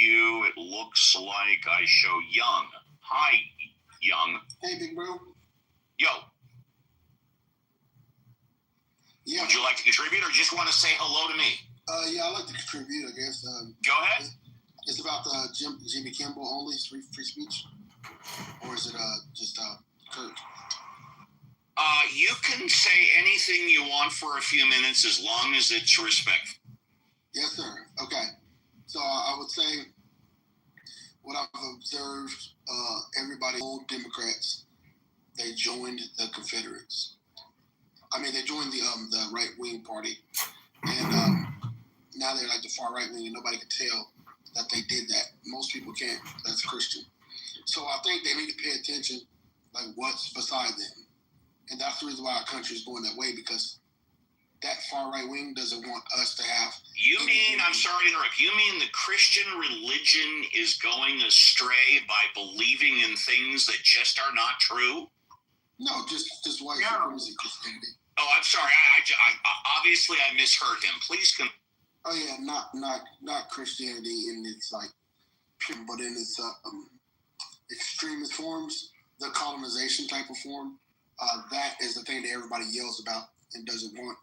you. It looks like I show Young. Hi, Young. Hey, big bro. Yo. Yeah. Would you like to contribute or just want to say hello to me? Yeah, I'd like to contribute, I guess. Go ahead. It's about Jimmy Kimmel only, free speech? Or is it just Kurt? You can say anything you want for a few minutes as long as it's respectful. Yes, sir. Okay. So I would say what I've observed, everybody, all Democrats, they joined the Confederates. I mean, they joined the right-wing party. And now they're like the far right-wing, and nobody can tell that they did that. Most people can't. That's Christian. So I think they need to pay attention, like what's beside them. And that's the reason why our country is going that way, because that far right wing doesn't want us to have. You mean, I'm sorry to interrupt, you mean the Christian religion is going astray by believing in things that just are not true? No, just white supremacy Christianity. Oh, I'm sorry. I obviously I misheard him. Please come. Oh yeah, not Christianity in its like pure, but in its extremist forms, the colonization type of form. That is the thing that everybody yells about and doesn't want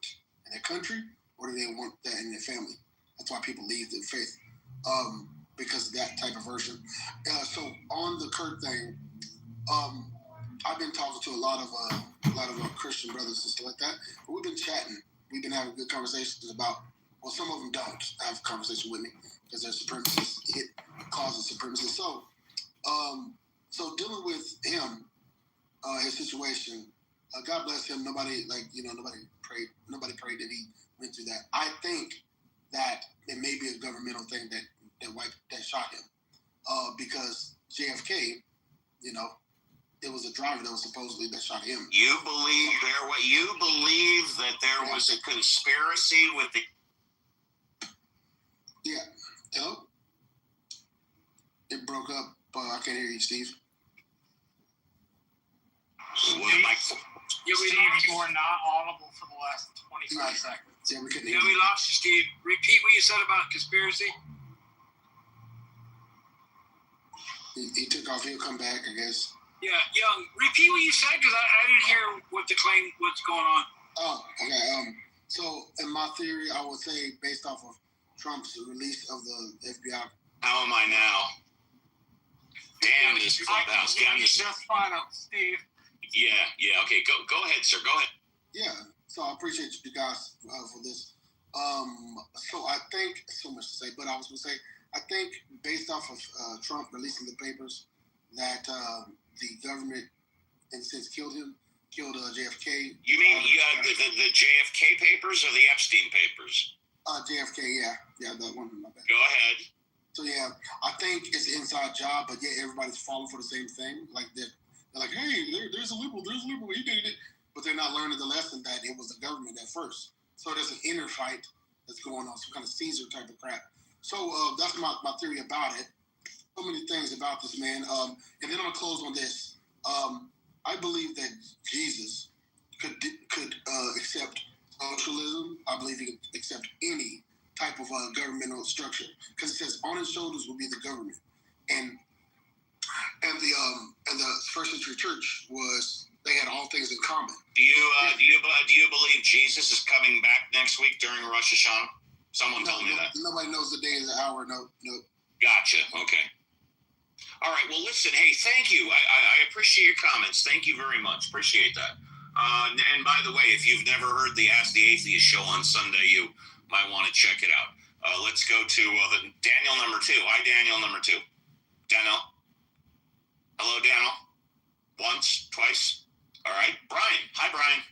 in their country, or do they want that in their family? That's why people leave their faith, because of that type of version. So on the Kurt thing, I've been talking to a lot of Christian brothers and stuff like that. But we've been chatting. We've been having good conversations about. Well, some of them don't have a conversation with me because they're supremacists. It causes supremacy. So, so dealing with him, his situation. God bless him. Nobody prayed that he went through that. I think that it may be a governmental thing that shot him, because JFK, it was a driver that was supposedly that shot him. You believe that there was a conspiracy with the. Yeah. Hello? It broke up. I can't hear you, Steve. Steve, you were not audible for the last 25 seconds. Yeah, we couldn't hear we you. lost you, Steve. Repeat what you said about conspiracy. He took off. He'll come back, I guess. Yeah, Young, repeat what you said, because I didn't hear what's going on. Oh, okay. So in my theory, I would say based off of Trump's release of the FBI. How am I now? Damn this clubhouse. Damn this. Just fine, Steve. Yeah. Okay, go ahead, sir. Go ahead. Yeah. So I appreciate you guys for this. So I think so much to say, but I was going to say I think based off of Trump releasing the papers that the government, in a sense, killed JFK. You mean the JFK papers or the Epstein papers? JFK, yeah, that one. My bad. Go ahead. So yeah, I think it's an inside job, but yeah, everybody's falling for the same thing. Like they're like, hey, there's a liberal, he did it, but they're not learning the lesson that it was the government at first. So there's an inner fight that's going on, some kind of Caesar type of crap. So that's my theory about it. So many things about this man, and then I'm gonna close on this. I believe that Jesus could accept socialism. I believe he could accept any type of governmental structure, because it says on his shoulders will be the government, and the first century church they had all things in common. Do you believe Jesus is coming back next week during Rosh Hashanah? Someone told me that. Nobody knows the day or the hour. No. Gotcha. Okay. All right. Well, listen. Hey, thank you. I appreciate your comments. Thank you very much. Appreciate that. And by the way, if you've never heard the Ask the Atheist show on Sunday, you might want to check it out. Let's go to the Daniel number 2. Hi, Daniel number 2. Daniel. Hello, Daniel. Once, twice. All right. Brian. Hi, Brian.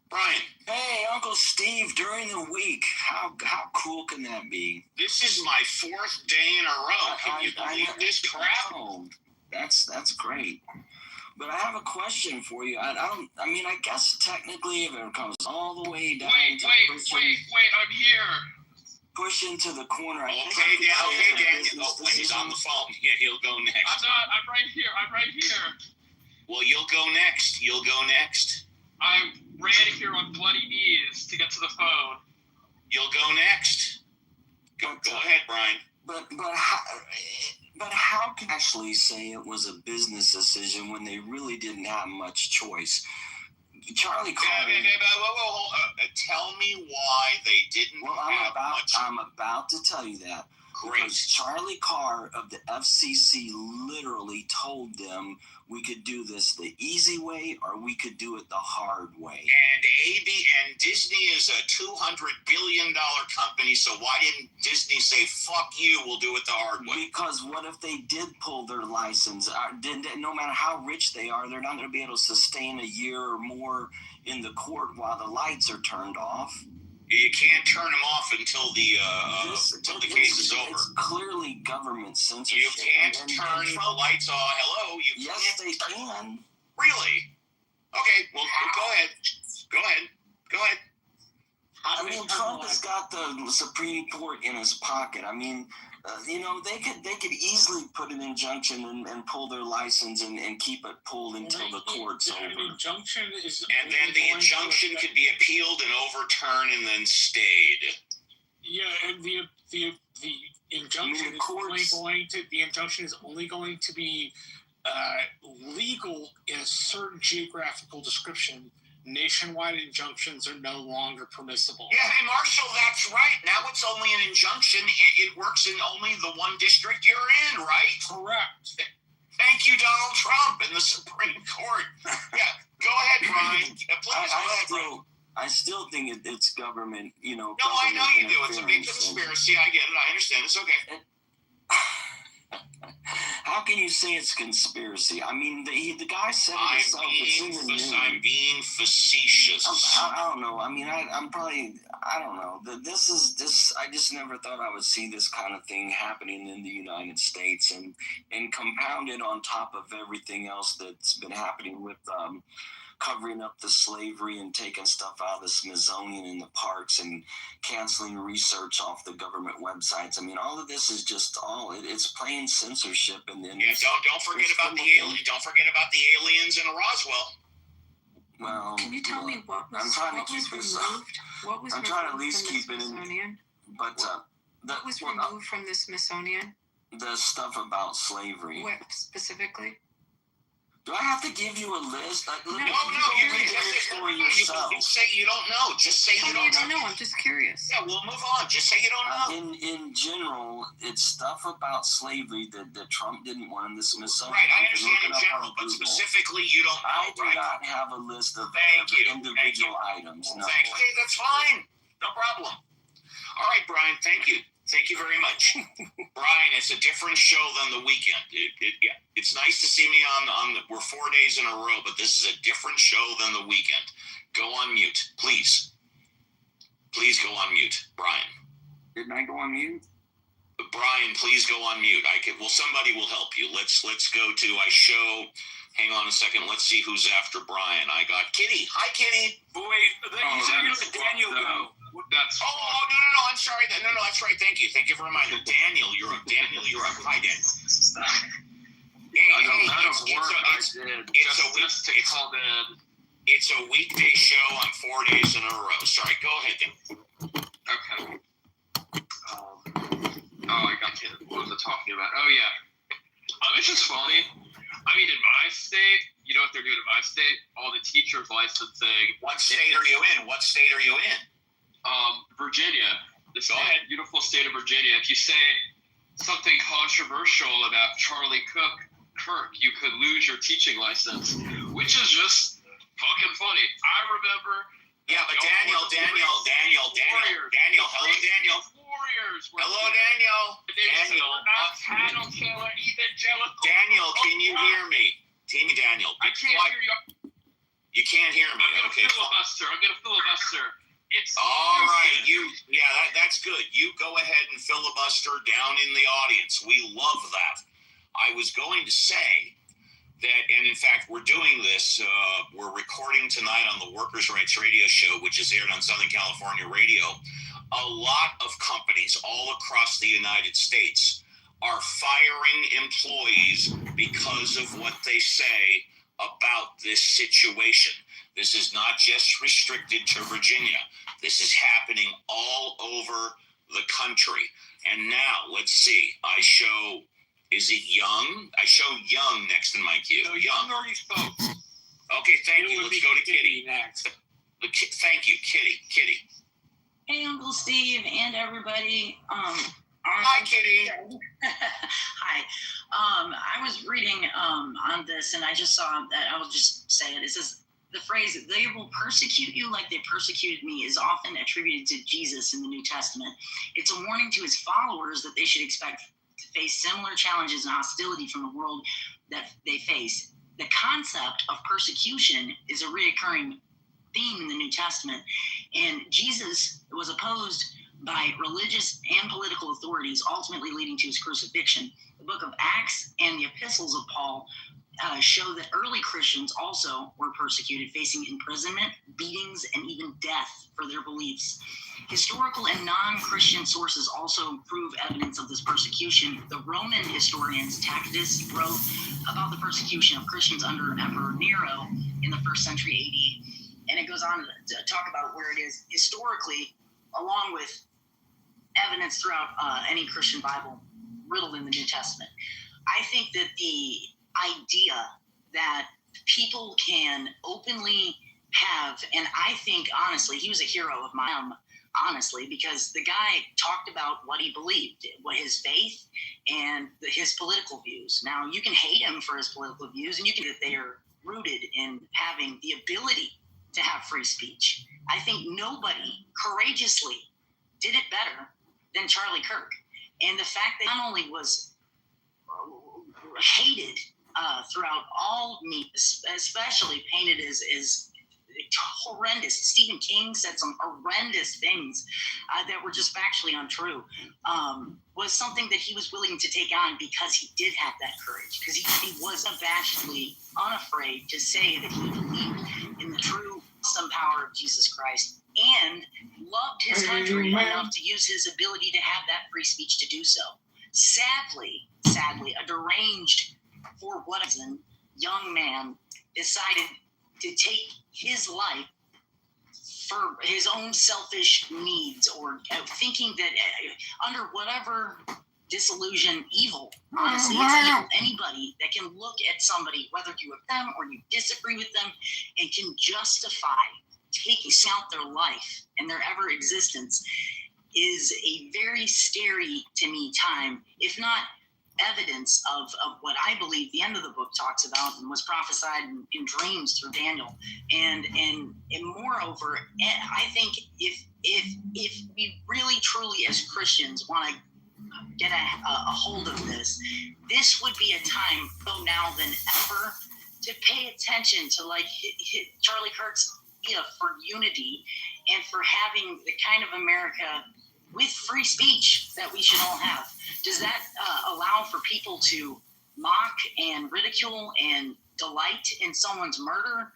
Brian. Hey, Uncle Steve, during the week. How cool can that be? This is my 4th day in a row. Can you believe this crap? Oh, that's great. But I have a question for you. I guess technically if it comes all the way down Wait, I'm here. Pushing to the corner. Okay, Daniel. Oh, wait, he's on the phone. Yeah, he'll go next. I'm right here. Well, you'll go next. I ran here on bloody knees to get to the phone. You'll go next. Go ahead, Brian. But how can you actually say it was a business decision when they really didn't have much choice? Charlie Carr. Tell me why they didn't have much. I'm about to tell you that. Great. Because Charlie Carr of the FCC literally told them we could do this the easy way or we could do it the hard way. And Disney is a $200 billion company, so why didn't Disney say, fuck you, we'll do it the hard way? Because what if they did pull their license? No matter how rich they are, they're not going to be able to sustain a year or more in the court while the lights are turned off. You can't turn them off until the case is over. It's clearly government censorship. You can't turn the lights off. Hello? Yes, they can. Really? Okay, well, go ahead. I mean, Trump has got the Supreme Court in his pocket. I mean, they could easily put an injunction and pull their license and keep it pulled until the court's over. An injunction is, and then the injunction could be appealed and overturned and then stayed. Yeah, and the injunction is only going to be legal in a certain geographical description. Nationwide injunctions are no longer permissible. Yeah, hey, Marshall, that's right. Now it's only an injunction. It works in only the one district you're in, right? Correct. Thank you, Donald Trump and the Supreme Court. Yeah, go ahead, Brian. Please, I still think it's government, No, I know you do. It's a big conspiracy. I get it. I understand. It's okay. How can you say it's conspiracy? I mean, the guy said it himself. I'm being facetious. I don't know. I mean, I don't know. I just never thought I would see this kind of thing happening in the United States, and compounded on top of everything else that's been happening with covering up the slavery and taking stuff out of the Smithsonian and the parks and canceling research off the government websites. I mean, all of this is just it's plain censorship. And then don't forget about the aliens. Don't forget about the aliens in Roswell. Well, can you tell me what was removed? What was I'm trying to at least keep it in. But what was removed from the Smithsonian? The stuff about slavery. What specifically? Do I have to give you a list? No. You say you don't know. Just say you don't know. I'm just curious. Yeah, we'll move on. Just say you don't know. In general, it's stuff about slavery that Trump didn't want in the Smithsonian. Right, I understand in general, but specifically you don't know. I do not have a list of individual items. No. Thank you. That's fine. No problem. All right, Brian. Thank you. Thank you very much. Brian, it's a different show than the weekend. It's nice to see me on we're 4 days in a row, but this is a different show than the weekend. Go on mute, please. Please go on mute, Brian. Didn't I go on mute? Brian, please go on mute. Somebody will help you. Let's go to hang on a second. Let's see who's after Brian. I got Kitty. Hi, Kitty. Wait, you said you let Daniel go. That's no, I'm sorry. No, that's right. Thank you for reminding me. Daniel, you're up. Hi, Daniel. It's a weekday show on 4 days in a row. Sorry, go ahead, Dan. Okay. I got you. What was I talking about? Oh, yeah. It's just funny. I mean, in my state, you know what they're doing in my state? All the teachers licensing. What state are you in? Virginia. The beautiful state of Virginia. If you say something controversial about Charlie Kirk, you could lose your teaching license, which is just fucking funny. I remember. Yeah, but Daniel. Hello, Daniel. Hello, Daniel. Daniel, can you hear me? Daniel. I can't hear you. You can't hear me. I'm gonna filibuster. It's all right. That's good. You go ahead and filibuster down in the audience. We love that. I was going to say that, and in fact, we're doing this. We're recording tonight on the Workers' Rights Radio Show, which is aired on Southern California Radio. A lot of companies all across the United States are firing employees because of what they say about this situation. This is not just restricted to Virginia. This is happening all over the country. And now, let's see. Is it Young? I show Young next in my queue. So Young already spoke. Okay, thank you. Let's go to Kitty. Next. Thank you, Kitty. Hey, Uncle Steve and everybody. Hi, Kitty. Hi. I was reading on this, and I just saw that. I will just say it. It says the phrase "they will persecute you like they persecuted me" is often attributed to Jesus in the New Testament. It's a warning to his followers that they should expect to face similar challenges and hostility from the world that they face. The concept of persecution is a reoccurring theme in the New Testament, and Jesus was opposed by religious and political authorities, ultimately leading to his crucifixion. The book of Acts and the epistles of Paul show that early Christians also were persecuted, facing imprisonment, beatings, and even death for their beliefs. Historical and non-Christian sources also prove evidence of this persecution. The Roman historian Tacitus wrote about the persecution of Christians under Emperor Nero in the 1st century AD, and it goes on to talk about where it is historically, along with evidence throughout any Christian Bible riddled in the New Testament. I think that the idea that people can openly have, and I think honestly, he was a hero of mine, honestly, because the guy talked about what he believed, what his faith and his political views. Now, you can hate him for his political views, and you can that they are rooted in having the ability to have free speech. I think nobody courageously did it better than Charlie Kirk. And the fact that not only was hated throughout all media, especially painted as horrendous. Stephen King said some horrendous things that were just factually untrue, was something that he was willing to take on because he did have that courage, because he was unabashedly unafraid to say that he believed in the true awesome power of Jesus Christ and loved his country enough to use his ability to have that free speech to do so. Sadly, a deranged, for what reason, young man decided to take his life for his own selfish needs, or thinking that under whatever disillusion, evil, honestly, it's evil. Anybody that can look at somebody, whether you have them or you disagree with them, and can justify taking out their life and their ever existence is a very scary, to me, time, if not evidence of what I believe the end of the book talks about and was prophesied in dreams through Daniel. And moreover, I think if we really truly as Christians want to get a hold of this would be a time more now than ever to pay attention to Charlie Kirk's idea for unity and for having the kind of America with free speech that we should all have. Does that allow for people to mock and ridicule and delight in someone's murder?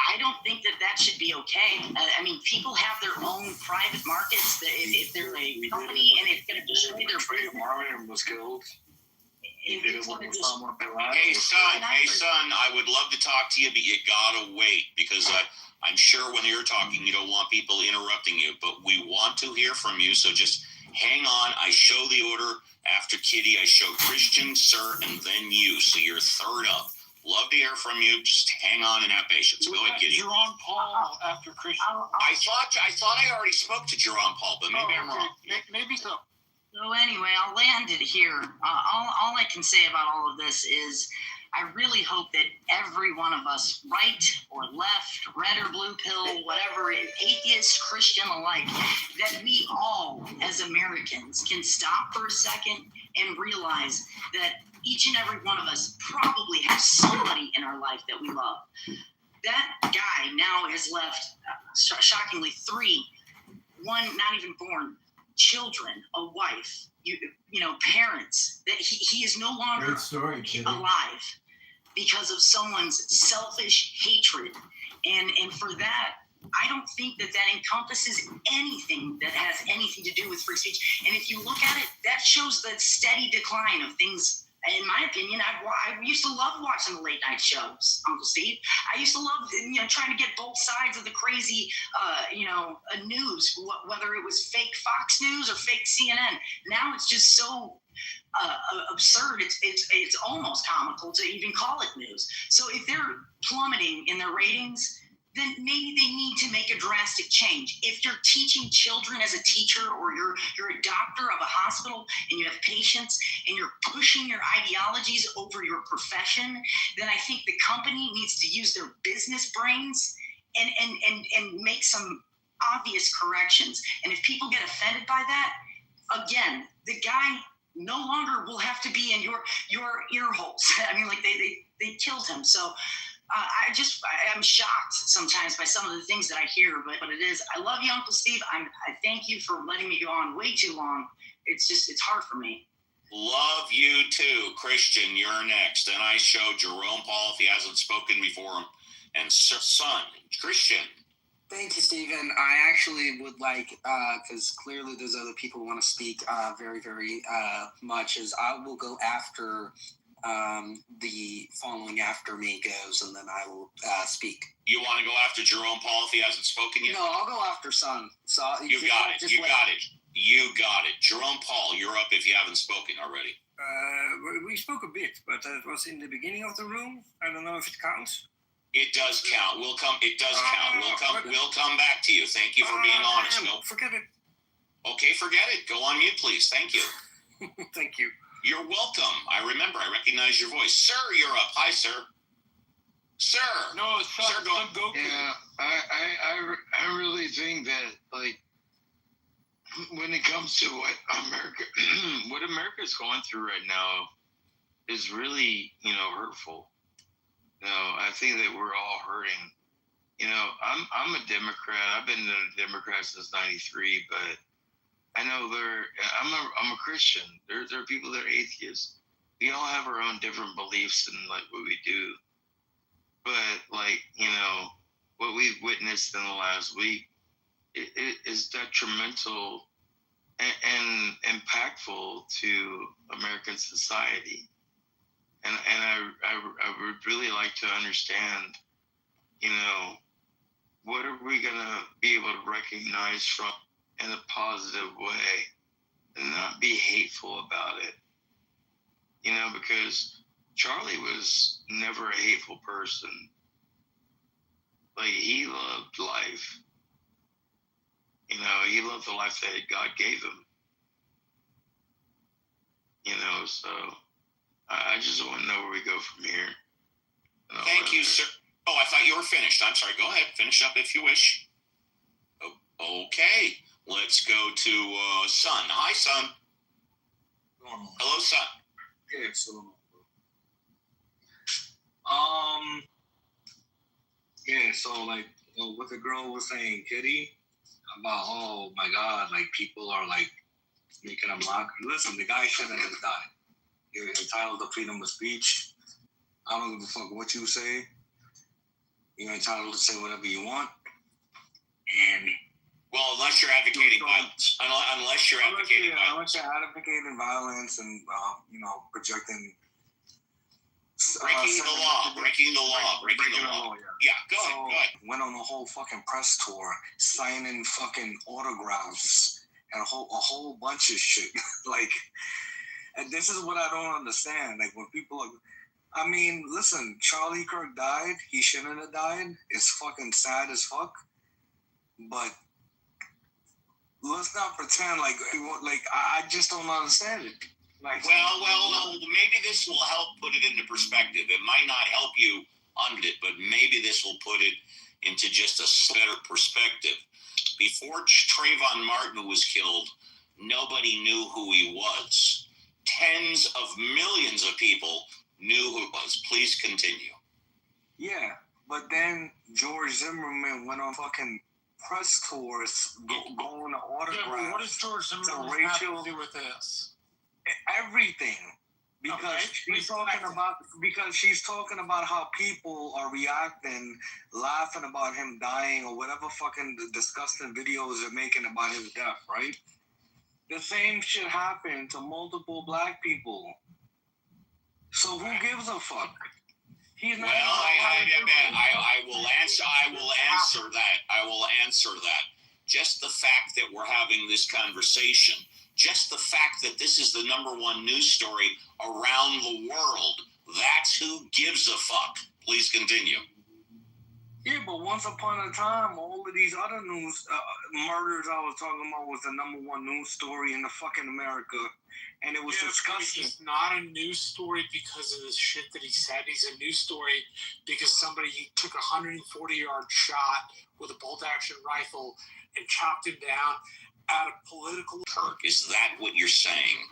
I don't think that should be okay. I mean, people have their own private markets. If they're a company and it's going to destroy their business. Marlon was killed. Hey son, I would love to talk to you, but you gotta wait, because I'm sure when you're talking, you don't want people interrupting you, but we want to hear from you, so just hang on. I show the order after Kitty. I show Christian, sir, and then you, so you're third up. Love to hear from you. Just hang on and have patience. Go ahead, Kitty. Jerome Paul after Christian. I thought I already spoke to Jerome Paul, but maybe I'm wrong. Maybe so. So anyway, I'll land it here. All I can say about all of this is I really hope that every one of us, right or left, red or blue pill, whatever, atheist, Christian alike, that we all as Americans can stop for a second and realize that each and every one of us probably have somebody in our life that we love. That guy now has left, shockingly, 3, 1 not even born, children, a wife, parents, that he is no longer alive because of someone's selfish hatred. And for that, I don't think that encompasses anything that has anything to do with free speech. And if you look at it, that shows the steady decline of things in my opinion, I used to love watching the late night shows, Uncle Steve. I used to love, trying to get both sides of the crazy, news, whether it was fake Fox News or fake CNN. Now it's just so absurd. It's almost comical to even call it news. So if they're plummeting in their ratings, then maybe they need to make a drastic change. If you're teaching children as a teacher, or you're a doctor of a hospital and you have patients and you're pushing your ideologies over your profession, then I think the company needs to use their business brains and make some obvious corrections. And if people get offended by that, again, the guy no longer will have to be in your ear holes. I mean, like they killed him. So I'm shocked sometimes by some of the things that I hear, but it is. I love you, Uncle Steve. I thank you for letting me go on way too long. It's hard for me. Love you too, Christian. You're next. And I showed Jerome Paul if he hasn't spoken before him, and son Christian. Thank you, Stephen. I actually would like, because clearly there's other people who want to speak very, very much, is I will go after the following after me goes, and then I will speak. You want to go after Jerome Paul if he hasn't spoken yet? No, I'll go after son. So you got it. You got it. You got it. Jerome Paul, you're up if you haven't spoken already. We spoke a bit, but it was in the beginning of the room. I don't know if it counts. It does count. It does count. We'll come back to you. Thank you for being honest. No, forget it. Okay, forget it. Go on mute, please. Thank you. Thank you. You're welcome. I recognize your voice. Sir, you're up. Hi, sir. Sir. No, it's Sir, go. Goku. Yeah, I really think that, like, when it comes to what America's going through right now is really, hurtful. I think that we're all hurting. I'm a Democrat. I've been a Democrat since '93, but I know I'm a Christian. There are people that are atheists. We all have our own different beliefs in like what we do. But what we've witnessed in the last week, it is detrimental and impactful to American society. And I would really like to understand, what are we gonna be able to recognize from in a positive way and not be hateful about it. Because Charlie was never a hateful person. Like, he loved life. He loved the life that God gave him. So I just want to know where we go from here. Thank you, sir. Oh, I thought you were finished. I'm sorry. Go ahead. Finish up if you wish. Okay. Let's go to Son. Hi, Son. Hello, Son. Okay, so so like what the girl was saying, Kitty, about, oh my God, like people are like making a mock. Listen, the guy shouldn't have died. You're entitled to freedom of speech. I don't give a fuck what you say. You're entitled to say whatever you want. And well, unless you're advocating violence. Unless you're advocating violence and projecting. Breaking the law. Yeah, go ahead. Went on a whole fucking press tour, signing fucking autographs and a whole bunch of shit. Like, and this is what I don't understand. Like, when people are, listen, Charlie Kirk died. He shouldn't have died. It's fucking sad as fuck. But let's not pretend like I just don't understand it. Like, well, maybe this will help put it into perspective. It might not help you on it, but maybe this will put it into just a better perspective. Before Trayvon Martin was killed, nobody knew who he was. Tens of millions of people knew who he was. Please continue. Yeah, but then George Zimmerman went on fucking press tours, going to autographs. Yeah, what does George Zimmerman have to do with this? Everything. Because she's talking about how people are reacting, laughing about him dying or whatever fucking disgusting videos they're making about his death, right? The same shit happened to multiple black people. So who gives a fuck? He's not. Well, I will answer that. I will answer that. Just the fact that we're having this conversation, just the fact that this is the #1 news story around the world, that's who gives a fuck. Please continue. Yeah, but once upon a time, all of these other news murders I was talking about was the #1 news story in the fucking America, and it was disgusting. He's not a news story because of the shit that he said. He's a news story because he took a 140-yard shot with a bolt-action rifle and chopped him down out of political. Kirk, is that what you're saying?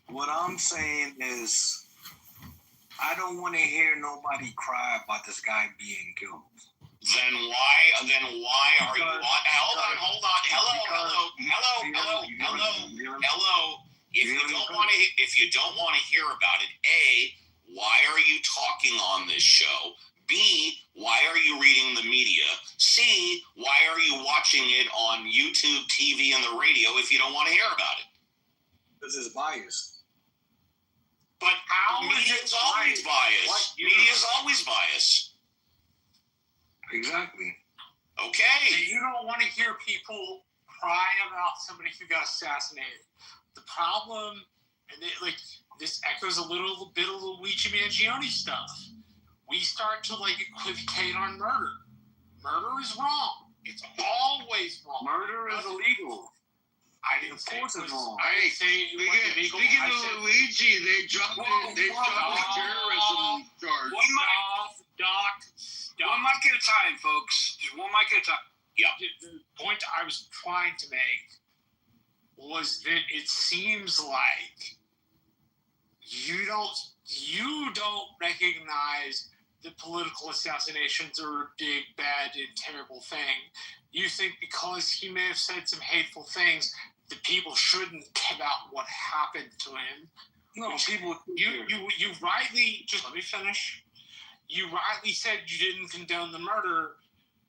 What I'm saying is, I don't want to hear nobody cry about this guy being killed. Then why are you on? Hold on. Hello. If you don't want to hear about it, A, why are you talking on this show? B, why are you reading the media? C, why are you watching it on YouTube, TV, and the radio if you don't want to hear about it? This is biased. But media is always biased. Media is always biased. Exactly. Okay. So you don't want to hear people cry about somebody who got assassinated. The problem, this echoes a little bit of Luigi Mangione stuff. We start to equivocate on murder. Murder is wrong. It's always wrong. Murder is illegal. I didn't say it was wrong. I didn't say it was illegal. Speaking of Luigi, they dropped the terrorism charge. One mic at a time, folks. Just one mic at a time. Yeah. The point I was trying to make was that it seems like you don't recognize that political assassinations are a big, bad, and terrible thing. You think because he may have said some hateful things, that people shouldn't care about what happened to him. No, people. You rightly, just let me finish. You rightly said you didn't condone the murder,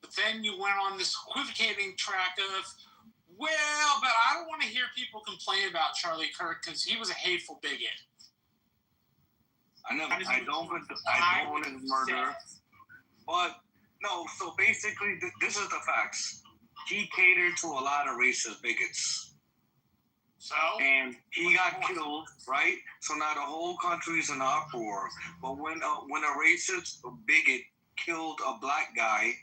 but then you went on this equivocating track of, well, but I don't want to hear people complain about Charlie Kirk because he was a hateful bigot. I don't want his murder. But, no, so basically, this is the facts. He catered to a lot of racist bigots. So? And he got killed, right? So now the whole country's in uproar. But when a racist bigot killed a black guy,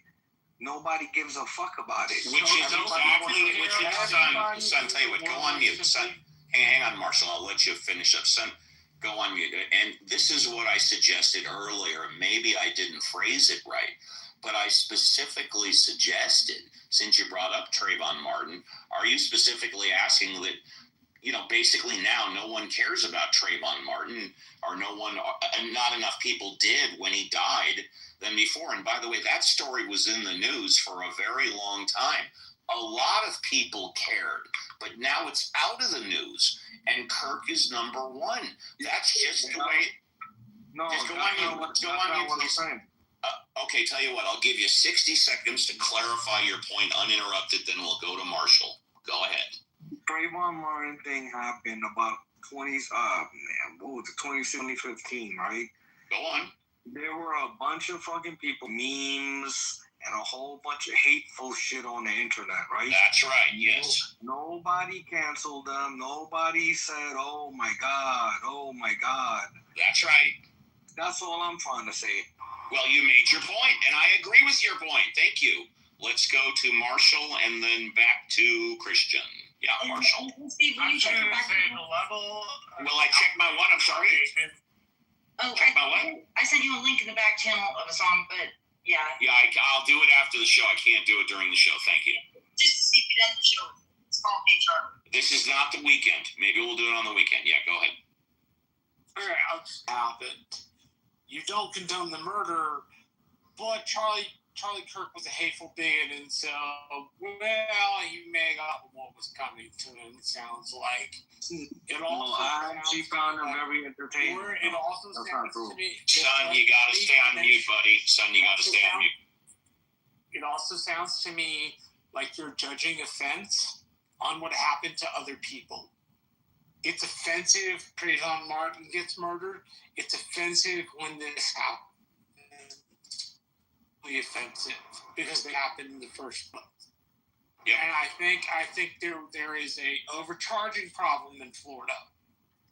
nobody gives a fuck about it. Son, tell you what, go on mute. Son, hang on, Marshall. I'll let you finish up. Son, go on mute. And this is what I suggested earlier. Maybe I didn't phrase it right, but I specifically suggested, since you brought up Trayvon Martin, are you specifically asking that, basically now no one cares about Trayvon Martin, or not enough people did when he died than before? And by the way, that story was in the news for a very long time. A lot of people cared, but now it's out of the news, and Kirk is #1. That's just the way. No, just go on mute. Okay, tell you what, I'll give you 60 seconds to clarify your point uninterrupted, then we'll go to Marshall. Go ahead. Trayvon Martin thing happened about 2015, right? Go on. There were a bunch of fucking people, memes, and a whole bunch of hateful shit on the internet, right? That's right, yes. Nobody canceled them. Nobody said, oh my God. That's right. That's all I'm trying to say. Well, you made your point, and I agree with your point. Thank you. Let's go to Marshall and then back to Christian. Yeah, Marshall. Steve, will you check the back channel? Will I check my what? I'm sorry? Check my what? I sent you a link in the back channel of a song, but yeah. Yeah, I'll do it after the show. I can't do it during the show. Thank you. Just to see if it ends the show. It's called HR. This is not the weekend. Maybe we'll do it on the weekend. Yeah, go ahead. All right, I'll just happened. You don't condone the murder, but Charlie Kirk was a hateful bigot, and so, he may have got what was coming to him, it sounds like. I actually found him very entertaining. It also sounds to me... Son, you gotta stay on mute, buddy. Son, you gotta stay on mute. It also sounds to me like you're judging offense on what happened to other people. It's offensive. Trayvon Martin gets murdered. It's offensive when this happens. Really offensive because they happened in the first place. Yeah. And I think there is a overcharging problem in Florida.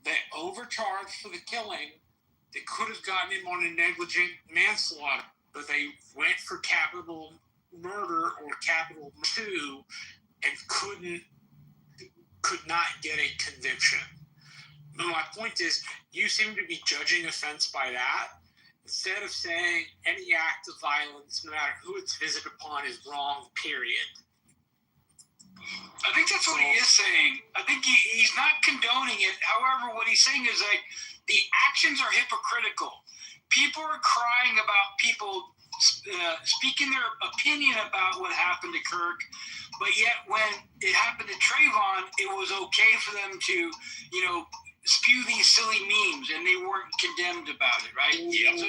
They overcharged for the killing. They could have gotten him on a negligent manslaughter, but they went for capital murder or capital 2 and could not get a conviction. But my point is, you seem to be judging offense by that instead of saying any act of violence, no matter who it's visited upon, is wrong, period. I think that's what he is saying. I think he's not condoning it. However, what he's saying is like the actions are hypocritical. People are crying about people speaking their opinion about what happened to Kirk, but yet when it happened to Trayvon, it was okay for them to, spew these silly memes, and they weren't condemned about it, right? Yep. So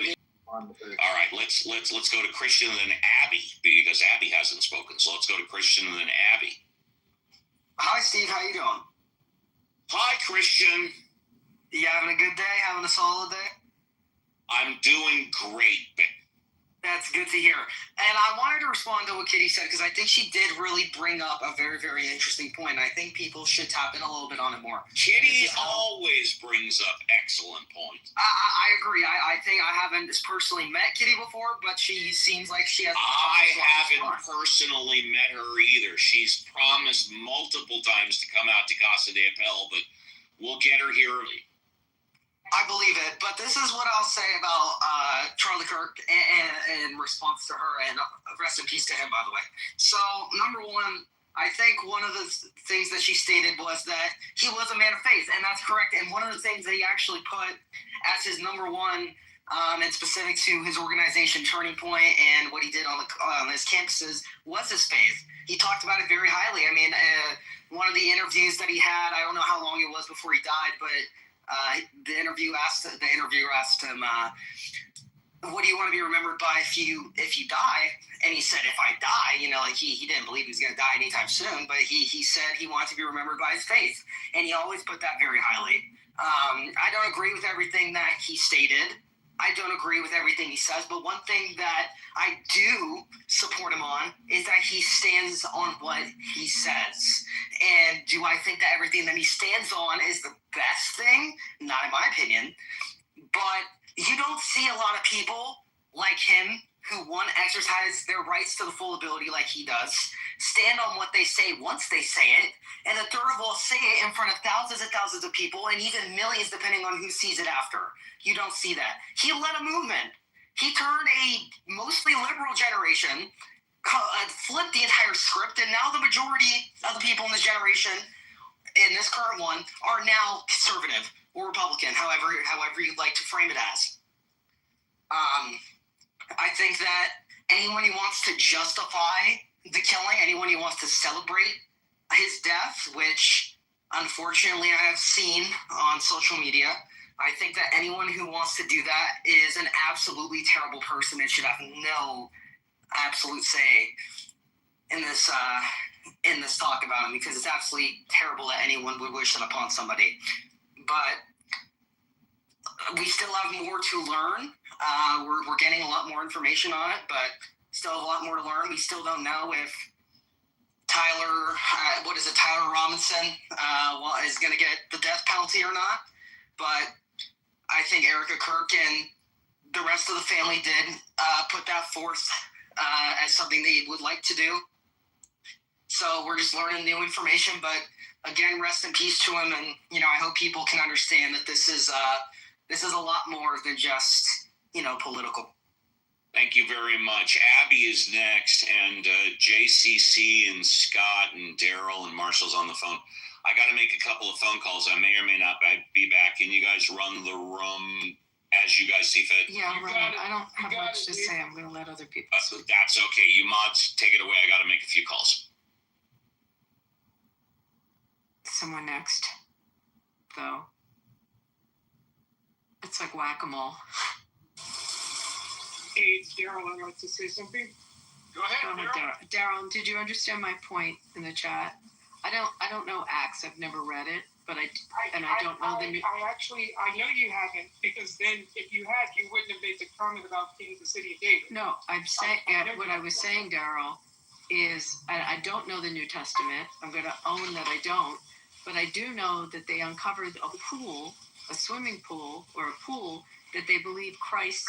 All right, let's go to Christian and then Abby, because Abby hasn't spoken. So let's go to Christian and then Abby. Hi, Steve. How you doing? Hi, Christian. You having a good day? Having a solid day? I'm doing great. That's good to hear. And I wanted to respond to what Kitty said because I think she did really bring up a very, very interesting point. I think people should tap in a little bit on it more. Kitty always brings up excellent points. I agree. I think I haven't personally met Kitty before, but she seems like she has. I haven't personally met her either. She's promised multiple times to come out to Casa de Papel, but we'll get her here early. I believe it, but this is what I'll say about Charlie Kirk in response to her, and rest in peace to him, by the way. So, number one, I think one of the things that she stated was that he was a man of faith, and that's correct. And one of the things that he actually put as his number one, and specific to his organization Turning Point and what he did on his campuses, was his faith. He talked about it very highly. I mean, one of the interviews that he had, I don't know how long it was before he died, but the interviewer asked him, what do you want to be remembered by if you die? And he said, if I die, he didn't believe he was going to die anytime soon, but he said he wanted to be remembered by his faith. And he always put that very highly. I don't agree with everything that he stated. I don't agree with everything he says, but one thing that I do support him on is that he stands on what he says. And do I think that everything that he stands on is the best thing? Not in my opinion. But you don't see a lot of people like him who, one, exercise their rights to the full ability like he does, stand on what they say once they say it, and the third of all, say it in front of thousands and thousands of people and even millions depending on who sees it after. You don't see that. He led a movement. He turned a mostly liberal generation, flipped the entire script, and now the majority of the people in this generation, in this current one, are now conservative or Republican, however you'd like to frame it as. I think that anyone who wants to justify the killing, anyone who wants to celebrate his death, which unfortunately I have seen on social media, I think that anyone who wants to do that is an absolutely terrible person and should have no absolute say in this talk about him, because it's absolutely terrible that anyone would wish that upon somebody. But we still have more to learn. We're getting a lot more information on it, but still have a lot more to learn. We still don't know if Tyler Robinson is going to get the death penalty or not. But I think Erica Kirk and the rest of the family did put that forth as something they would like to do. So we're just learning new information. But again, rest in peace to him. And, I hope people can understand that this is a lot more than just, political. Thank you very much. Abby is next, and JCC and Scott and Daryl and Marshall's on the phone. I got to make a couple of phone calls. I may or may not be back. Can you guys run the room as you guys see fit? Yeah, I don't have much to say. I'm going to let other people speak. That's okay. You mods, take it away. I got to make a few calls. Someone next, though. It's like whack-a-mole. Hey, it's Daryl. I'd like to say something. Go ahead, Daryl, did you understand my point in the chat? I don't know Acts. I've never read it. but I don't know the new. I know you haven't, because then if you had, you wouldn't have made the comment about being the city of David. No, I'm saying what I was saying, Daryl, is I don't know the New Testament. I'm going to own that I don't, but I do know that they uncovered a pool, a swimming pool, or a pool that they believe Christ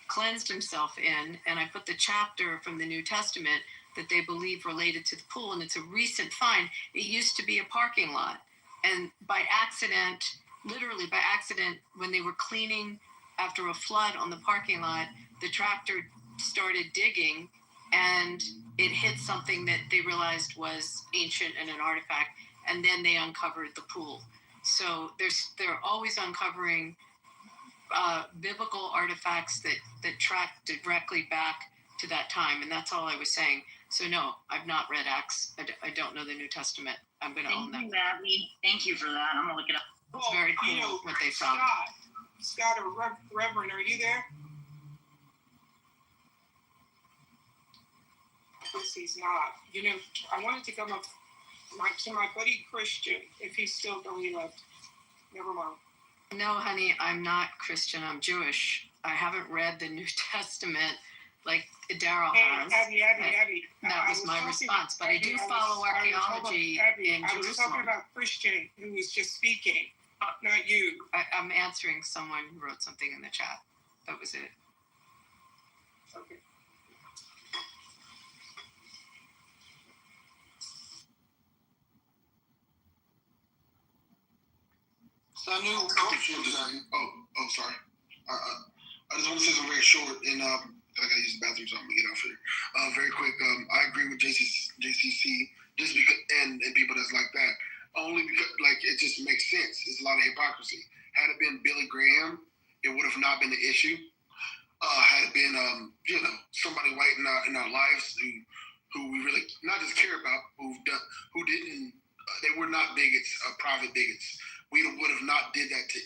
cleansed himself in, and I put the chapter from the New Testament that they believe related to the pool, and it's a recent find. It used to be a parking lot, and by accident, literally by accident, when they were cleaning after a flood on the parking lot, the tractor started digging, and it hit something that they realized was ancient and an artifact, and then they uncovered the pool. So they're always uncovering biblical artifacts that track directly back to that time, and that's all I was saying. So no, I've not read Acts. I don't know the New Testament. I'm going to own that. Thank you, Abby. Thank you for that. I'm gonna look it up. It's very cool what they found. Scott or Reverend, are you there? Yes, he's not. I wanted to come up to my buddy Christian, if he's still going to be left. Never mind. No, honey, I'm not Christian. I'm Jewish. I haven't read the New Testament like Daryl has. Abby. That was my response. But I do follow archaeology in I was talking Jerusalem. about Christian, who was just speaking, not you. I'm answering someone who wrote something in the chat. That was it. Okay. So I knew. Sorry. I just want to say something very short, and I gotta use the bathroom, so I'm gonna get off here. Very quick. I agree with JCC just because, and people that's like that. Only because it just makes sense. It's a lot of hypocrisy. Had it been Billy Graham, it would have not been the issue. Had it been somebody white in our lives who we really not just care about, who didn't. They were not bigots, private bigots. We would have not did that to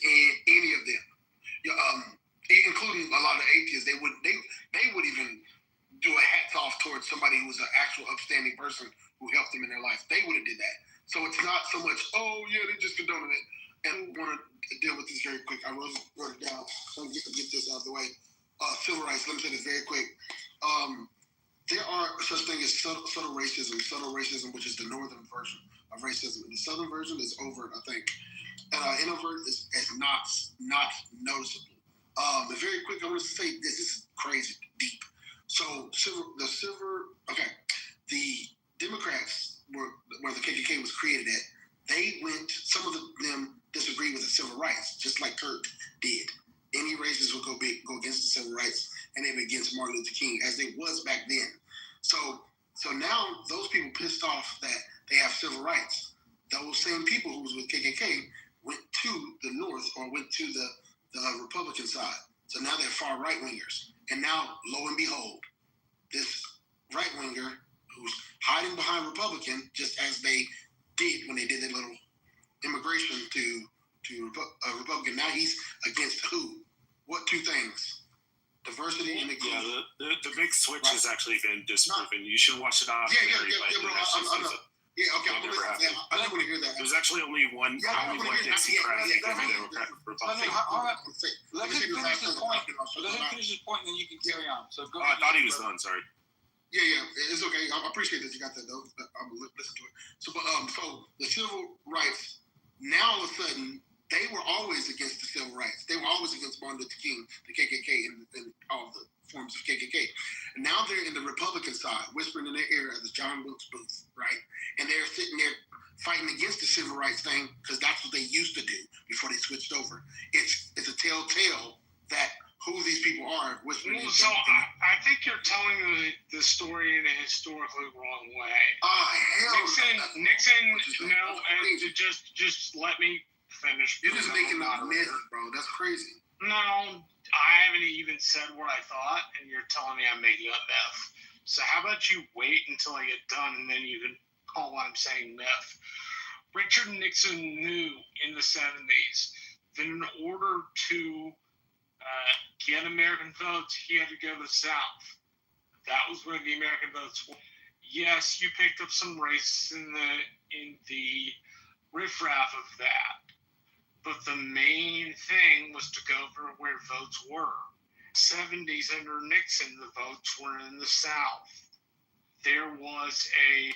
any of them. Including a lot of atheists. They would even do a hats off towards somebody who was an actual upstanding person who helped them in their life. They would have did that. So it's not so much, they just condoning it. And want to deal with this very quick. I wrote it down. So I'm going to get this out of the way. Civil rights. Let me say this very quick. There are such thing as subtle racism, which is the northern version of racism. The southern version is overt, I think. And introvert is not noticeable. Very quick, I want to say this is crazy deep. So the Democrats where the KKK was created at, some of them disagreed with the civil rights, just like Kirk did. Any racists would go against the civil rights, and they were against Martin Luther King, as they was back then. So now those people pissed off that they have civil rights. Those same people who was with KKK went to the North or went to the Republican side. So now they're far right wingers. And now, lo and behold, this right winger who's hiding behind Republican, just as they did when they did their little immigration to Republican. Now he's against who? What two things? Diversity and inclusion. Yeah, the big switch has actually been disproven. You should watch it on. Bro. I'm gonna listen to that. I don't want to hear that. There's actually only one Dixie Craft Republican. Let him finish his point. And then you can carry on. So go. I thought he was done. Sorry. Yeah, it's okay. I appreciate that you got that though. I'm gonna listen to it. So the civil rights. Now all of a sudden, they were always against the civil rights. They were always against Martin Luther King, the KKK, and all the forms of KKK. And now they're in the Republican side, whispering in their ear as John Wilkes Booth, right? And they're sitting there fighting against the civil rights thing because that's what they used to do before they switched over. It's a telltale that who these people are whispering. So I think you're telling the story in a historically wrong way. Nixon, and to just let me finish. You're just making a myth, bro. That's crazy. No, I haven't even said what I thought, and you're telling me I'm making a myth. So how about you wait until I get done, and then you can call what I'm saying myth. Richard Nixon knew in the 70s that in order to get American votes, he had to go to the South. That was where the American votes were. Yes, you picked up some race in the riffraff of that. But the main thing was to go for where votes were. 70s under Nixon, the votes were in the South. There was a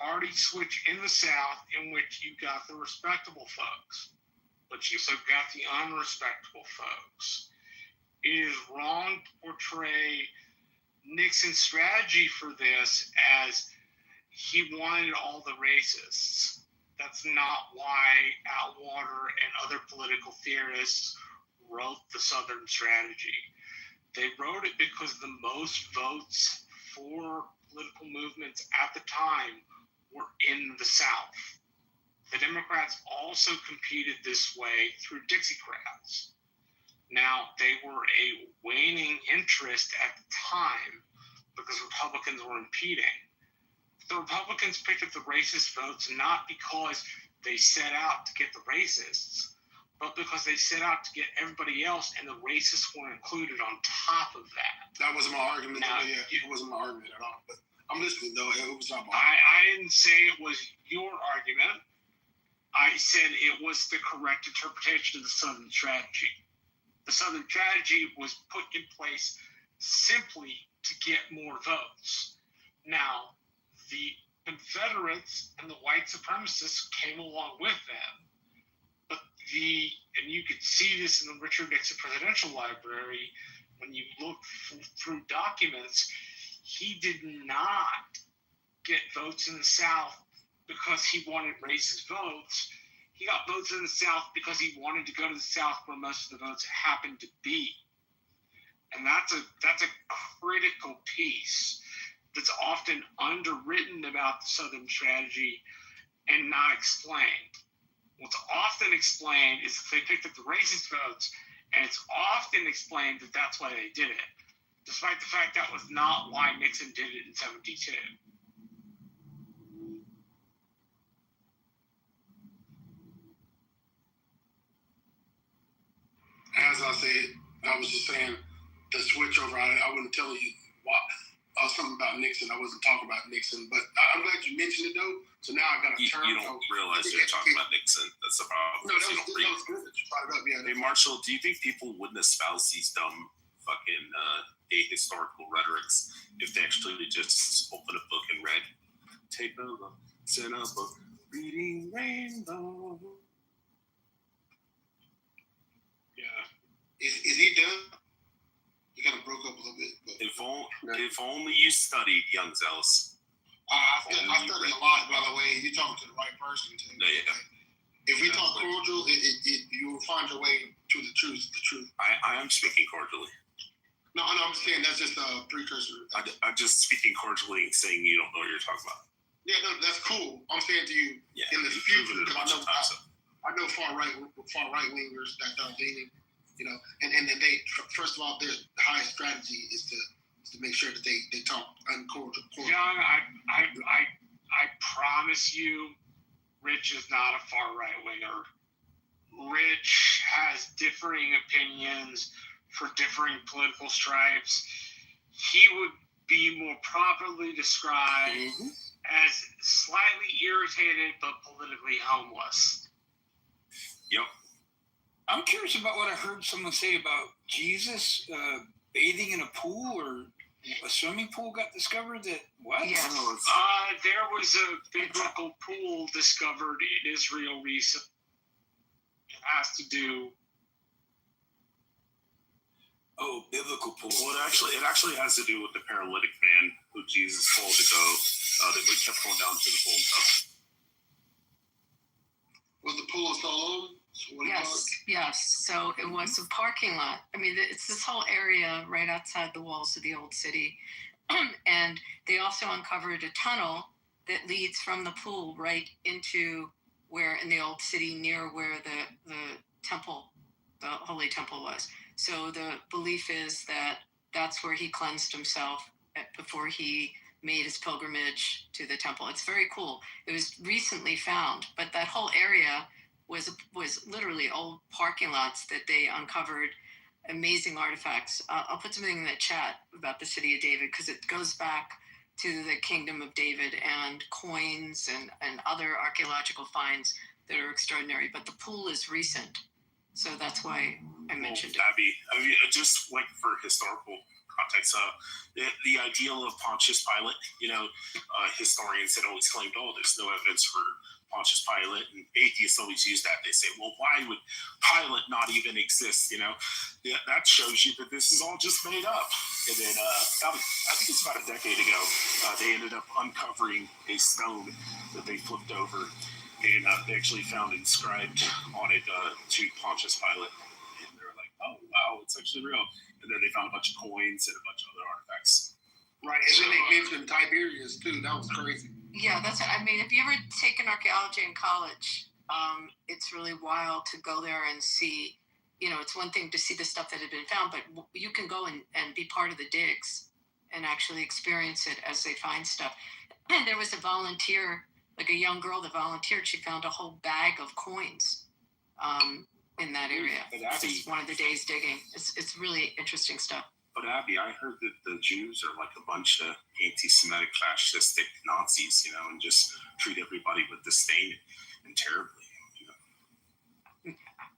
party switch in the South in which you got the respectable folks, but you also got the unrespectable folks. It is wrong to portray Nixon's strategy for this as he wanted all the racists. That's not why Atwater and other political theorists wrote the Southern strategy. They wrote it because the most votes for political movements at the time were in the South. The Democrats also competed this way through Dixiecrats. Now, they were a waning interest at the time because Republicans were impeding. The Republicans picked up the racist votes not because they set out to get the racists, but because they set out to get everybody else, and the racists were included on top of that. That wasn't my argument. It wasn't my argument at all. But I'm listening, though. It was not my I didn't say it was your argument. I said it was the correct interpretation of the Southern strategy. The Southern strategy was put in place simply to get more votes. Now, the Confederates and the white supremacists came along with them. But and you could see this in the Richard Nixon Presidential Library, when you look through documents, he did not get votes in the South because he wanted racist votes. He got votes in the South because he wanted to go to the South where most of the votes happened to be. And that's a critical piece that's often underwritten about the Southern strategy and not explained. What's often explained is that they picked up the racist votes, and it's often explained that that's why they did it, despite the fact that was not why Nixon did it in 72. As I said, I was just saying the switch over. I wouldn't tell you something about Nixon. I wasn't talking about Nixon, but I'm glad you mentioned it though. So now I got a term. You don't realize you're talking about Nixon. That's the problem. No, that was good that you brought it up. Yeah. Hey, Marshall, do you think people wouldn't espouse these dumb fucking ahistorical rhetorics if they actually just open a book and read? Take a look, set up a reading rainbow. Yeah. Is he done? He kind of broke up a little bit. But If only you studied, young zealous. I study a lot, by the way. You're talking to the right person, too. No, yeah. If we talk cordial, you will find your way to the truth. I am speaking cordially. No, I'm saying that's just a precursor. I'm just speaking cordially and saying you don't know what you're talking about. Yeah, no, that's cool. I'm saying to you, in the future, because I know far right wingers that are leaning, and then they, first of all, their highest strategy is to make sure that they talk uncordial. John, I promise you, Rich is not a far right winger. Rich has differing opinions for differing political stripes. He would be more properly described as slightly irritated but politically homeless. Yep. I'm curious about what I heard someone say about Jesus bathing in a pool, or a swimming pool got discovered. That what? Yes. There was a biblical pool discovered in Israel recently. It has to do. Oh, biblical pool. Well, it actually has to do with the paralytic man who Jesus told to go. That we kept going down to the pool and stuff. Was the pool of Siloam? Yes. So it was a parking lot. I mean, it's this whole area right outside the walls of the old city. And they also uncovered a tunnel that leads from the pool right into where in the old city near where the temple, the Holy Temple was. So the belief is that that's where he cleansed himself before he made his pilgrimage to the temple. It's very cool. It was recently found, but that whole area was literally old parking lots that they uncovered amazing artifacts. I'll put something in the chat about the city of David because it goes back to the kingdom of David and coins and other archaeological finds that are extraordinary, but the pool is recent. So that's why I mentioned it. Abby, I mean, just like for historical context, the ideal of Pontius Pilate, historians had always claimed, there's no evidence for Pontius Pilate, and atheists always use that. They say, well, why would Pilate not even exist? That shows you that this is all just made up. And then, I think it's about a decade ago, they ended up uncovering a stone that they flipped over, and they actually found inscribed on it to Pontius Pilate. And they were like, oh, wow, it's actually real. And then they found a bunch of coins and a bunch of other artifacts. Right, and then they mentioned Tiberius, too. That was crazy. Yeah, if you ever taken archaeology in college, it's really wild to go there and see, it's one thing to see the stuff that had been found, but you can go and be part of the digs and actually experience it as they find stuff. And there was a volunteer, like a young girl that volunteered. She found a whole bag of coins in that area. It's one of the days digging. It's really interesting stuff. But Abby, I heard that the Jews are like a bunch of anti-Semitic, fascistic Nazis, and just treat everybody with disdain and terribly.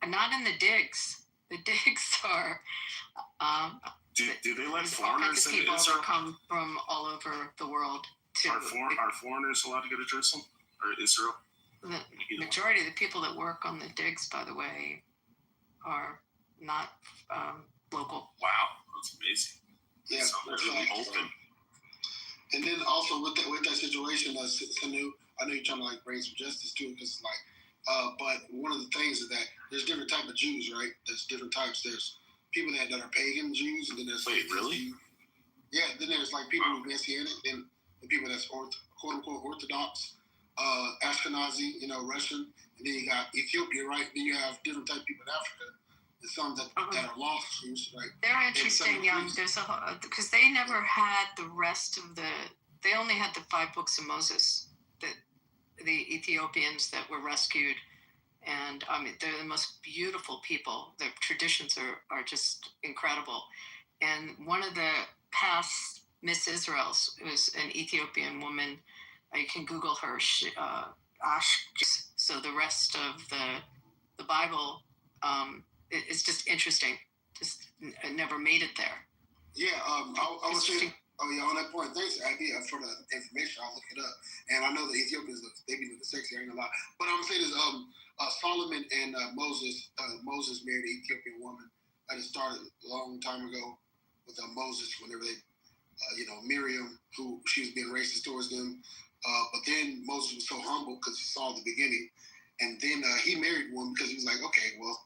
Not in the digs. The digs are. Do they let foreigners in people Israel? Come from all over the world. Are foreigners allowed to go to Jerusalem or Israel? The majority of the people that work on the digs, by the way, are not local. Wow, that's amazing. Yeah, so they're really open. And then also with that situation, Sanu, I know you're trying to bring some justice to it, because but one of the things is that there's different type of Jews, right? There's different types. There's people that are pagan Jews, and then there's really? Yeah, then there's people who are Messianic, and the people that's quote unquote Orthodox, Ashkenazi, Russian, and then you got Ethiopia, right? Then you have different type of people in Africa, and some that are lost Jews, right? They're interesting, there's because they never had the rest of they only had the 5 books of Moses, that the Ethiopians that were rescued. And they're the most beautiful people. Their traditions are just incredible. And one of the past Miss Israels was an Ethiopian woman. You can Google her. So the rest of the Bible is just interesting. Just never made it there. Yeah, I was saying. Oh yeah, on that point, thanks, Abby, for the information. I'll look it up. And I know the Ethiopians they be looking sexy, I ain't gonna lie. But I'm saying is Solomon and Moses married an Ethiopian woman. It started a long time ago with Moses, whenever they, Miriam, who she was being racist towards them. But then Moses was so humble because he saw the beginning, and then he married one because he was like, okay, well,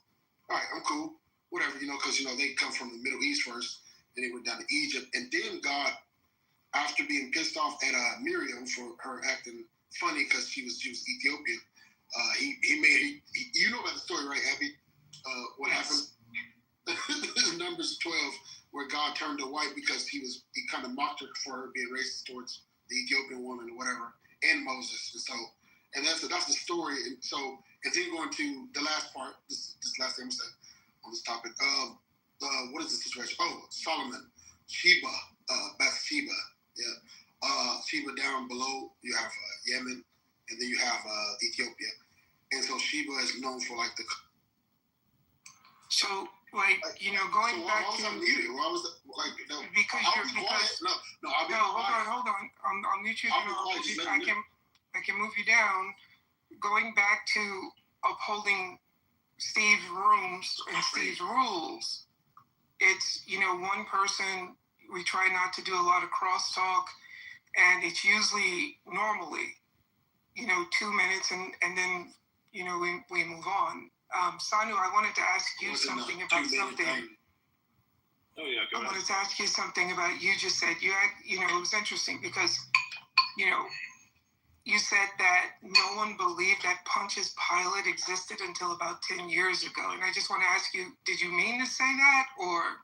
all right, I'm cool, whatever, because they come from the Middle East first, then they went down to Egypt, and then God, after being pissed off at Miriam for her acting funny because she was Ethiopian, he made you know about the story, right, Abby? What happened? Numbers 12, where God turned her white because he kind of mocked her for her being racist towards the Ethiopian woman or whatever, and Moses, and that's the story. And so, and then going to the last part, this last thing I'm saying on this topic. What is the situation? Oh, Solomon, Sheba, Bathsheba. Yeah. Sheba down below, you have Yemen, and then you have Ethiopia. And so Sheba is known for the... So, going back to... Why was that? No, because I'll be quiet. No, I'll be quiet. Hold on. I'll mute you. I can move you down. Going back to upholding Steve's rooms and Steve's rules, it's, one person, we try not to do a lot of crosstalk, and it's usually normally, 2 minutes, and then, we move on. Sanu, I wanted to ask you something about something. Oh, yeah, go ahead. I wanted to ask you something about, you just said, it was interesting because, you said that no one believed that Pontius Pilate existed until about 10 years ago. And I just want to ask you, did you mean to say that, or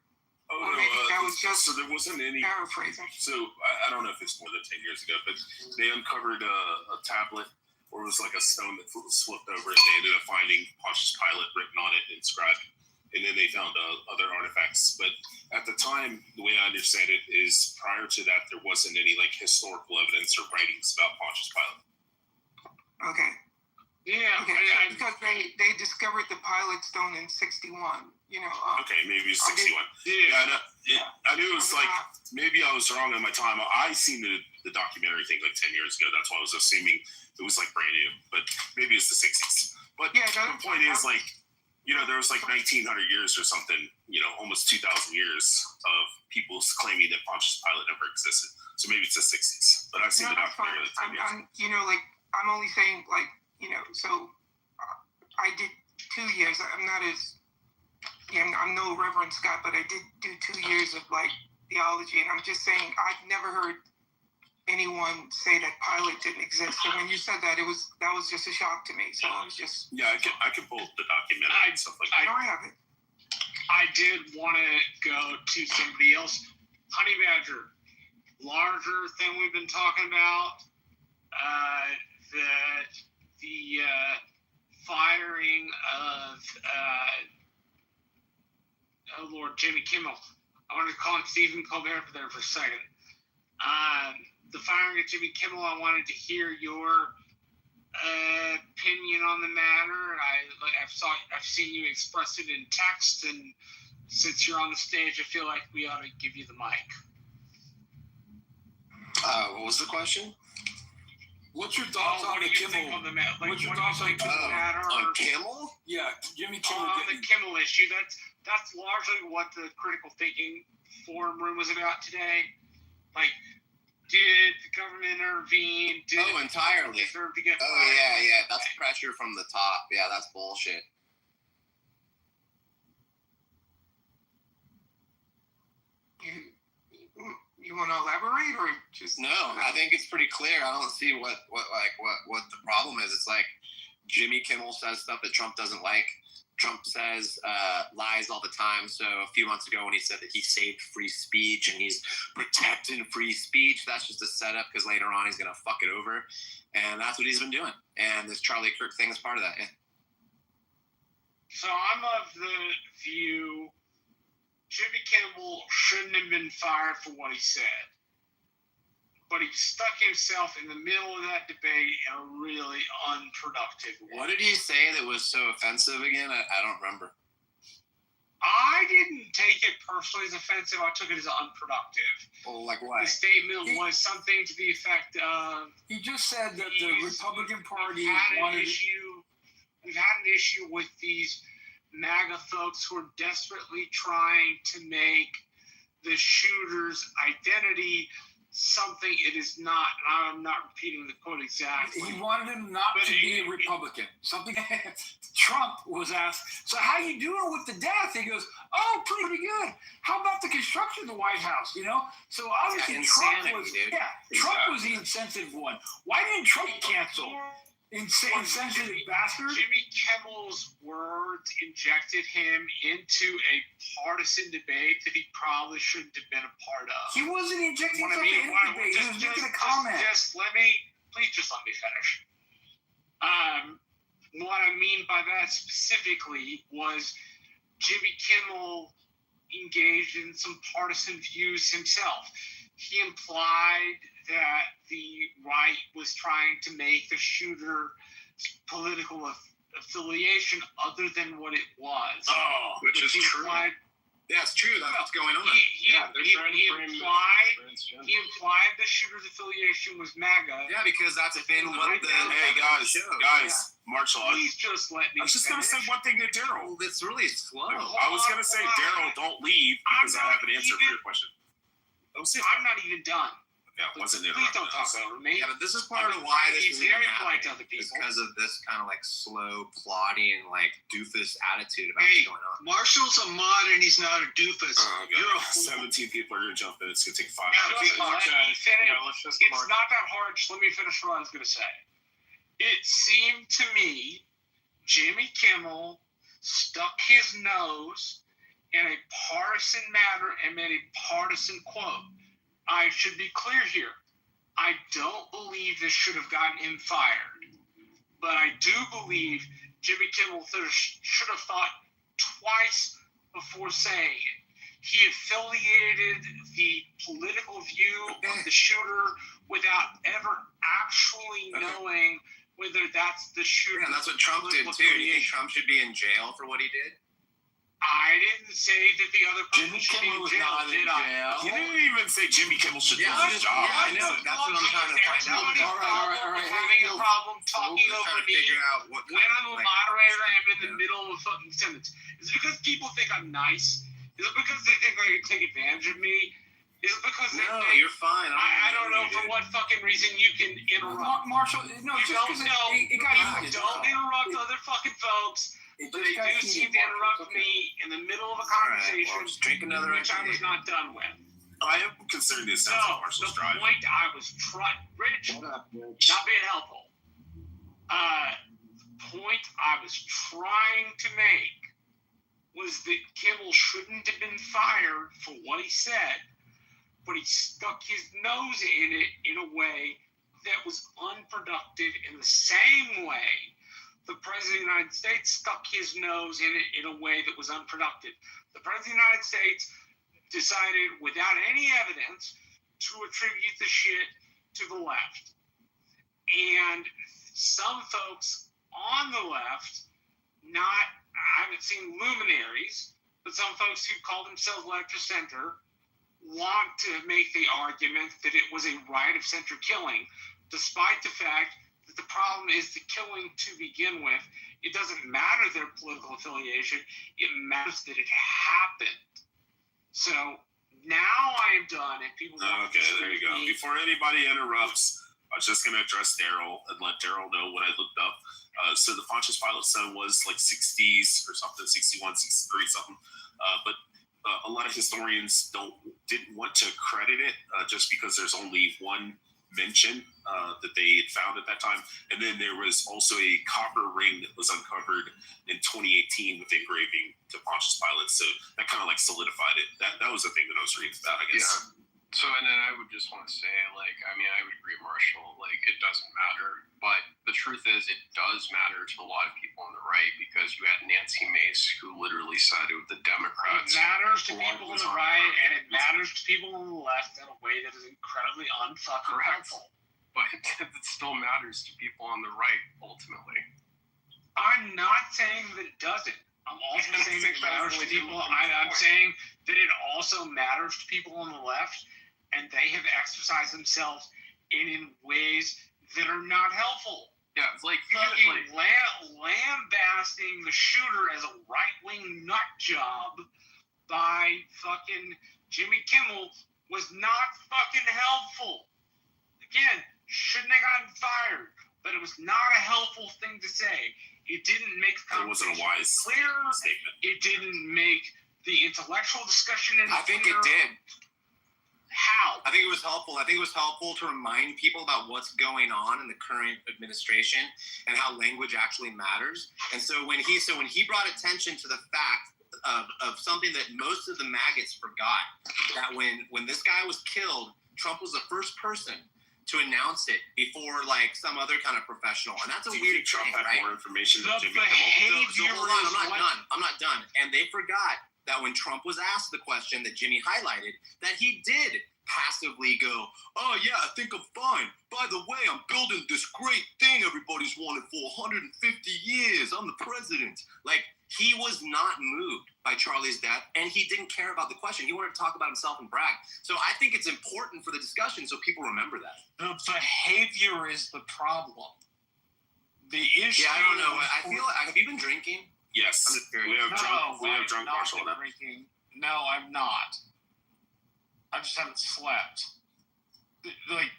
maybe that was just so there wasn't any paraphrasing? So I don't know if it's more than 10 years ago, but they uncovered a tablet, or it was like a stone that was flipped over, and they ended up finding Pontius Pilate written on it, inscribed, and then they found other artifacts. But at the time, the way I understand it is, prior to that, there wasn't any historical evidence or writings about Pontius Pilate. Okay. Yeah, Okay, because they discovered the pilot stone in '61. Okay, maybe it's 61. Yeah. I knew it was like, maybe I was wrong on my time. I seen the documentary thing like 10 years ago. That's why I was assuming it was like brand new, but maybe it's the 60s. But the point is, like, there was like 1900 years or something, almost 2000 years of people claiming that Pontius Pilate never existed. So maybe it's the 60s. But I've seen the documentary like 10 years. I'm only saying, like, so I did 2 years. I'm not as, I'm no Reverend Scott, but I did do 2 years of, like, theology. And I'm just saying, I've never heard anyone say that Pilate didn't exist. So when you said that, that was just a shock to me. So I was just... Yeah, I can pull the documentary and stuff like that. I have it. I did want to go to somebody else. Honey Badger, larger than we've been talking about. The firing of Jimmy Kimmel. I wanted to call him Stephen Colbert there for a second. The firing of Jimmy Kimmel, I wanted to hear your opinion on the matter. I've seen you express it in text, and since you're on the stage, I feel like we ought to give you the mic. What was the question? What's your thoughts on the Kimmel? What's your thoughts on Kimmel? Yeah, Jimmy Kimmel. On the Kimmel issue, that's largely what the critical thinking forum room was about today. Like, did the government intervene? Entirely. Yeah. That's pressure from the top. Yeah, that's bullshit. You want to elaborate or just... No, I think it's pretty clear. I don't see what the problem is. It's like Jimmy Kimmel says stuff that Trump doesn't like. Trump says lies all the time. So a few months ago when he said that he saved free speech and he's protecting free speech, that's just a setup because later on he's going to fuck it over. And that's what he's been doing. And this Charlie Kirk thing is part of that. Yeah. So I'm of the view Jimmy Kimmel shouldn't have been fired for what he said. But he stuck himself in the middle of that debate in a really unproductive way. What did he say that was so offensive again? I don't remember. I didn't take it personally as offensive. I took it as unproductive. Well, like what? The statement was something to the effect of... He just said that the Republican Party We've had an issue with these MAGA folks who are desperately trying to make the shooter's identity something it is not. And I'm not repeating the quote exactly. He wanted him not to be a Republican. Something Trump was asked, so how you doing with the death? He goes, oh, pretty good. How about the construction of the White House? So obviously Trump was the insensitive one. Why didn't Trump cancel? Insensitive bastard. Jimmy Kimmel's words injected him into a partisan debate that he probably shouldn't have been a part of. He wasn't injecting something in the debate. He was making a comment. Please just let me finish. What I mean by that specifically was Jimmy Kimmel engaged in some partisan views himself. He implied that the right was trying to make the shooter political affiliation other than what it was. Oh, which is true. Yeah, it's true. That's what's going on. He implied the shooter's affiliation was MAGA. Yeah, because that's been what the... Hey, guys, Marshall. Please just let me I was just going to say one thing to Daryl. It's really slow. I was going to say, Daryl, don't leave because I have an answer for your question. I'm not even done. Yeah, wasn't it? Please don't talk over me. Yeah, but this is part of why this is very polite to other people. It's because of this kind of like slow, plodding, like doofus attitude about what's going on. Marshall's a mod and he's not a doofus. Oh, You're a 17 people are going to jump in. It's going to take 5 minutes. It's not that hard. Just let me finish what I was going to say. It seemed to me Jimmy Kimmel stuck his nose in a partisan matter and made a partisan quote. I should be clear here. I don't believe this should have gotten him fired. But I do believe Jimmy Kimmel should have thought twice before saying it. He affiliated the political view of the shooter without ever actually knowing whether that's the shooter. Yeah, and that's what Trump did too. Do you think Trump should be in jail for what he did? I didn't say that the other person Jimmy should be in Kimmel was jail, not in did I? jail. You didn't even say Jimmy Kimmel should lose his job. Yeah, I know. That's what I'm trying to find out. All right. Having a problem talking over me when I'm a moderator and I'm in the middle of a fucking sentence. Is it because people think I'm nice? Is it because they think they can take advantage of me? Is it because they think... you're fine. I don't know for what fucking reason you can interrupt. Marshall, no, you just don't know. it got heated. Don't interrupt other fucking folks. But they do seem to interrupt me in the middle of a conversation, drink another which I was not done with. I am concerned this sounds like Marshall's driving. The point I was trying, Rich, not being helpful. The point I was trying to make was that Kimmel shouldn't have been fired for what he said, but he stuck his nose in it in a way that was unproductive in the same way the President of the United States stuck his nose in it in a way that was unproductive. The President of the United States decided, without any evidence, to attribute the shit to the left. And some folks on the left, I haven't seen luminaries, but some folks who call themselves left or center want to make the argument that it was a right of center killing, despite the fact that the problem is the killing to begin with. It doesn't matter their political affiliation. It matters that it happened. So now I am done. And people. Okay, there you go. Before anybody interrupts, I was just going to address Daryl and let Daryl know what I looked up. So the Pontius Pilate son was like 60s or something, 61, 63, something. But a lot of historians didn't want to credit it just because there's only one mention that they had found at that time. And then there was also a copper ring that was uncovered in 2018 with engraving to Pontius Pilate. So that kind of like solidified it. That was the thing that I was reading about, I guess. Yeah. So, and then I would just want to say, like, I mean, I would agree, Marshall, like, it doesn't matter. But the truth is, it does matter to a lot of people on the right, because you had Nancy Mace, who literally sided with the Democrats. It matters to people on the right, and it matters to people on the left in a way that is incredibly unfucking helpful. But it still matters to people on the right, ultimately. I'm not saying that it doesn't. I'm also saying that it matters to people. I'm saying that it also matters to people on the left, and they have exercised themselves in ways that are not helpful. Yeah, it's like fucking lambasting the shooter as a right-wing nut job by fucking Jimmy Kimmel was not fucking helpful. Again, shouldn't have gotten fired, but it was not a helpful thing to say. It didn't make the conversation clear. Statement. It didn't make the intellectual discussion any I think clearer. it did. How? I think it was helpful. I think it was helpful to remind people about what's going on in the current administration and how language actually matters. And so when he brought attention to the fact of something that most of the maggots forgot, that when this guy was killed, Trump was the first person to announce it before like some other kind of professional, and that's a weird Trump thing, had right? more information than Jimmy So hold on, I'm not done. And they forgot that when Trump was asked the question that Jimmy highlighted, that he did passively go, "Oh yeah, I think I'm fine. By the way, I'm building this great thing everybody's wanted for 150 years. I'm the president." Like, he was not moved by Charlie's death, and he didn't care about the question. He wanted to talk about himself and brag. So I think it's important for the discussion so people remember that. The behavior is the problem. The issue. Yeah, I don't know. I feel. Have you been drinking? Yes. I'm just curious. We have drunk Marshall now. No, I'm not. I just haven't slept. Like,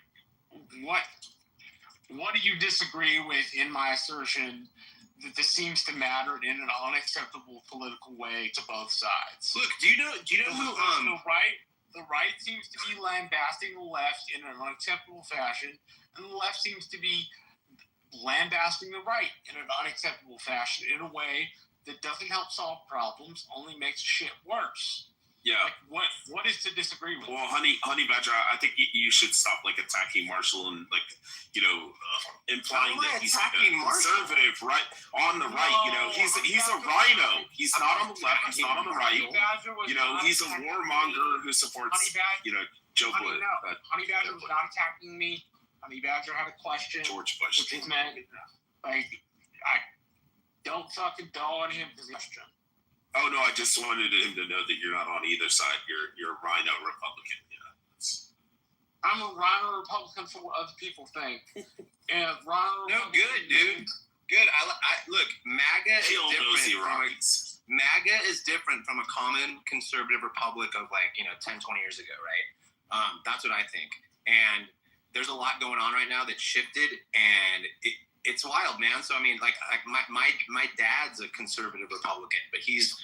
what do you disagree with in my assertion that this seems to matter in an unacceptable political way to both sides? Look, do you know who the right seems to be lambasting the left in an unacceptable fashion, and the left seems to be lambasting the right in an unacceptable fashion in a way that doesn't help solve problems, only makes shit worse. Yeah. Like, what is to disagree with? Well, Honey Badger, I think you should stop like attacking Marshall and like, implying that he's like a conservative, right? On the right, he's a rhino. He's not on the left. He's not on the right. He's a warmonger who supports, Joe Bush. Honey Badger was not attacking me Honey Badger had a question. George Bush. Which is MAGA. Like, I don't fucking dull on him because he question. Oh no, I just wanted him to know that you're not on either side. You're a rhino Republican. I'm a rhino Republican for what other people think. And rhino. No, good, dude. Good. I look. MAGA is different. MAGA is different from a common conservative republic of 10, 20 years ago, right? That's what I think. And there's a lot going on right now that shifted, and it's wild, man. So I mean, my dad's a conservative Republican, but he's.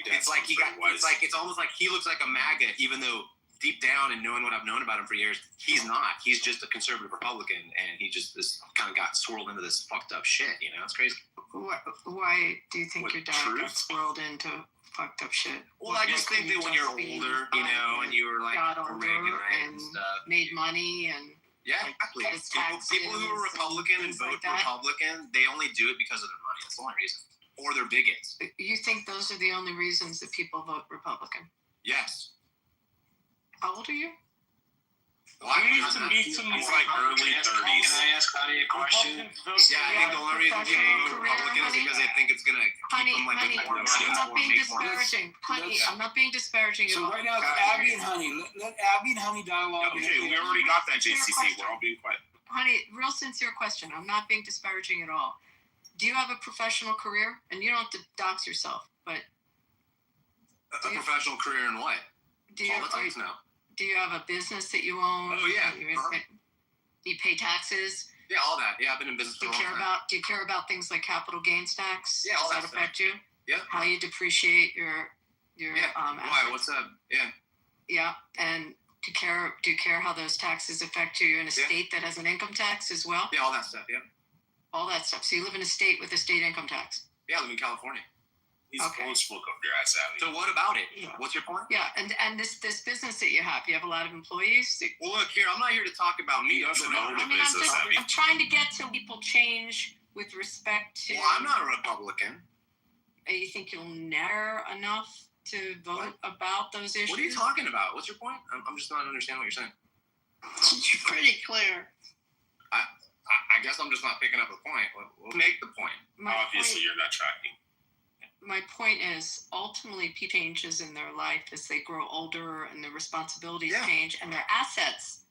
It's like it's almost like he looks like a MAGA, even though. Deep down and knowing what I've known about him for years, he's not. He's just a conservative Republican, and he just kind of got swirled into this fucked up shit. It's crazy. Why do you think your dad got swirled into fucked up shit? Well, I just think that when you're older, and you were like a regular and stuff, made money and exactly. People who are Republican and vote Republican, they only do it because of their money. That's the only reason, or they're bigots. You think those are the only reasons that people vote Republican? Yes. How old are you? He's like early 30s. Can I ask Honey a question? Yeah, I think the only reason people vote Republican is because they think it's going to keep them Honey, I'm not being disparaging. Honey, I'm not being disparaging. So right now it's Abby and Honey. Let Abby and Honey dialogue. Okay, we already got that, JCC. We're all being quiet. Honey, real sincere question. I'm not being disparaging at all. Do you have a professional career? And you don't have to dox yourself, but... A professional career in what? Politics now. Do you have a business that you own? Oh yeah. You pay taxes? Yeah, all that. Yeah, I've been in business for a long time. Do you care about things like capital gains tax? Yeah, all that Does that affect stuff. you? Yeah. How you depreciate your Why? assets? What's up? Yeah. Yeah, and do you care how those taxes affect you? You're in a state that has an income tax as well? Yeah, all that stuff, yeah. All that stuff. So you live in a state with a state income tax? Yeah, I live in California. He's close to look up your ass out. So what about it? Yeah. What's your point? Yeah, and this business that you have a lot of employees? Well, look here, I'm not here to talk about me. I'm trying to get to people change with respect to... Well, I'm not a Republican. You think you'll never enough to vote about those issues? What are you talking about? What's your point? I'm just not understanding what you're saying. It's pretty clear. I guess I'm just not picking up the point. We'll make the point. Obviously, you're not tracking. My point is, ultimately, people changes in their life as they grow older and their responsibilities change and their assets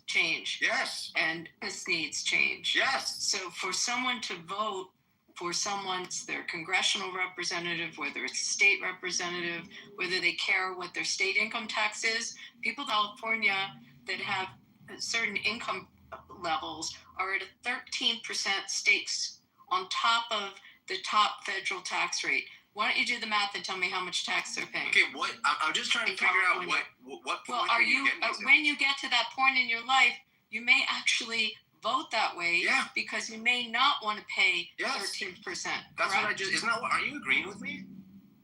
change. Yes. And business needs change. Yes. So for someone to vote for someone's their congressional representative, whether it's state representative, whether they care what their state income tax is, people in California that have certain income levels are at a 13% stakes on top of the top federal tax rate. Why don't you do the math and tell me how much tax they're paying? Okay, what? I'm just trying to figure out what point are you getting to. when you get to that point in your life, you may actually vote that way because you may not want to pay 13%. That's what I just. Isn't that what? Are you agreeing with me?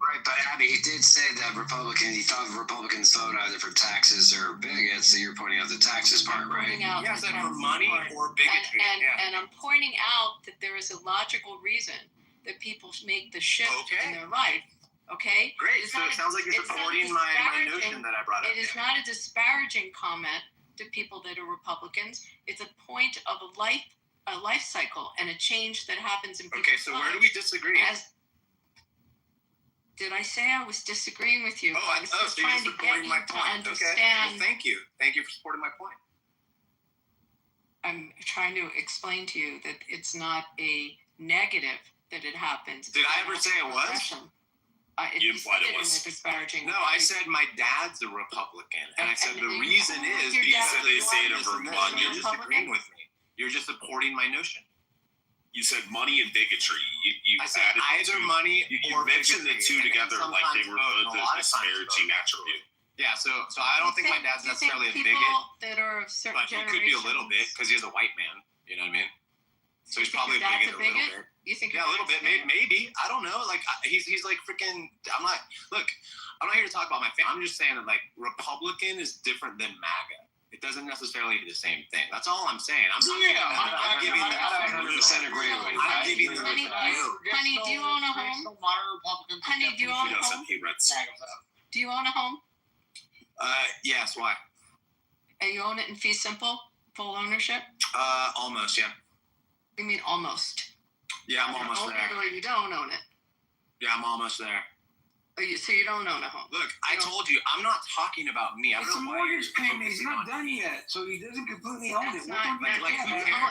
Right, but Abby, he did say that he thought Republicans vote either for taxes or bigots, so you're pointing out the taxes part, right? Yeah, I said for money or bigotry. And I'm pointing out that there is a logical reason that people make the shift in their life. Okay? Great. So it sounds like you're supporting my notion that I brought up. It is not a disparaging comment to people that are Republicans. It's a point of a life cycle and a change that happens in people's lives. Okay, so where do we disagree? Did I say I was disagreeing with you? I was just trying to get you to understand. Okay. Well, thank you. Thank you for supporting my point. I'm trying to explain to you that it's not a negative that it happens. Did I ever say it was? You implied it was. Disparaging. No, I said my dad's a Republican, and I said the reason is because they say it over money. You're disagreeing with me. You're just supporting my notion. You said money and bigotry. You I said added either money or mentioned the two bigotry, together like they were both a disparaging attribute. Yeah, so I don't think my dad's necessarily a bigot. That are of certain but he could be a little bit because he's a white man. You know what I mean? So he's probably a bigot a little bit. You think? Yeah, a little bit. Maybe. I don't know. Like he's like freaking. I'm not here to talk about my family. I'm just saying that like Republican is different than MAGA. It doesn't necessarily be the same thing. That's all I'm saying. I'm not giving that 100% agree with you. I'm giving the Honey, do you own a home? Honey, do you own a home? Do you own a home? Yes. Why? And you own it in fee simple, full ownership? Almost, yeah. You mean almost? Yeah, I'm almost own there. It or you don't own it? Yeah, I'm almost there. So you don't own a home? Look, I told you, I'm not talking about me. I It's don't a know why mortgage you're payment. He's focusing not on done me. yet, so he doesn't completely own it. That's not,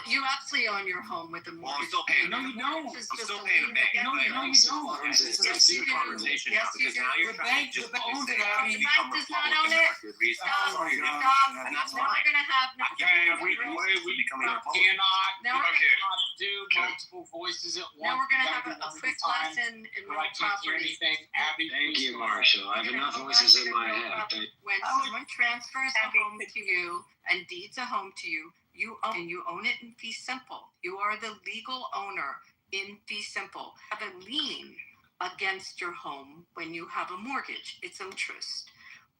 you actually own your home with a Well, I'm mortgage. still paying. No, you don't. I'm still paying a bank. No, you don't. This is a stupid conversation now because now you're trying to just owns it. The bank does not own it. Oh my God. Stop. And that's Now fine. we're gonna have. Okay, we becoming a Now we're okay. gonna do multiple voices at once. Now we're gonna You have gotta do a one quick at a time. lesson in Or real I can't hear property. anything. Abby, Thank please you, go ahead. Marshall. I have You're enough gonna voices in my real head. property. When someone transfers a home to you and deeds a home to you, you own it in fee simple. You are the legal owner in fee simple. You have a lien against your home when you have a mortgage. It's interest.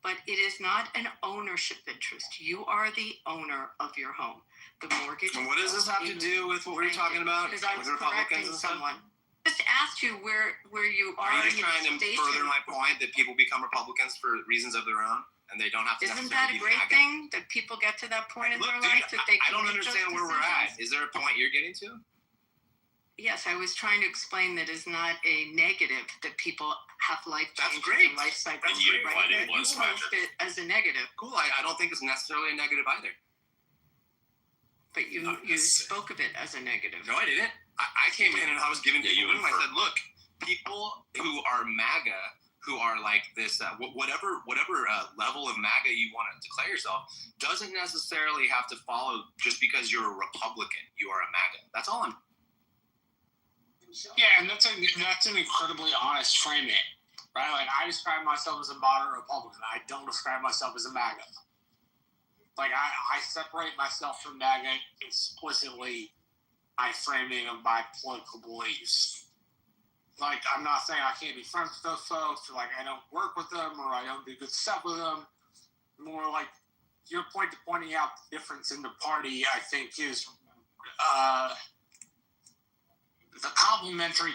But it is not an ownership interest. You are the owner of your home. The mortgage. And what does this have to do with what we were talking about Because I with was Republicans correcting and stuff? someone. Just asked you where you are. Are you in just your trying to station. further my point that people become Republicans for reasons of their own and they don't have to Isn't necessarily that a be great MAGA? thing that people get to that point in Look, their dude, life that they I can don't make those understand where we're decisions? at. Is there a point you're getting to? Yes, I was trying to explain that it's not a negative that people have life That's changes great. and life cycles. That's great. Right? Why didn't You it was used it as a negative, Cool. I don't think it's necessarily a negative either. but you spoke of it as a negative. No, I didn't. I came in and I was giving people room. I inferred. said, look, people who are MAGA, who are like this, whatever level of MAGA you want to declare yourself, doesn't necessarily have to follow just because you're a Republican. You are a MAGA. That's all I'm. Yeah, and that's an incredibly honest framing, right? Like I describe myself as a moderate Republican. I don't describe myself as a MAGA. Like I separate myself from MAGA explicitly by framing of my political beliefs. Like I'm not saying I can't be friends with those folks, or like I don't work with them, or I don't do good stuff with them. More like your point to pointing out the difference in the party, I think, is the complimentary.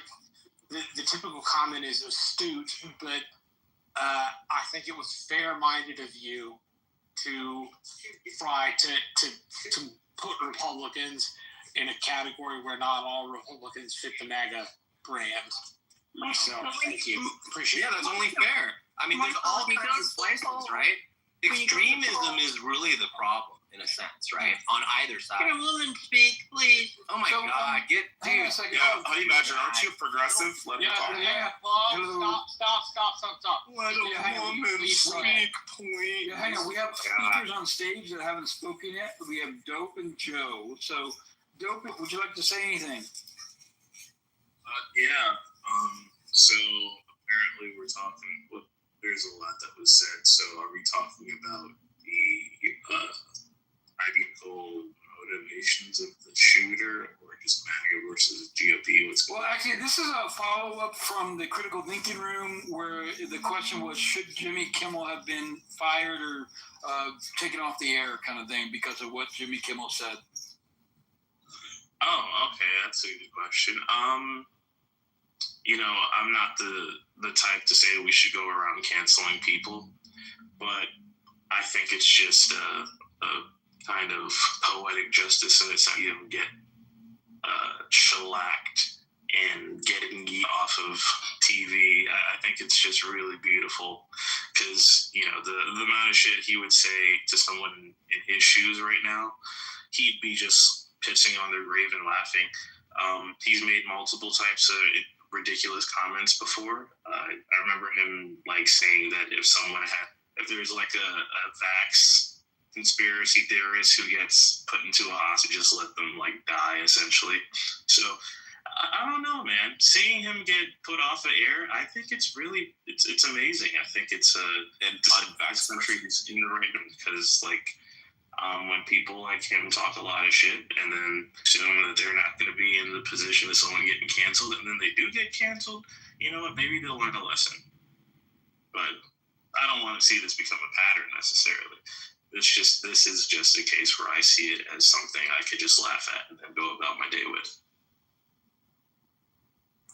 The typical comment is astute, but I think it was fair-minded of you to try to put Republicans in a category where not all Republicans fit the MAGA brand. So thank you. Appreciate Yeah, it. that's only fair. I mean, there's all kinds of slices, right? Extremism is really the problem, in a sense, right? On either side. Can a woman speak, please? Oh my God, dude. Honey Badger, aren't you progressive? Let me talk. Stop. Let a woman speak, please. Yeah, hang on. We have speakers on stage that haven't spoken yet. We have Dope and Joe. So, Dope, would you like to say anything? So apparently we're talking. Well, there's a lot that was said. So are we talking about the ideological motivations of the shooter, or just MAGA versus GOP? What's Well, actually, this is a follow-up from the Critical Thinking Room where the question was, should Jimmy Kimmel have been fired or taken off the air kind of thing because of what Jimmy Kimmel said? Oh, okay, that's a good question. I'm not the type to say we should go around canceling people, but I think it's just a kind of poetic justice in the sense you get shellacked and getting off of TV. I think it's just really beautiful because, the amount of shit he would say to someone in his shoes right now, he'd be just pissing on their grave and laughing. He's made multiple types of ridiculous comments before. I remember him saying that if there's like a vax conspiracy theorist who gets put into a hostage, just let them die essentially. So I don't know, man. Seeing him get put off the air, I think it's really it's amazing. I think it's and vax countries in the right because when people like him talk a lot of shit and then assume that they're not going to be in the position of someone getting canceled, and then they do get canceled, you know what, maybe they'll learn a lesson. But I don't want to see this become a pattern necessarily. This is just a case where I see it as something I could just laugh at and then go about my day with.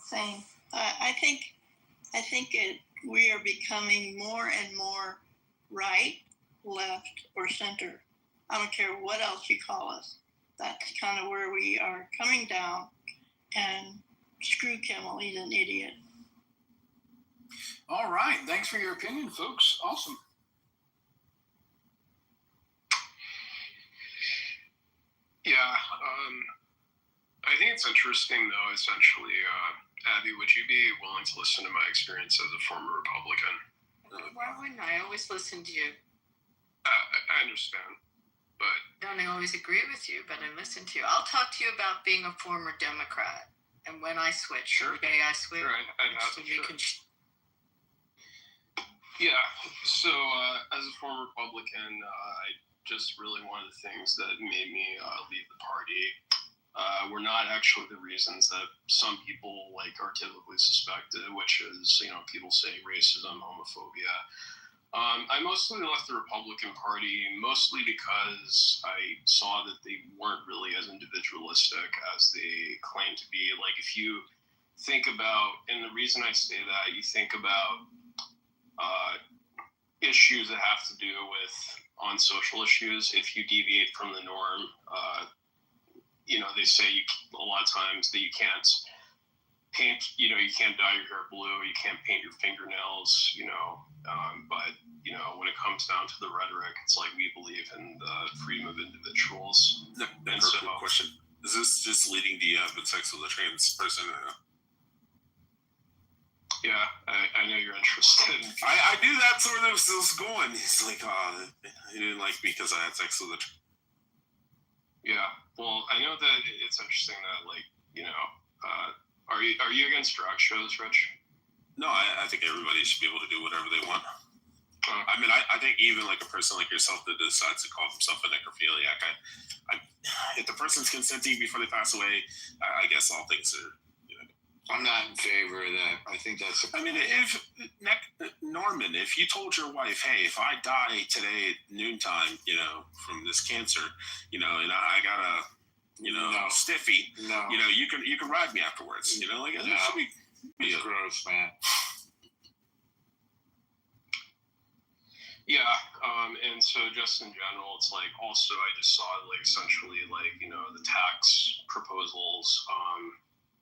Same. I think we are becoming more and more right, left, or center. I don't care what else you call us. That's kind of where we are coming down. And screw Kimmel, he's an idiot. All right. Thanks for your opinion, folks. Awesome. Yeah. I think it's interesting, though, essentially. Abby, would you be willing to listen to my experience as a former Republican? Why wouldn't I? Always listen to you. I understand, but... Don't always agree with you, but I listen to you. I'll talk to you about being a former Democrat and when I switch. Sure. The day I switch. Sure, I'd have so to, we sure. can Yeah, so as a former Republican, I just really one of the things that made me leave the party were not actually the reasons that some people are typically suspected, which is, people say racism, homophobia. I mostly left the Republican Party mostly because I saw that they weren't really as individualistic as they claim to be. If you think about, and the reason I say that, you think about issues that have to do with on social issues. If you deviate from the norm, they say a lot of times that you can't paint, you can't dye your hair blue, you can't paint your fingernails, but when it comes down to the rhetoric, it's we believe in the freedom of individuals. And so, question: is this just leading to you having sex with a trans person? Yeah, I know you're interested. I knew that's where this was going. He's like, he didn't like me because I had sex with a. Yeah, well, I know that it's interesting that, are you against drag shows, Rich? No, I think everybody should be able to do whatever they want. I mean, I think even a person like yourself that decides to call himself a necrophiliac, if the person's consenting before they pass away, I guess all things are. I'm not in favor of that. I think that's. I mean, Norman, if you told your wife, "Hey, if I die today at noontime, from this cancer, and I got a stiffy, no, you can ride me afterwards, no, should be gross, man." Yeah, and so just in general, it's also I just saw essentially the tax proposals.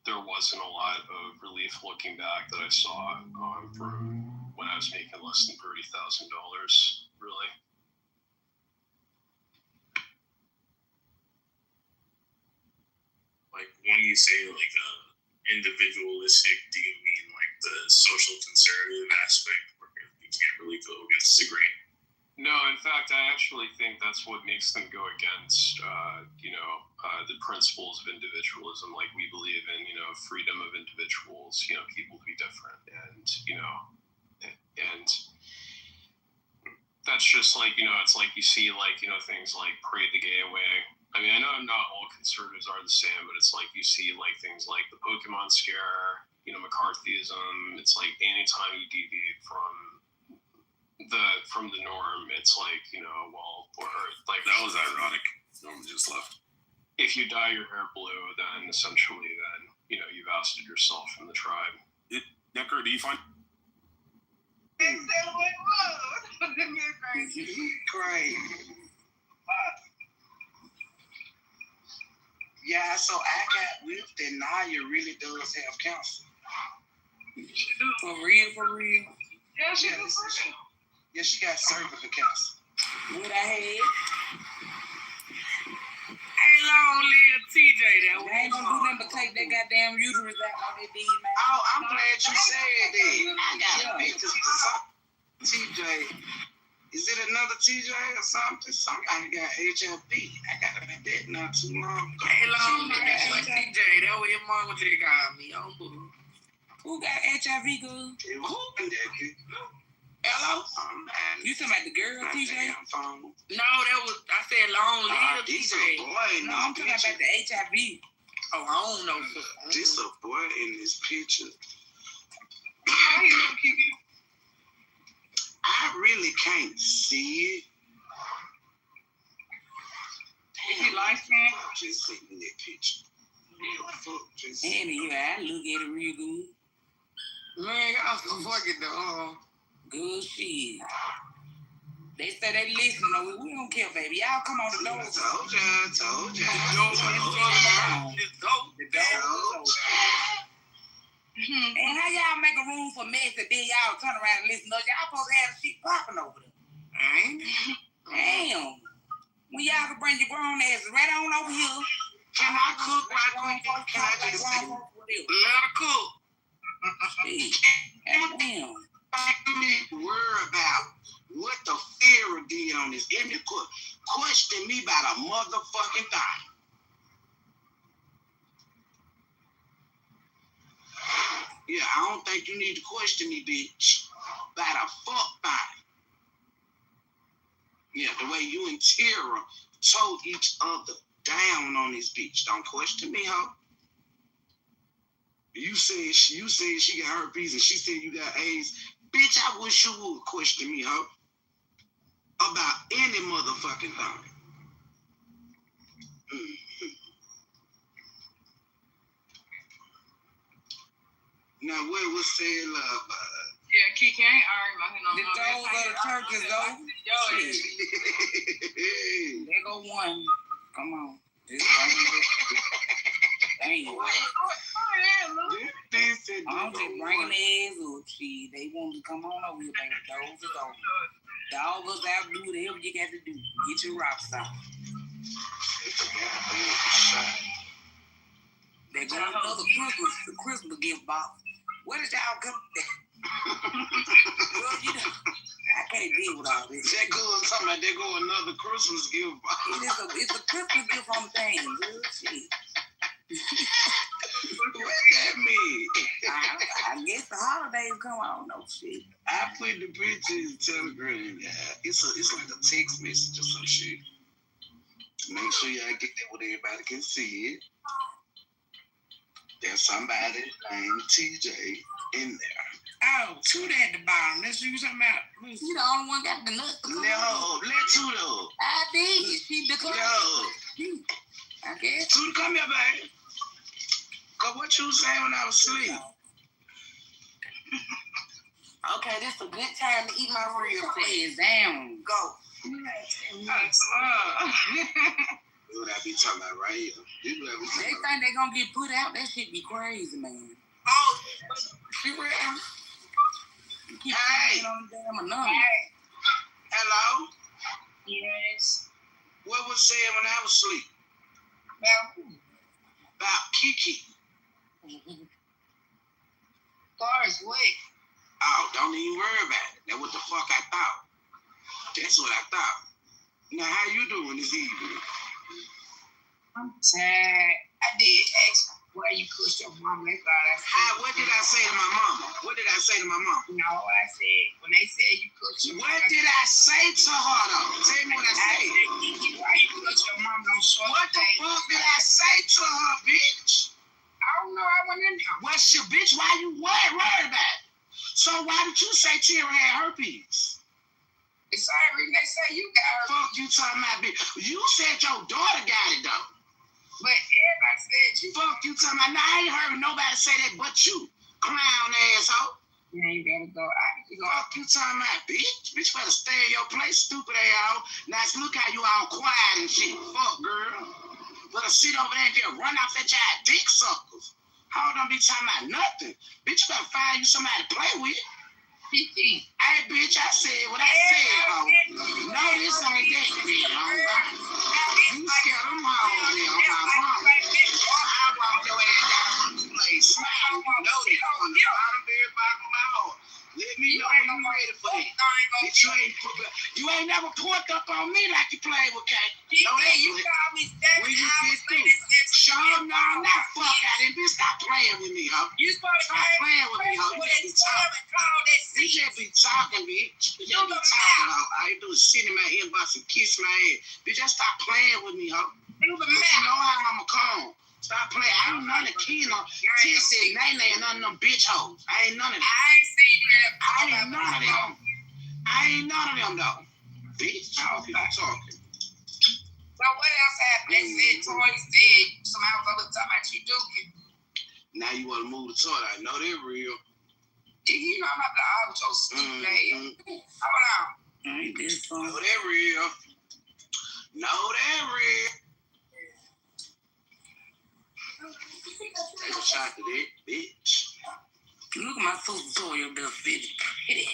There wasn't a lot of relief looking back that I saw from when I was making less than $30,000, really. When you say individualistic, do you mean the social conservative aspect where you can't really go against the grain? No, in fact, I actually think that's what makes them go against, the principles of individualism. We believe in, freedom of individuals, people to be different. And, and that's just it's you see things like Parade the Gay Away. I mean, I know not all conservatives are the same, but it's you see things like the Pokemon scare, McCarthyism. It's anytime you deviate from the norm, it's that was ironic. Norman just left. If you dye your hair blue, then essentially you've ousted yourself from the tribe. Necker, do you find? Great. Yeah, so I got whipped, and Naya really does have cancer. For real, for real. Yeah, she got cervical cancer. What I had? Hey, long live TJ. They ain't gonna do nothing but take that goddamn uterus out like they did, man. Oh, I'm glad you said that. I got pictures of TJ. Is it another TJ or something? Somebody got HIV. I got that not too long ago. Hey, long live TJ. That was your mama just called me. Who got HIV, good? Who in that kid? Hello? You talking about the girl, TJ? Phone. No, that was, I said long live TJ. No, I'm talking about the HIV. Oh, I don't know. This a boy in this picture. How you know, Kiki? I really can't see it. Is he light skinned? Just sitting in that picture. Anyway, I look at it real good. Man, I was fucking the good shit. They say they listen. No, we don't care, baby. Y'all come on the door. Told ya. And how y'all make a room for mess and then y'all turn around and listen to us? Y'all supposed to have the shit popping over there. Damn. When y'all can bring your grown asses right on over here. Can I cook right quick? Can I just say, let her cook. Damn. You need to worry about what the Pharaoh did on this. If you could question me about a motherfucking thing. Yeah, I don't think you need to question me, bitch, about a fuck thing. Yeah, the way you and Tara told each other down on this bitch. Don't question me, huh? You said she got herpes and she said you got AIDS. Bitch, I wish you would question me, huh? About any motherfucking thing. Now, what was said, yeah, Kiki, I ain't arguing about him. The doors of the churches, though. There go one. Come on. Damn. I'm just bringing the ass up. Shit, they want to come on over here, baby. Doors is open. Dog us out, do whatever you got to do. Get your rocks out. They go another Christmas gift box. Where did y'all come? Well, you know, I can't deal with all this. That girl talking about they go another Christmas gift box. It's a Christmas gift on the thing. Good shit. What that mean? I guess the holidays come on. No shit. I put the picture in Telegram. Yeah, it's like a text message or some shit. Make sure y'all get that where everybody can see it. There's somebody named TJ in there. Oh, Tuda at the bottom. Let's see what you're talking about. You the only one got the nuts. No, let Tuda. I did. She declared. No. I guess. Tuda, come here, baby. Cause what you saying when I was asleep? Okay, this is a good time to eat my real fast. Down. Go. What I be talking about right here. They think they gonna get put out. That shit be crazy, man. Oh, she ready? Hey. On the damn number. Hey. Hello? Yes. What was said when I was asleep? About Kiki. Far as what? Oh, don't even worry about it. That's what the fuck I thought. That's what I thought. Now, how you doing this evening? I'm tired. I did ask why you pushed your mama. That's all I said. What did I say to my mama? What did I say to my mama? No, I said, when they said you pushed your mama. What did I say to her, though? Tell me what I said. Kiki, why you pushed your mama on short? What the fuck did I say to her, bitch? I don't know. I went in there. What's your bitch? Why you worried about it? So why did you say Tara had herpes? It's sorry, they say you got herpes. Fuck you talking about, bitch. You said your daughter got it, though. But everybody said you. Fuck you talking about. Now, I ain't heard nobody say that but you, clown asshole. Yeah, you gotta go. Fuck you talking about, bitch. Bitch better stay in your place, stupid asshole. Now, look how you all quiet and shit. Fuck, girl. Better sit over there and just run off at your dick suckers. How don't be talking about nothing. Bitch, you better find you somebody to play with. Hey, bitch, I said what I said, ho. No, this ain't that, bitch. You scared them hoes here on my mama. I walk your ass down to the place. Smile, you know this. On the bottom of everybody my heart. Let me know when I'm ready for that. Bitch, you ain't never pulled up on me like you played with Kate. No, that you called me 7 when you hours get through. Sure, no, not fuck out of it. Bitch, stop playing with me, ho. You supposed to stop playing with me, ho. You just be talking. You just be talking, bitch. You just be talking, ho. All you do is sit in my inbox and kiss my head. Bitch, just stop playing with me, ho. But you know how I'ma come. Stop playing. I ain't none of Keno, Tissy, Nene, and none of them bitch hoes. I ain't none of them. I ain't seen that. I ain't none of them. I ain't none of them, though. Bitch, how people talking? So what else happened? They said Toy said some hours over talking about you duking. Now you want to move the toy. I know they're real. You know I'm about to argue with your stupid ass. Hold on. Ain't this song? Know that real. Know that real. Take a shot to that, bitch. Look at my sister Toya up there, bitch. Pretty.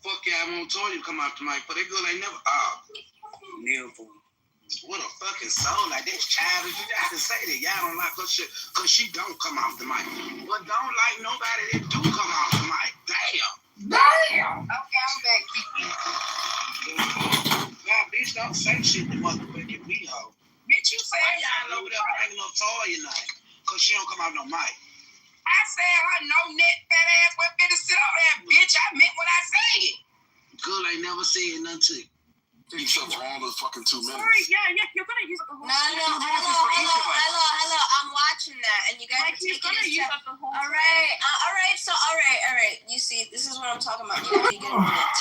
Fuck yeah, I won't tell you to come out the mic, but that girl ain't never. Never. What a fucking soul. Like, that's childish. You got to say that. Y'all don't like her shit because she don't come off the mic. But don't like nobody that do come off the mic. Damn. Okay, I'm back. Nah, bitch, don't say shit to motherfucking me, ho. Bitch, you said Why y'all over there bringing up Toya night? Because she don't come off no mic. I said her no net fat ass went finna sit on that bitch. I meant what I said. Girl ain't never said nothing to you. You shut all those fucking 2 minutes. Sorry, yeah, you're gonna use up the whole. No, hello. I'm watching that, and you guys Like, are he's taking gonna it. use up the whole. All right. You see, this is what I'm talking about. You gotta get a minute.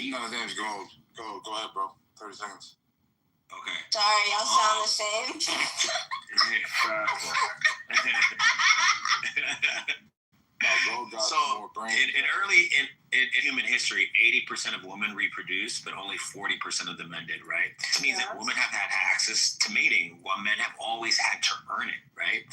Yeah, no, James, go ahead, bro. 30 seconds. Okay. Sorry, y'all sound the same. So in human history, 80% of women reproduced, but only 40% of the men did, right? This means that women have had access to mating while men have always had to earn it, right?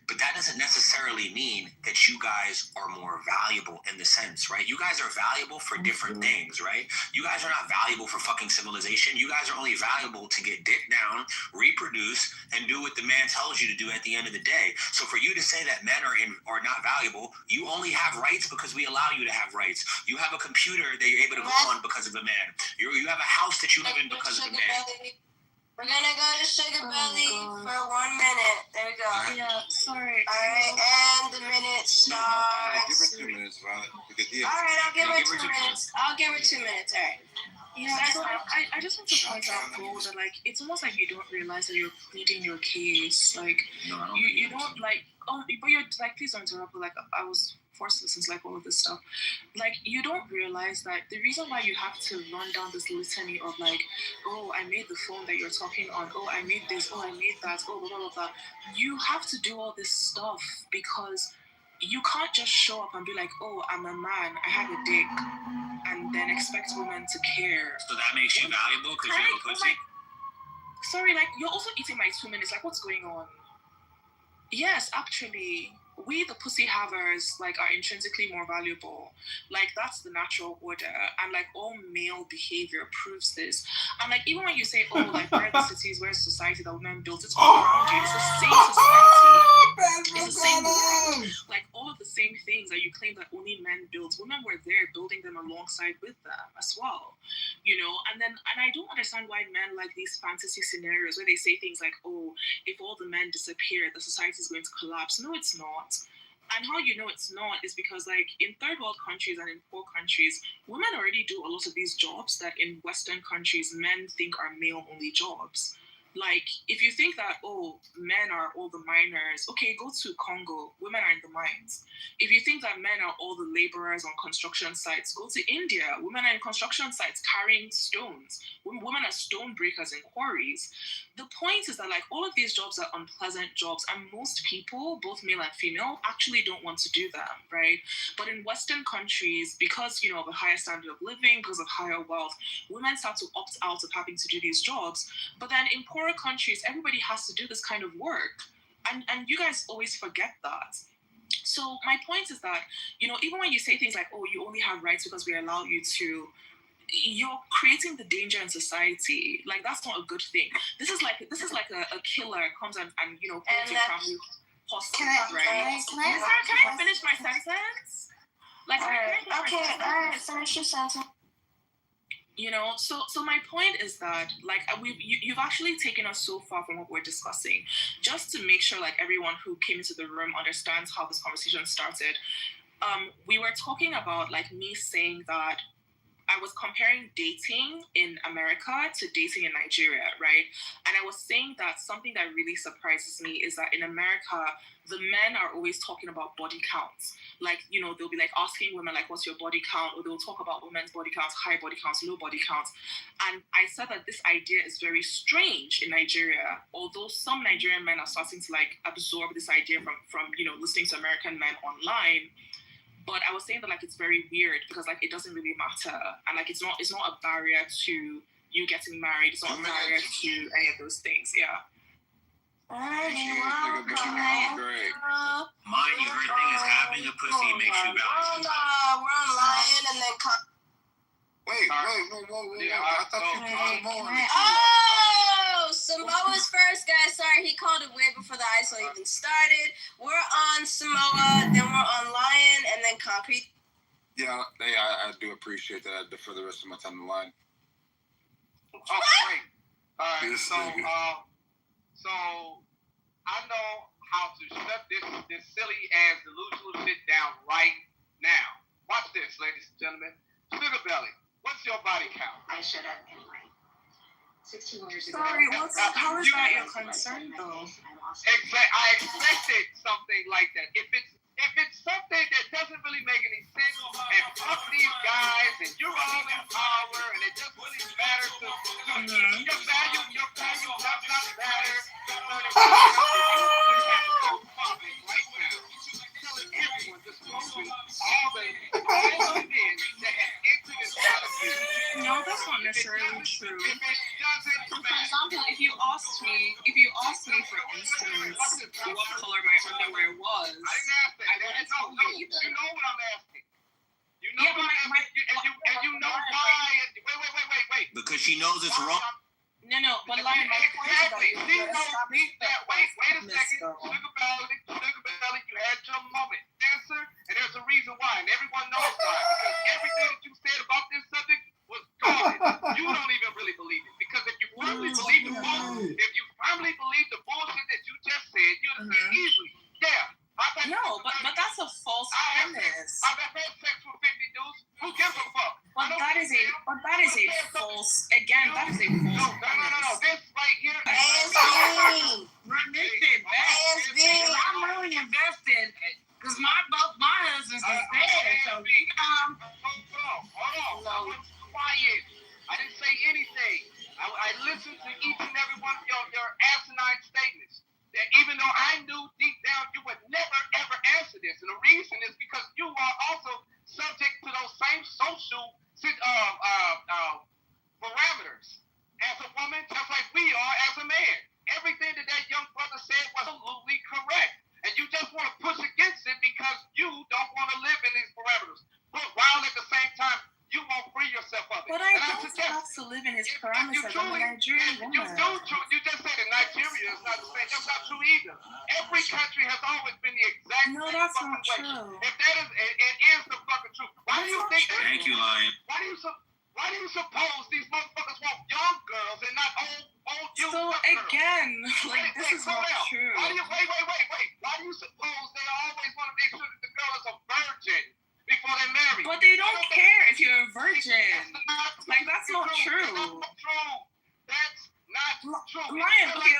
But that doesn't necessarily mean that you guys are more valuable in the sense, right? You guys are valuable for different things, right? You guys are not valuable for fucking civilization. You guys are only valuable to get dick down, reproduce, and do what the man tells you to do at the end of the day. So for you to say that men are not valuable, you only have rights because we allow you to have rights. You have a computer that you're able to go on because of a man. You have a house that you live in because of a man. We're gonna go to Sugar Belly for 1 minute. There we go. Yeah, sorry. All right, and the minute starts. Give her 2 minutes, right? Because, All right, I'll give her 2 minutes. All right. Yeah, so I just want to point out, Cole, that like it's almost like you don't realize that you're pleading your case. Like you don't like. Oh, but you're like, please don't interrupt. But like I was forced to listen to like all of this stuff. Like you don't realize that the reason why you have to run down this litany of like, oh, I made the phone that you're talking on. Oh, I made this. Oh, I made that. Oh, blah blah blah. You have to do all this stuff because you can't just show up and be like, oh, I'm a man. I have a dick. And then expect women to care. So that makes you valuable because you have a pussy? Sorry, like, you're also eating my 2 minutes. Like, what's going on? Yes, actually, we, the pussy havers, like, are intrinsically more valuable. Like, that's the natural order. And, like, all male behavior proves this. And, like, even when you say, oh, like, where are the cities, where's society that women built? It's all around you. It's the same society. It's the same world. Like, all of the same things that you claim that only men built, women were there building them alongside with them as well. You know? And I don't understand why men like these fantasy scenarios where they say things like, oh, if all the men disappear, the society is going to collapse. No, it's not. And how you know it's not is because, like, in third world countries and in poor countries, women already do a lot of these jobs that in Western countries men think are male-only jobs. Like, if you think that, oh, men are all the miners, okay, go to Congo, women are in the mines. If you think that men are all the laborers on construction sites, go to India, women are in construction sites carrying stones. Women are stone breakers in quarries. The point is that, like, all of these jobs are unpleasant jobs, and most people, both male and female, actually don't want to do them, right? But in Western countries, because, you know, of a higher standard of living, because of higher wealth, women start to opt out of having to do these jobs. But then in poorer countries, everybody has to do this kind of work. And you guys always forget that. So my point is that, you know, even when you say things like, oh, you only have rights because we allow you to, you're creating the danger in society. Like, that's not a good thing. This is like a killer comes and you know, puts your family hostage, right? Can I finish my sentence? Like, Okay, finish your sentence. You know, so my point is that, like, you've actually taken us so far from what we're discussing. Just to make sure, like, everyone who came into the room understands how this conversation started. We were talking about, like, me saying that I was comparing dating in America to dating in Nigeria, right? And I was saying that something that really surprises me is that in America, the men are always talking about body counts. Like, you know, they'll be like asking women, like, what's your body count? Or they'll talk about women's body counts, high body counts, low body counts. And I said that this idea is very strange in Nigeria, although some Nigerian men are starting to like absorb this idea from you know, listening to American men online. But I was saying that like it's very weird because like it doesn't really matter, and like it's not a barrier to you getting married. It's not a barrier to any of those things. Yeah. Mind you, her thing is having a pussy makes you valuable. We're on Lion and then. Wait. I thought you put Samoa. Oh, Samoa's first, guys. Sorry, he called it way before the ISO even started. We're on Samoa, then we're on Lion, and then Concrete. Yeah, I do appreciate that. I defer the rest of my time to Lion. Oh, great. All right, so I know how to shut this silly ass delusional shit down right now. Watch this, ladies and gentlemen. Sugar Belly, what's your body count? I shut up anyway. 16 years ago. Sorry, how is that your concern though? I expected something like that. If it's something that doesn't really make any sense, and fuck these guys, and you're all in power, and it doesn't really matter to your value does not matter. Telling everyone just all the men that have entered inside of you. No, that's not necessarily true. If it doesn't for example, if you asked me, for instance, what color my underwear was, I wouldn't tell you either. You know what I'm asking. You know what I'm asking, and you know why. Wait. Because she knows it's wrong. No, but Lion, my point is that she knows that. Wait a second. Sugar Belly, you had your moment. Answer, and there's a reason why, and everyone knows why. Because everything that you said about this subject was garbage. You don't even really believe it. Because if you firmly believe the bullshit, that you just said, you'd have said easily, yeah. No, but that's a false premise. I've had sex with 50 dudes. Who gives a fuck? But that is a false. Again, that is a false. No. This right here. I'm really invested because both my husbands are dead. So you know. Hold on. Quiet. I didn't say anything. I listened to each and every one of your asinine statements. That even though I knew deep down you would never ever answer this, and the reason is because you are also subject to those same social parameters as a woman, just like we are as a man. Everything that young brother said was absolutely correct, and you just want to push against it because you don't want to live in these parameters. But while at the same time, you won't free yourself of it. But I don't have to live in his parameters. I'm a Nigerian woman. You just said that Nigeria is not the same. That's not true either. Every country has always been the exact same. No, that's not true. If that is, it is the fucking truth. Why do you think? Thank you, Lion. Why do you suppose these motherfuckers want young girls and not old youth? So again, like this is not true. Wait. Why do you suppose they always want to make sure that the girl is a virgin before they marry? But they don't care if you're a virgin. Like that's not true. That's not true. Lion, okay,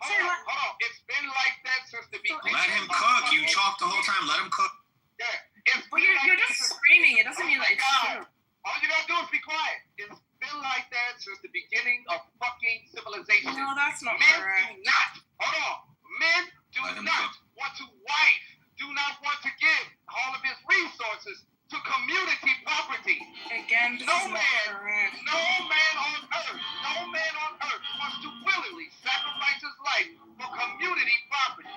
hold on. It's been like that since the beginning. Let him cook. You talk the whole time. Let him cook. Yeah. But you're just screaming. It doesn't mean like true. All you gotta do is be quiet. It's been like that since the beginning of fucking civilization. No, that's not Men correct. do not. Hold on. Men do not want to wife. Do not want to give all of his resources to community property. Again, this is not correct. No man on earth wants to willingly sacrifice his life for community property.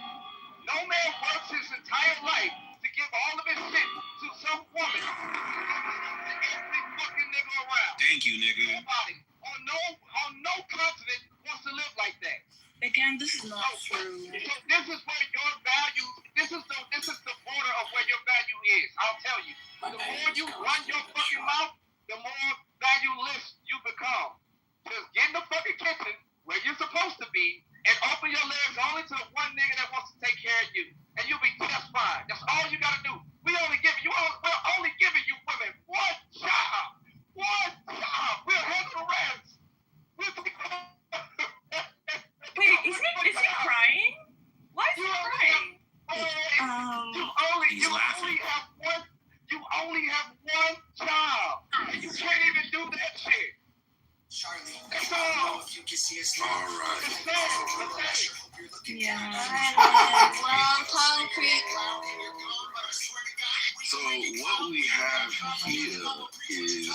No man works his entire life to give all of his shit to some woman. Every fucking nigga around. Thank you, nigga. Nobody on no continent wants to live like that. Again, this is not true. So this is where your value. This is the border of where your value is. I'll tell you. The more you run your fucking mouth, the more valueless you become. Just get in the fucking kitchen where you're supposed to be and open your legs only to the one nigga that wants to take care of you, and you'll be just fine. That's all you gotta do. We're only giving you women one job. You only have one job. You can't even do that shit. Charlie, that's all. All right. Well, concrete. So what we have here is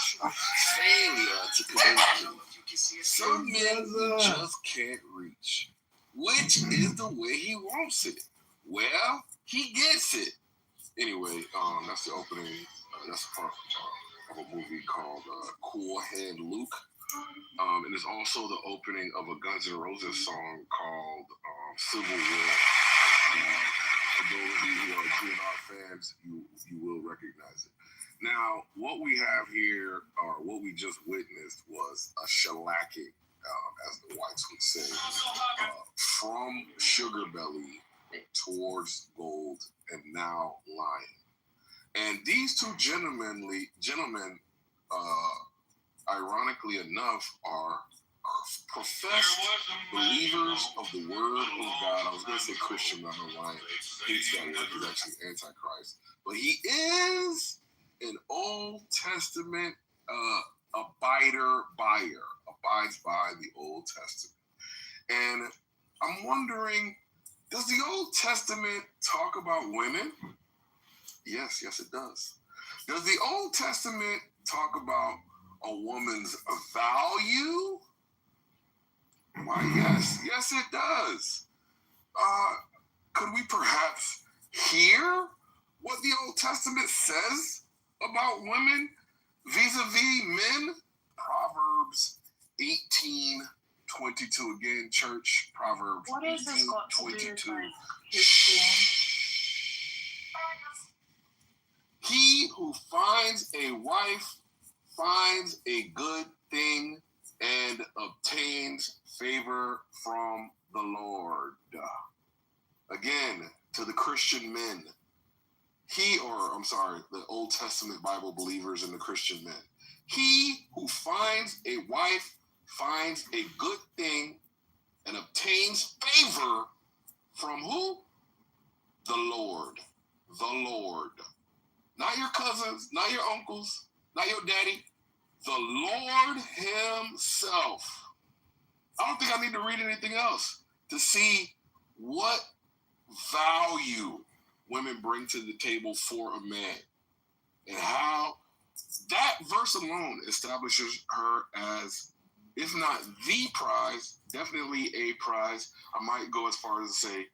failure to communicate. Some men just can't reach. Which is the way he wants it. Well, he gets it. Anyway, that's the opening. That's part of a movie called Cool Hand Luke. And it's also the opening of a Guns N' Roses song called Civil War. For those of you who are GNR fans, you will recognize it. Now, what we have here, or what we just witnessed, was a shellacking, as the whites would say, from Sugar Belly towards Gold and now Lion. And these two gentlemen, ironically enough, are professed believers of the Word of God. I was going to say Christian, but I know Lion hates that word. He's actually Antichrist. But he is an Old Testament abides by the Old Testament. And I'm wondering, does the Old Testament talk about women? Yes, it does. Does the Old Testament talk about a woman's value? Why, yes, it does. Could we perhaps hear what the Old Testament says about women vis-a-vis men? Proverbs 18:22 again, church. Proverbs 18:22. He who finds a wife finds a good thing and obtains favor from the Lord. Again, to the Christian men, the Old Testament Bible believers and the Christian men. He who finds a wife finds a good thing and obtains favor from who? The Lord. The Lord. Not your cousins, not your uncles, not your daddy. The Lord himself. I don't think I need to read anything else to see what value women bring to the table for a man, and how that verse alone establishes her as, if not the prize, definitely a prize. I might go as far as to say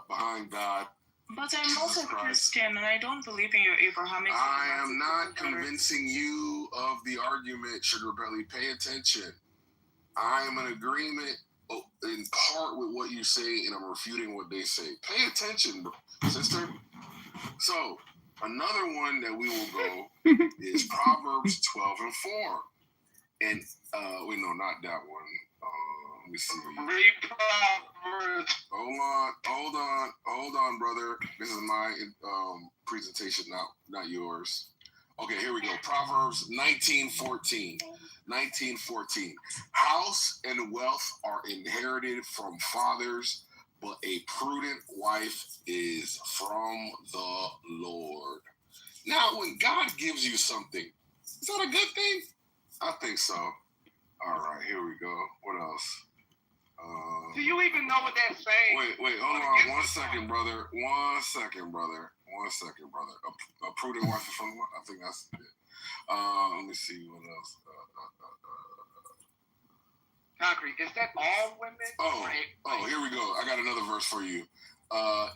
behind God. But I'm also Christian, and I don't believe in your Abrahamic. I am not convincing you of the argument, Sugar Belly. Pay attention. I am in agreement in part with what you say, and I'm refuting what they say. Pay attention, sister. So, another one that we will go is Proverbs 12:4. And, wait, no, not that one. Let me see. Hold on, brother. This is my presentation, not yours. Okay, here we go. Proverbs 19:14. 19:14. House and wealth are inherited from fathers, but a prudent wife is from the Lord. Now, when God gives you something, is that a good thing? I think so. All right, here we go. What else? Do you even know what that's saying? Wait, hold on. One second, brother. A prudent wife is from, I think that's it. Let me see what else. Concrete, is that all women? Oh, here we go. I got another verse for you.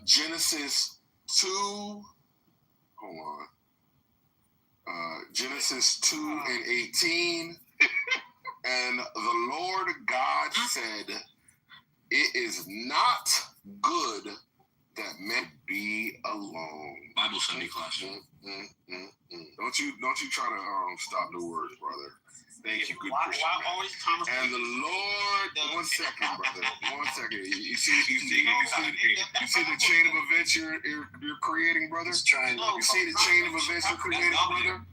Genesis 2. Hold on. Genesis 2:18. And the Lord God said, it is not good that men be alone. Bible Sunday class. Don't you try to stop the words, brother. Thank you, good Christian man. And the Lord, one second, brother. 1 second. You see the chain of events you're creating, brother? You see the chain of events you're creating, brother?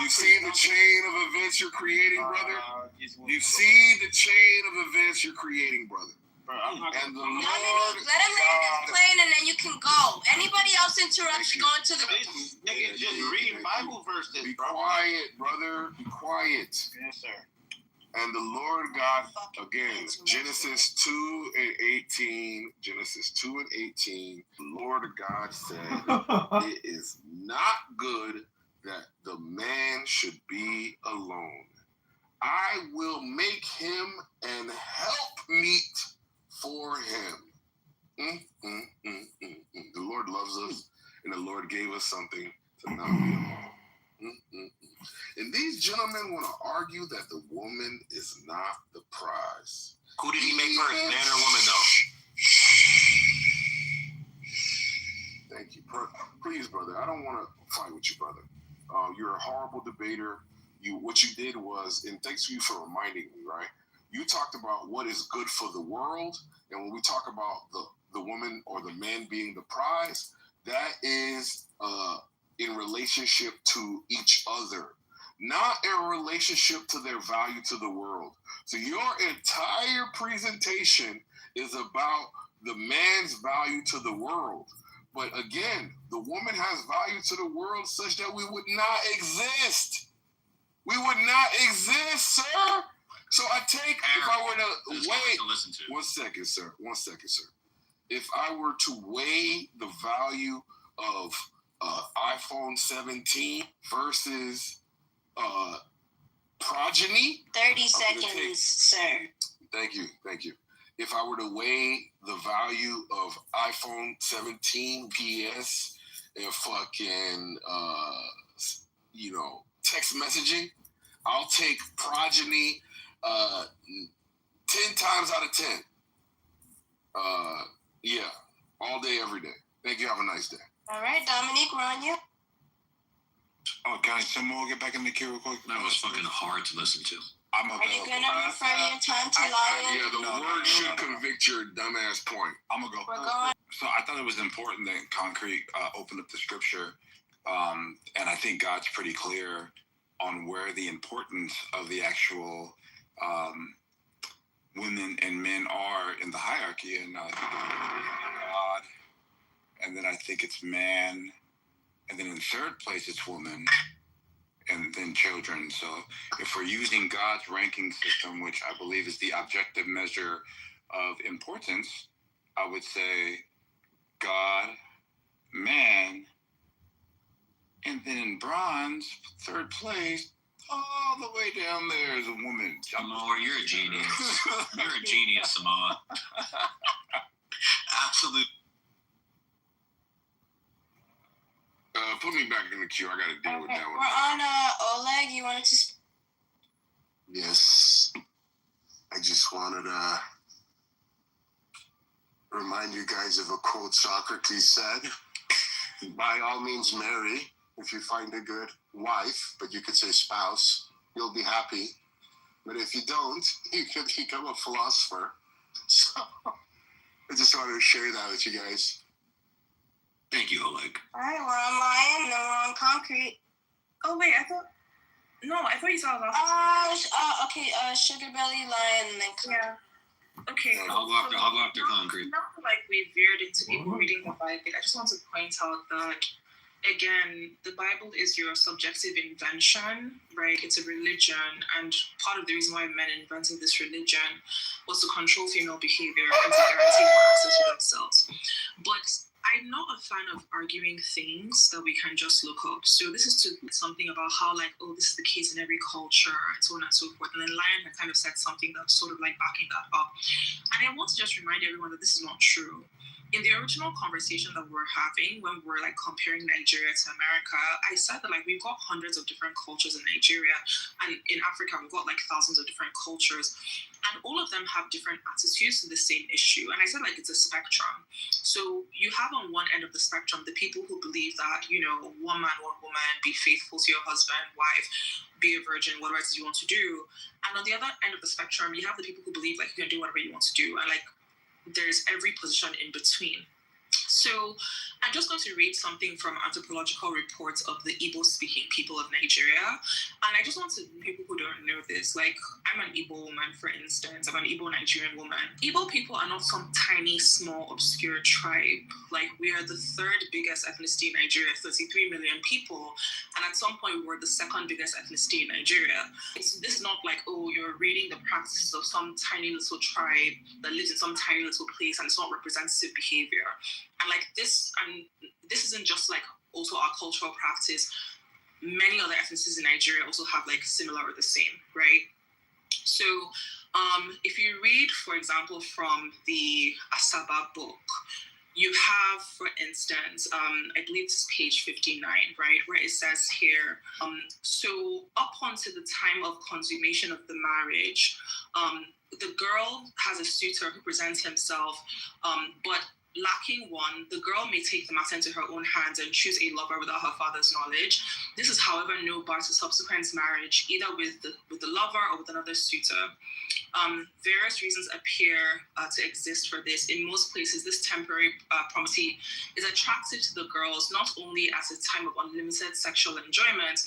You see the chain of events you're creating, brother? You see the chain of events you're creating, brother? And the Lord Dominique, let him land his plane and then you can go. Anybody else interrupts going to the... This nigga just reading Bible verses, Be quiet, brother. Be quiet. Yes, sir. And the Lord God, again, Genesis 2 and 18. Genesis 2 and 18. The Lord God said, it is not good that the man should be alone. I will make him an helpmeet for him. The Lord loves us, and the Lord gave us something to not be alone. And these gentlemen want to argue that the woman is not the prize. Who did he make first, man or woman, though? Thank you. Please, brother, I don't want to fight with you, brother. You're a horrible debater. What you did was, and thanks to you for reminding me, right? You talked about what is good for the world, and when we talk about the woman or the man being the prize, that is in relationship to each other, not in relationship to their value to the world. So your entire presentation is about the man's value to the world. But again, the woman has value to the world such that we would not exist. We would not exist, sir. So I take, if I were to weigh, listen to. One second, sir. If I were to weigh the value of iPhone 17 versus progeny. 30 seconds, sir. Thank you. If I were to weigh the value of iPhone 17 PS and fucking, text messaging, I'll take progeny 10 times out of 10. Yeah, all day, every day. Thank you. Have a nice day. All right, Dominique, we're on you. Oh, can someone get back in the queue real quick? That was fucking hard to listen to. I'm Are you going to refer your time to Lion? Yeah, the word should convict your dumbass point. I'm going to go. We're going. So I thought it was important that Concrete opened up the scripture. And I think God's pretty clear on where the importance of the actual women and men are in the hierarchy. And God, and then I think it's man, and then in third place it's woman, and then children. So if we're using God's ranking system, which I believe is the objective measure of importance, I would say God, man, and then in bronze, third place, all the way down there is a woman. Samoa, you're a genius. You're a genius, Samoa. Absolute. Put me back in the queue. I got to deal with that one. We're on Oleg. You wanted to... Yes. I just wanted to remind you guys of a quote Socrates said. By all means, marry if you find a good wife, but you could say spouse. You'll be happy. But if you don't, you could become a philosopher. So I just wanted to share that with you guys. Thank you, Oleg. All right, we're on Lion, and then we're on Concrete. Oh, wait, I thought you saw last. Okay, Sugar Belly, Lion, and then Concrete. Yeah. Okay. I'll go after Concrete. Not like we veered into people reading the Bible. I just want to point out that, again, the Bible is your subjective invention, right? It's a religion, and part of the reason why men invented this religion was to control female behavior and to guarantee more access to themselves. But I'm not a fan of arguing things that we can just look up. So this is something about how, like, oh, this is the case in every culture, and so on and so forth. And then Lion had kind of said something that's sort of like backing that up. And I want to just remind everyone that this is not true. In the original conversation that we're having, when we're like comparing Nigeria to America, I said that like we've got hundreds of different cultures in Nigeria, and in Africa we've got like thousands of different cultures, and all of them have different attitudes to the same issue. And I said like it's a spectrum. So you have on one end of the spectrum the people who believe that, you know, one man, one woman, be faithful to your husband, wife, be a virgin, whatever it is you want to do. And on the other end of the spectrum, you have the people who believe like you can do whatever you want to do, and like there's every position in between. So, I'm just going to read something from anthropological reports of the Igbo-speaking people of Nigeria. And I just want to, people who don't know this, like, I'm an Igbo woman, for instance. I'm an Igbo Nigerian woman. Igbo people are not some tiny, small, obscure tribe. Like, we are the third biggest ethnicity in Nigeria, 33 million people. And at some point, we were the second biggest ethnicity in Nigeria. This is not like, oh, you're reading the practices of some tiny little tribe that lives in some tiny little place and it's not representative behavior. And like this, and this isn't just like also our cultural practice. Many other ethnicities in Nigeria also have like similar or the same, right? So if you read, for example, from the Asaba book, you have, for instance, I believe this is page 59, right, where it says here, so up until the time of consummation of the marriage, the girl has a suitor who presents himself, but lacking one, the girl may take the matter into her own hands and choose a lover without her father's knowledge. This is, however, no bar to subsequent marriage, either with the lover or with another suitor. Various reasons appear to exist for this. In most places, this temporary property is attractive to the girls, not only as a time of unlimited sexual enjoyment,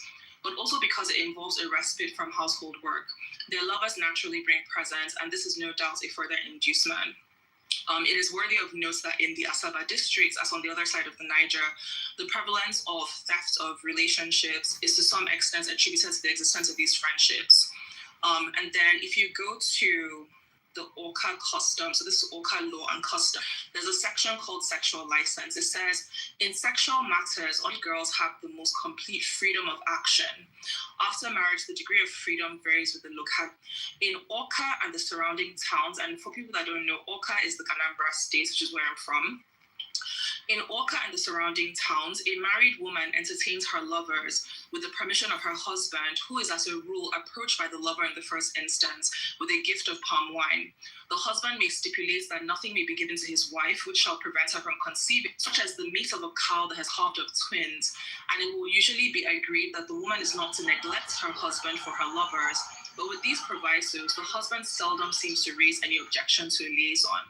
but also because it involves a respite from household work. Their lovers naturally bring presents, and this is no doubt a further inducement. It is worthy of note that in the Asaba districts, as on the other side of the Niger, the prevalence of theft of relationships is to some extent attributed to the existence of these friendships. And then if you go to the Oka custom, so this is Oka law and custom, there's a section called sexual license. It says, in sexual matters, all girls have the most complete freedom of action. After marriage, the degree of freedom varies with the locale. In Oka and the surrounding towns, and for people that don't know, Oka is the Anambra state, which is where I'm from. In Oka and the surrounding towns, a married woman entertains her lovers with the permission of her husband, who is as a rule approached by the lover in the first instance with a gift of palm wine. The husband may stipulate that nothing may be given to his wife which shall prevent her from conceiving, such as the meat of a cow that has halved of twins, and it will usually be agreed that the woman is not to neglect her husband for her lovers, but with these provisos, the husband seldom seems to raise any objection to a liaison.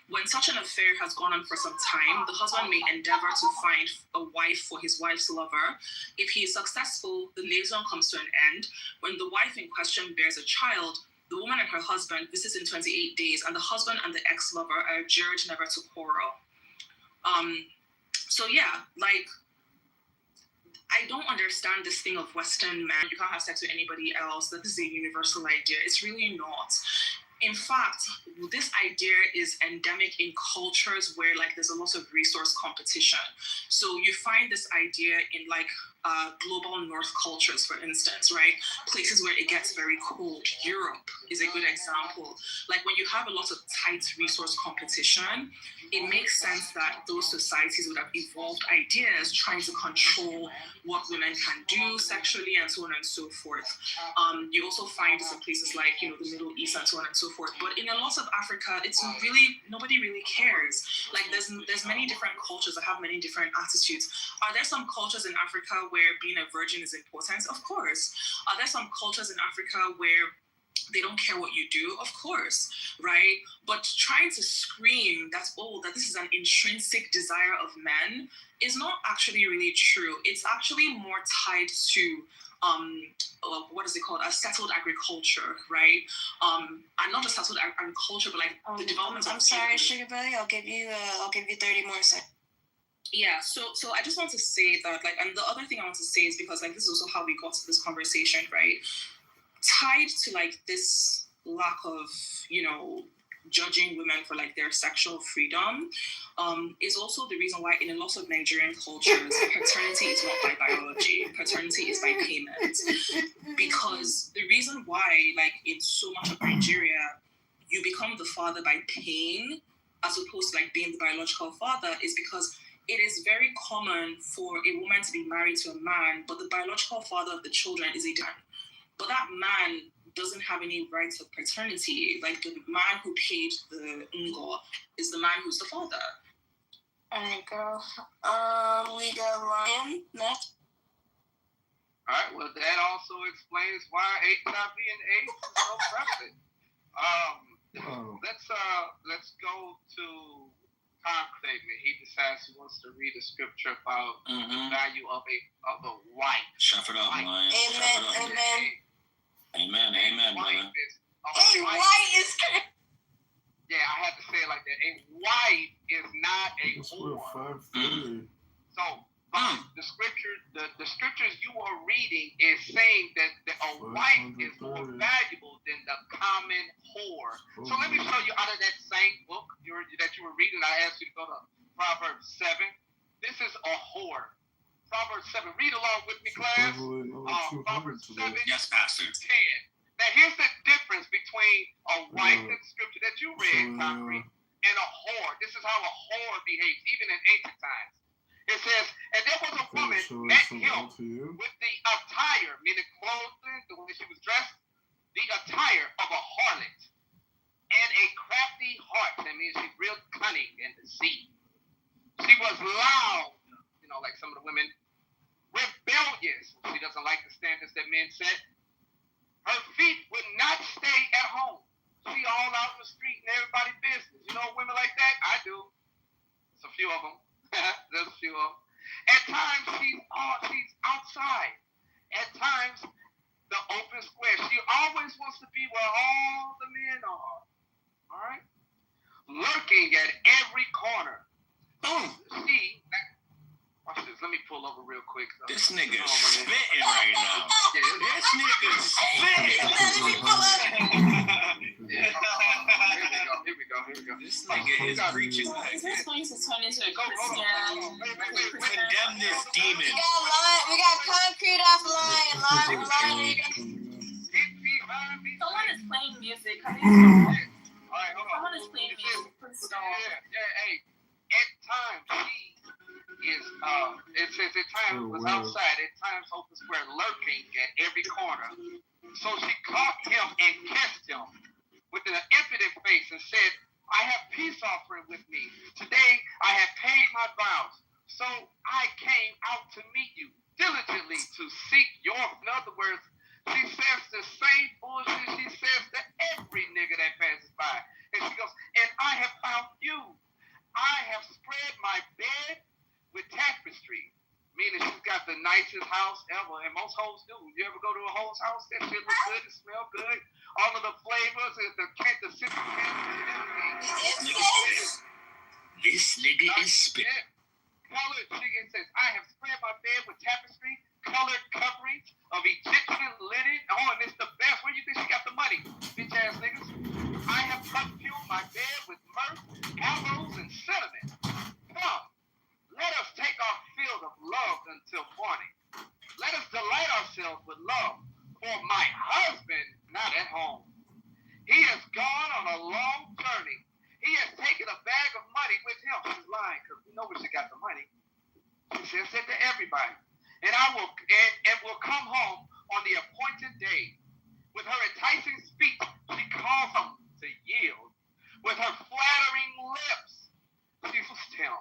When such an affair has gone on for some time, the husband may endeavor to find a wife for his wife's lover. If he is successful, the liaison comes to an end. When the wife in question bears a child, the woman and her husband visit in 28 days, and the husband and the ex-lover are adjured never to quarrel. So yeah, like, I don't understand this thing of Western men, you can't have sex with anybody else, that this is a universal idea. It's really not. In fact, this idea is endemic in cultures where like there's a lot of resource competition. So you find this idea in like global north cultures, for instance, right? Places where it gets very cold. Europe is a good example. Like when you have a lot of tight resource competition, it makes sense that those societies would have evolved ideas trying to control what women can do sexually and so on and so forth. You also find this in places like, you know, the Middle East and so on and so forth. But in a lot of Africa, it's really, nobody really cares. Like there's many different cultures that have many different attitudes. Are there some cultures in Africa where being a virgin is important? Of course. Are there some cultures in Africa where they don't care what you do? Of course, right? But trying to scream that, oh, that this is an intrinsic desire of men is not actually really true. It's actually more tied to what is it called? A settled agriculture, right? And not just settled agriculture, but like the development. I'm sorry, Sugar Belly. I'll give you 30 more seconds. Yeah, so I just want to say that, like, and the other thing I want to say is because, like, this is also how we got to this conversation, right? Tied to, like, this lack of, you know, judging women for, like, their sexual freedom is also the reason why in a lot of Nigerian cultures, paternity is not by biology, paternity is by payment. Because the reason why, like, in so much of Nigeria, you become the father by paying as opposed to, like, being the biological father is because it is very common for a woman to be married to a man, but the biological father of the children is a man. But that man doesn't have any rights of paternity. Like, the man who paid the ngo is the man who's the father. All right, girl. We got Ryan next. All right, well, that also explains why HIV and AIDS is so prevalent. Let's go to statement. He decides he wants to read a scripture about the value of a wife. Shut it up, Lion. Amen. Amen, brother. Hey, white is. Yeah, I had to say it like that. A wife is not a whore. So the scriptures you are reading is saying that a wife is more valuable than the common whore. So let me show you out of that same book that you were reading. I asked you to go to Proverbs 7. This is a whore. Proverbs 7. Read along with me, class. Proverbs 7. Yes, Pastor. 10. Now here's the difference between a wife in scripture that you read, Concrete, and a whore. This is how a whore behaves, even in ancient times. It says, and there was a woman met him with the attire, meaning clothing, the way she was dressed, the attire of a harlot, and a crafty heart. That means she's real cunning and deceit. She was loud, like some of the women, rebellious. She doesn't like the standards that men set. Her feet would not stay at home. She all out in the street and everybody's business. You know women like that? I do. There's a few of them. There's a few of them. At times, she's outside. At times, the open square. She always wants to be where all the men are. All right? Lurking at every corner. Watch this. Let me pull over real quick. This nigga spitting right now. This nigga spitting. Here we go. This nigga is preaching like Is this going to turn into a Christian? Condemn this demon. We got concrete offline. Someone is playing music. Someone is playing music. Please stop. Hey, at times it says at times was outside, at times open square, lurking at every corner. So she caught him and kissed him with an impudent face and said, I have peace offering with me. Today I have paid my vows. So I came out to meet you diligently to seek your. In other words, she says the same bullshit she says to every nigga that passes by. And she goes, and I have found you. I have spread my bed with tapestry, meaning she's got the nicest house ever, and most hoes do. You ever go to a hoe's house? That shit looks good, it smells good. All of the flavors, the citrus everything. This nigga is spit. Colored, it says, I have spread my bed with tapestry, colored coverings of Egyptian linen. Oh, and it's the best. Where you think she got the money? Bitch ass niggas. I have perfumed my bed with myrrh, aloes, and cinnamon. Come, let us take our fill of love until morning. Let us delight ourselves with love, for my husband not at home. He has gone on a long journey. He has taken a bag of money with him. She's lying because we know where she got the money. She said to everybody, and will come home on the appointed day. With her enticing speech, she calls him to yield. With her flattering lips, she was him.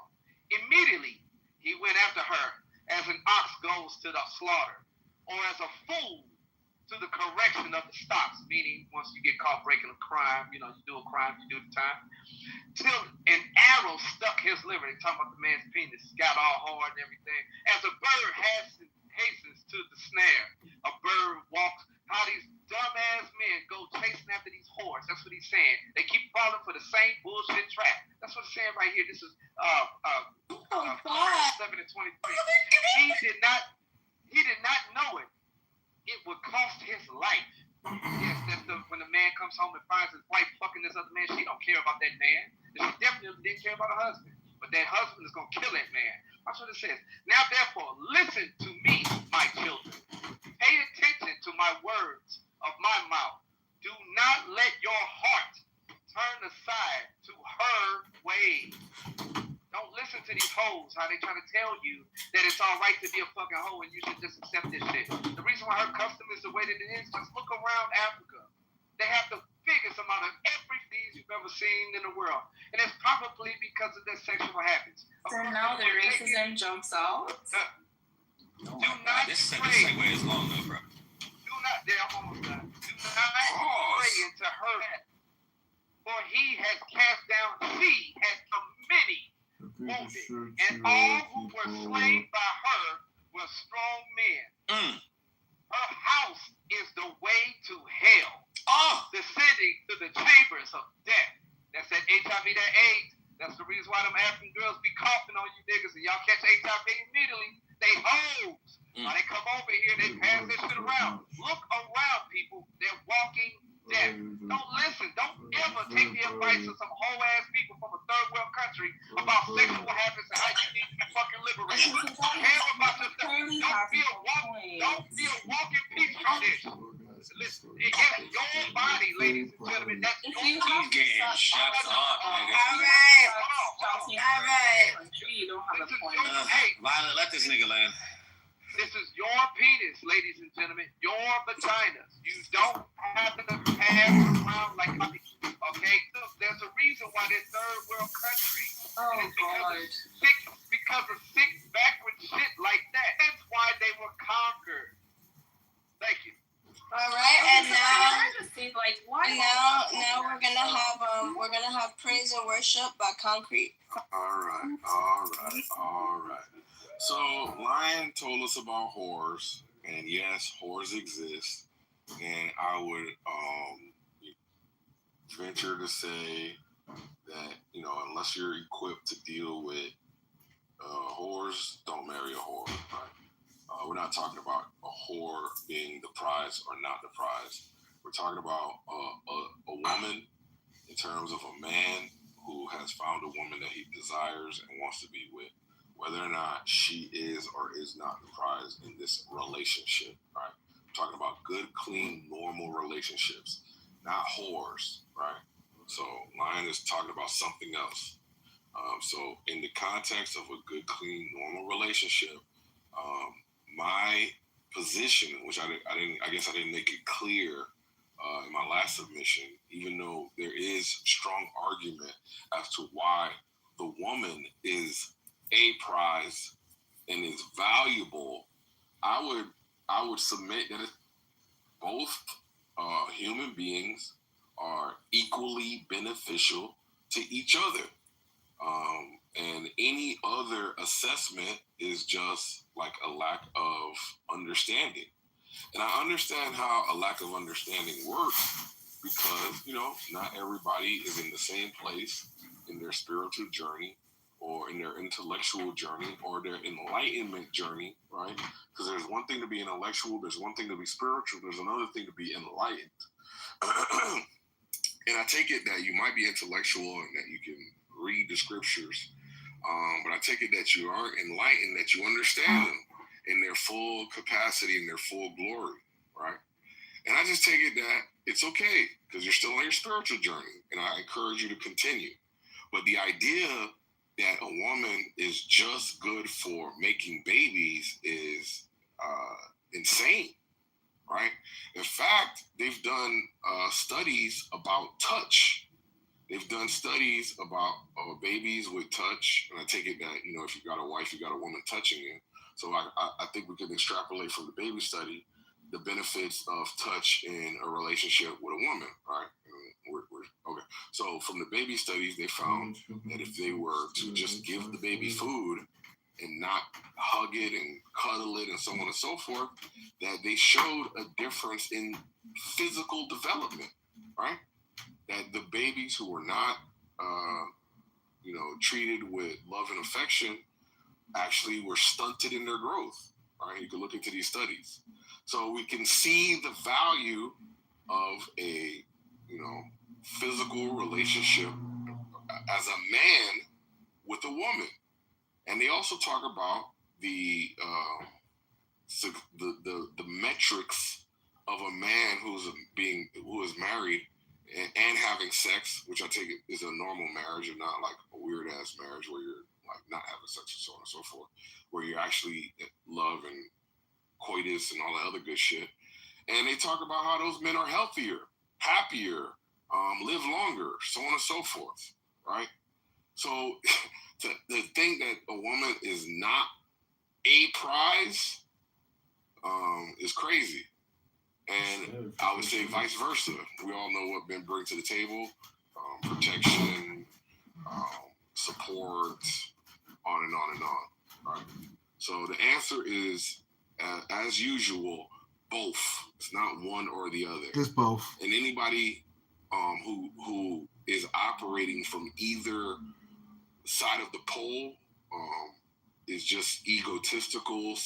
Immediately, he went after her as an ox goes to the slaughter, or as a fool to the correction of the stocks, meaning once you get caught breaking a crime, you do a crime, you do the time, till an arrow stuck his liver. They're talking about the man's penis, got all hard and everything. As a bird hastens to the snare, a bird walks. How these dumbass men go chasing after these whores. That's what he's saying. They keep falling for the same bullshit trap. That's what it's saying right here. This is 7 and 23. He did not know it. It would cost his life. Yes, when the man comes home and finds his wife fucking this other man, she don't care about that man. And she definitely didn't care about her husband. But that husband is going to kill that man. Watch what it says. Now, therefore, listen to me, my children. Pay attention to my words of my mouth. Do not let your heart turn aside to her ways. Don't listen to these hoes, how they trying to tell you that it's all right to be a fucking hoe and you should just accept this shit. The reason why her custom is the way that it is, just look around Africa. They have the biggest amount of every disease you've ever seen in the world. And it's probably because of their sexual habits. So now the racism jumps out? Oh my God, this segue is long though, bro. Do not, I'm almost done. Do not pray into her head. For she has cast down many wounded, and all who were slain by her were strong men. Her house is the way to hell, descending to the chambers of death. That's that HIV, that AIDS. That's the reason why them African girls be coughing on you niggas, and y'all catch HIV immediately. They hoes. Now they come over here, they pass this shit around. Look around, people. They're walking death. Don't listen. Don't ever take the advice of some whole ass people from a third world country about sexual habits and how you need to be fucking liberated. Care about yourself. Don't be a walking piece of this. Listen, it's your body, ladies and gentlemen. That's your body. Shut up, nigga. All right. Hey, Violet, let this nigga land. This is your penis, ladies and gentlemen. Your vaginas. You don't have to pass around like okay? There's a reason why they're third world countries. Because of sick backward shit like that. That's why they were conquered. Thank you. All right, and now we're gonna have praise and worship by Concrete. All right. So, Lion told us about whores, and yes, whores exist, and I would venture to say that, unless you're equipped to deal with whores, don't marry a whore, right? We're not talking about a whore being the prize or not the prize. We're talking about a woman in terms of a man who has found a woman that he desires and wants to be with, whether or not she is or is not the prize in this relationship, right? We're talking about good, clean, normal relationships, not whores, right? So Lion is talking about something else. So in the context of a good, clean, normal relationship, my position, which I guess I didn't make it clear in my last submission, even though there is strong argument as to why the woman is a prize and is valuable, I would submit that both human beings are equally beneficial to each other. And any other assessment is just like a lack of understanding. And I understand how a lack of understanding works because, not everybody is in the same place in their spiritual journey or in their intellectual journey or their enlightenment journey, right? Because there's one thing to be intellectual, there's one thing to be spiritual, there's another thing to be enlightened. And I take it that you might be intellectual and that you can read the scriptures, but I take it that you are enlightened, that you understand them in their full capacity, in their full glory, right? And I just take it that it's okay because you're still on your spiritual journey, and I encourage you to continue. But the idea that a woman is just good for making babies is insane, right? In fact, they've done studies about touch. They've done studies about babies with touch, and I take it that, if you got a wife, you got a woman touching you. So I think we can extrapolate from the baby study the benefits of touch in a relationship with a woman, right? Okay. So from the baby studies, they found that if they were to just give the baby food and not hug it and cuddle it and so on and so forth, that they showed a difference in physical development, right? That the babies who were not, treated with love and affection actually were stunted in their growth, right? You can look into these studies. So we can see the value of a, physical relationship as a man with a woman. And they also talk about the metrics of a man who is married and having sex, which I take it is a normal marriage and not like a weird ass marriage where you're like not having sex and so on and so forth, where you actually love and coitus and all that other good shit. And they talk about how those men are healthier, happier, live longer, so on and so forth, right? So to think that a woman is not a prize is crazy. And I would say vice versa. We all know what men bring to the table: protection, support, on and on and on. Right? So the answer is, as usual, both. It's not one or the other. It's both. And anybody who is operating from either side of the pole is just egotistical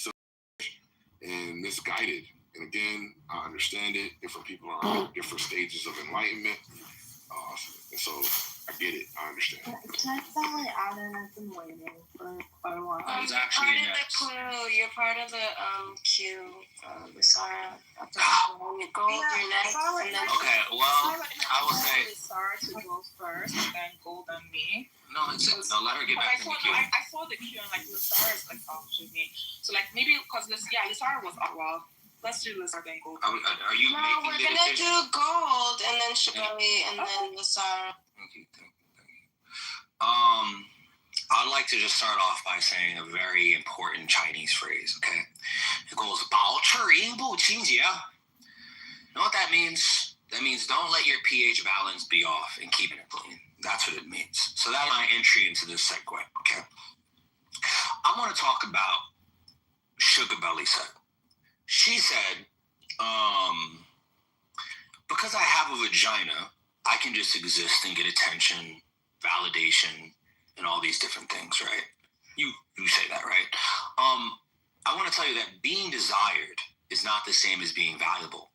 and misguided. And again, I understand it. Different people are on different stages of enlightenment. And so I get it. I understand. Can I finally add in? I've been waiting for quite a while. I was actually part of the crew. You're part of the queue, Sarah. You go, you're next, and then Okay, well, I will say. Sarah to go first, and then Gold and me. No, let her get back in the queue. I saw the queue and like Sarah is like after me, so like maybe because Sarah was well. Let's do Lizard and Gold. Are you no, making we're the gonna decision? do Gold and then Shibeli and then Lazara. Okay, thank you. I'd like to just start off by saying a very important Chinese phrase, okay? It goes, 保持阴部清洁. You know what that means? That means don't let your pH balance be off and keeping it clean. That's what it means. So that's my entry into this segue, okay? I want to talk about Sugar Belly said. She said, because I have a vagina, I can just exist and get attention, validation, and all these different things, right? You say that, right? I want to tell you that being desired is not the same as being valuable.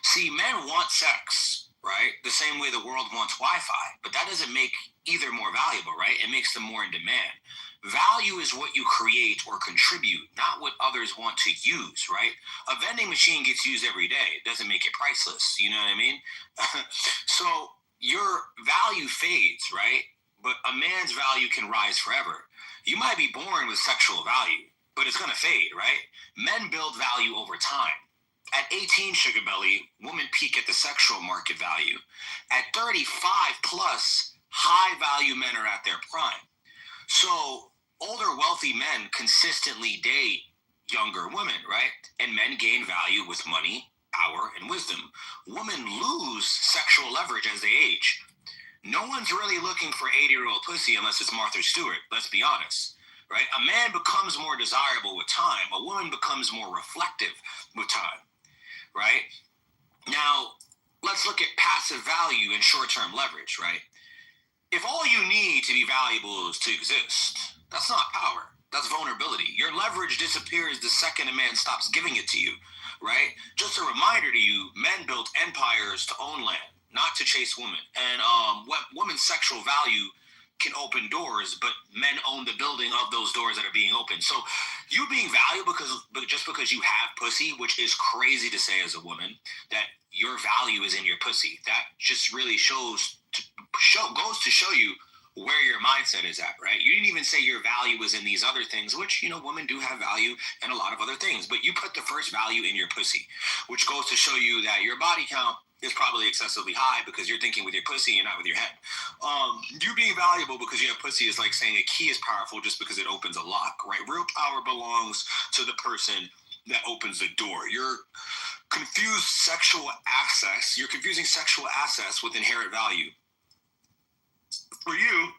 See, men want sex, right? The same way the world wants Wi-Fi, but that doesn't make either more valuable, right? It makes them more in demand. Value is what you create or contribute, not what others want to use, right? A vending machine gets used every day. It doesn't make it priceless. You know what I mean? So your value fades, right? But a man's value can rise forever. You might be born with sexual value, but it's going to fade, right? Men build value over time. At 18, Sugar Belly, women peak at the sexual market value. At 35 plus, high value men are at their prime. So older wealthy men consistently date younger women, right? And men gain value with money, power, and wisdom. Women lose sexual leverage as they age. No one's really looking for 80-year-old pussy unless it's Martha Stewart, let's be honest, right? A man becomes more desirable with time. A woman becomes more reflective with time, right? Now, let's look at passive value and short-term leverage, right? If all you need to be valuable is to exist, that's not power. That's vulnerability. Your leverage disappears the second a man stops giving it to you, right? Just a reminder to you, men built empires to own land, not to chase women. And women's sexual value can open doors, but men own the building of those doors that are being opened. So you being valuable just because you have pussy, which is crazy to say as a woman, that your value is in your pussy. That just really goes to show you where your mindset is at, right? You didn't even say your value was in these other things, which, you know, women do have value and a lot of other things, but you put the first value in your pussy, which goes to show you that your body count is probably excessively high because you're thinking with your pussy and not with your head. You being valuable because you have pussy is like saying a key is powerful just because it opens a lock, right? Real power belongs to the person that opens the door. You're confusing sexual access with inherent value. For you,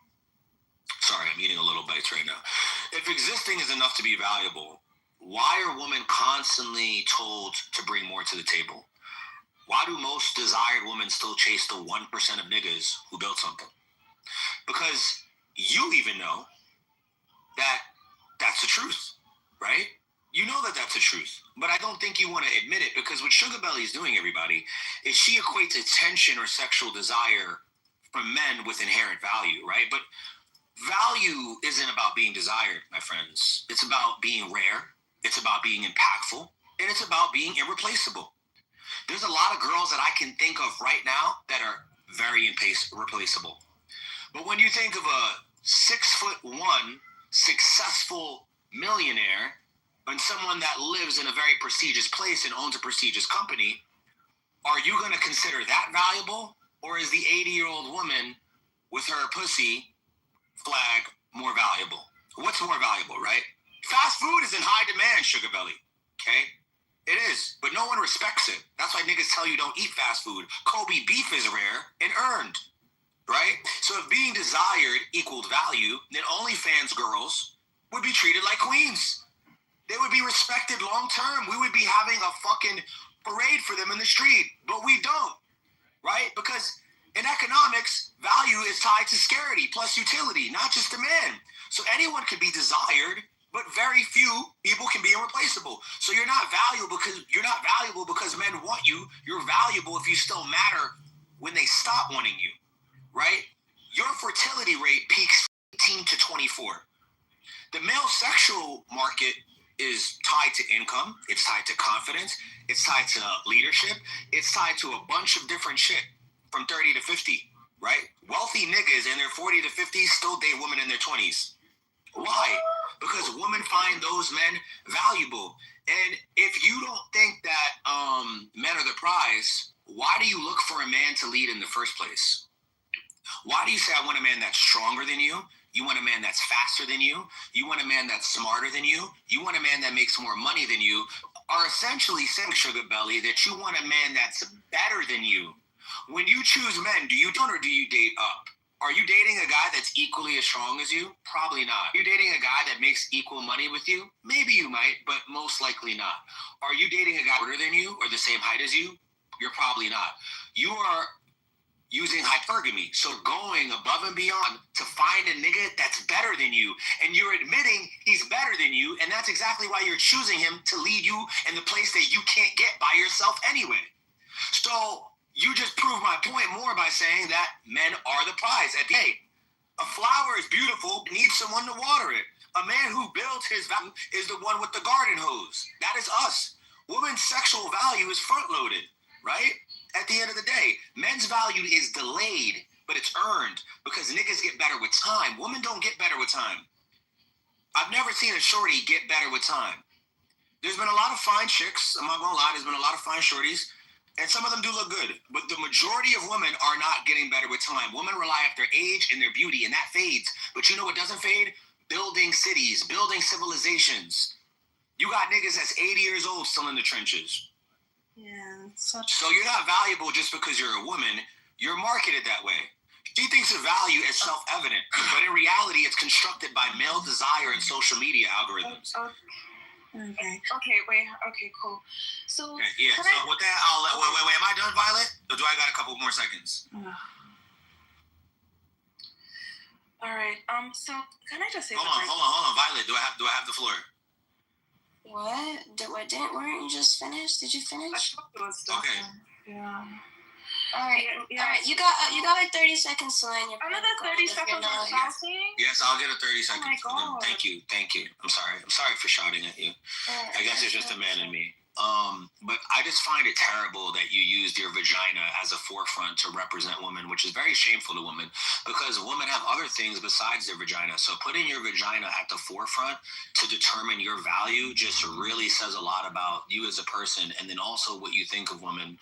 sorry, I'm eating a little bites right now. If existing is enough to be valuable, why are women constantly told to bring more to the table? Why do most desired women still chase the 1% of niggas who built something? Because you even know that that's the truth, right? You know that that's the truth, but I don't think you want to admit it because what Sugar Belly is doing, everybody, is she equates attention or sexual desire from men with inherent value, right? But value isn't about being desired, my friends. It's about being rare. It's about being impactful. And it's about being irreplaceable. There's a lot of girls that I can think of right now that are very irreplaceable. But when you think of a 6'1" successful millionaire and someone that lives in a very prestigious place and owns a prestigious company, are you going to consider that valuable? Or is the 80-year-old woman with her pussy flag more valuable? What's more valuable, right? Fast food is in high demand, Sugar Belly, okay? It is, but no one respects it. That's why niggas tell you don't eat fast food. Kobe beef is rare and earned. right? So if being desired equaled value, then OnlyFans girls would be treated like queens. They would be respected long term. We would be having a fucking parade for them in the street, but we don't, right? Because in economics, value is tied to scarcity plus utility, not just demand. So anyone could be desired, but very few people can be irreplaceable. So you're not valuable because men want you. You're valuable if you still matter when they stop wanting you, right? Your fertility rate peaks 18 to 24. The male sexual market is tied to income. It's tied to confidence. It's tied to leadership. It's tied to a bunch of different shit from 30 to 50, right? Wealthy niggas in their 40 to 50 still date women in their 20s. Why? Because women find those men valuable. And if you don't think that men are the prize, why do you look for a man to lead in the first place? Why do you say, I want a man that's stronger than you? You want a man that's faster than you? You want a man that's smarter than you? You want a man that makes more money than you? Are essentially saying, Sugar Belly, that you want a man that's better than you. When you choose men, do you down or do you date up? Are you dating a guy that's equally as strong as you? Probably not. Are you dating a guy that makes equal money with you? Maybe you might, but most likely not. Are you dating a guy older than you or the same height as you? You're probably not. You are using hypergamy, so going above and beyond to find a nigga that's better than you, and you're admitting he's better than you, and that's exactly why you're choosing him to lead you in the place that you can't get by yourself anyway. So you just prove my point more by saying that men are the prize. At the end, a flower is beautiful, but needs someone to water it. A man who builds his value is the one with the garden hose. That is us. Women's sexual value is front-loaded, right? At the end of the day, men's value is delayed, but it's earned because niggas get better with time. Women don't get better with time. I've never seen a shorty get better with time. There's been a lot of fine chicks. I'm not gonna lie. There's been a lot of fine shorties, and some of them do look good. But the majority of women are not getting better with time. Women rely on their age and their beauty, and that fades. But you know what doesn't fade? Building cities, building civilizations. You got niggas that's 80 years old still in the trenches. Yeah. So you're not valuable just because you're a woman. You're marketed that way. She thinks of value as self-evident, but in reality, it's constructed by male desire and social media algorithms. Okay, cool. So okay, yeah. So with that, I'll let. Wait. Am I done, Violet? Or do I got a couple more seconds? All right. So can I just say? Hold on, Violet. Do I have the floor? What? Weren't you just finished? Did you finish? Okay. Yeah. All right. You got like 30 seconds to land your plane. Another 30 seconds of shouting? Yes, I'll get a 30 seconds. Oh my God. Thank you. I'm sorry for shouting at you. I guess it's just a man in me. But I just find it terrible that you used your vagina as a forefront to represent women, which is very shameful to women because women have other things besides their vagina. So putting your vagina at the forefront to determine your value just really says a lot about you as a person, and then also what you think of women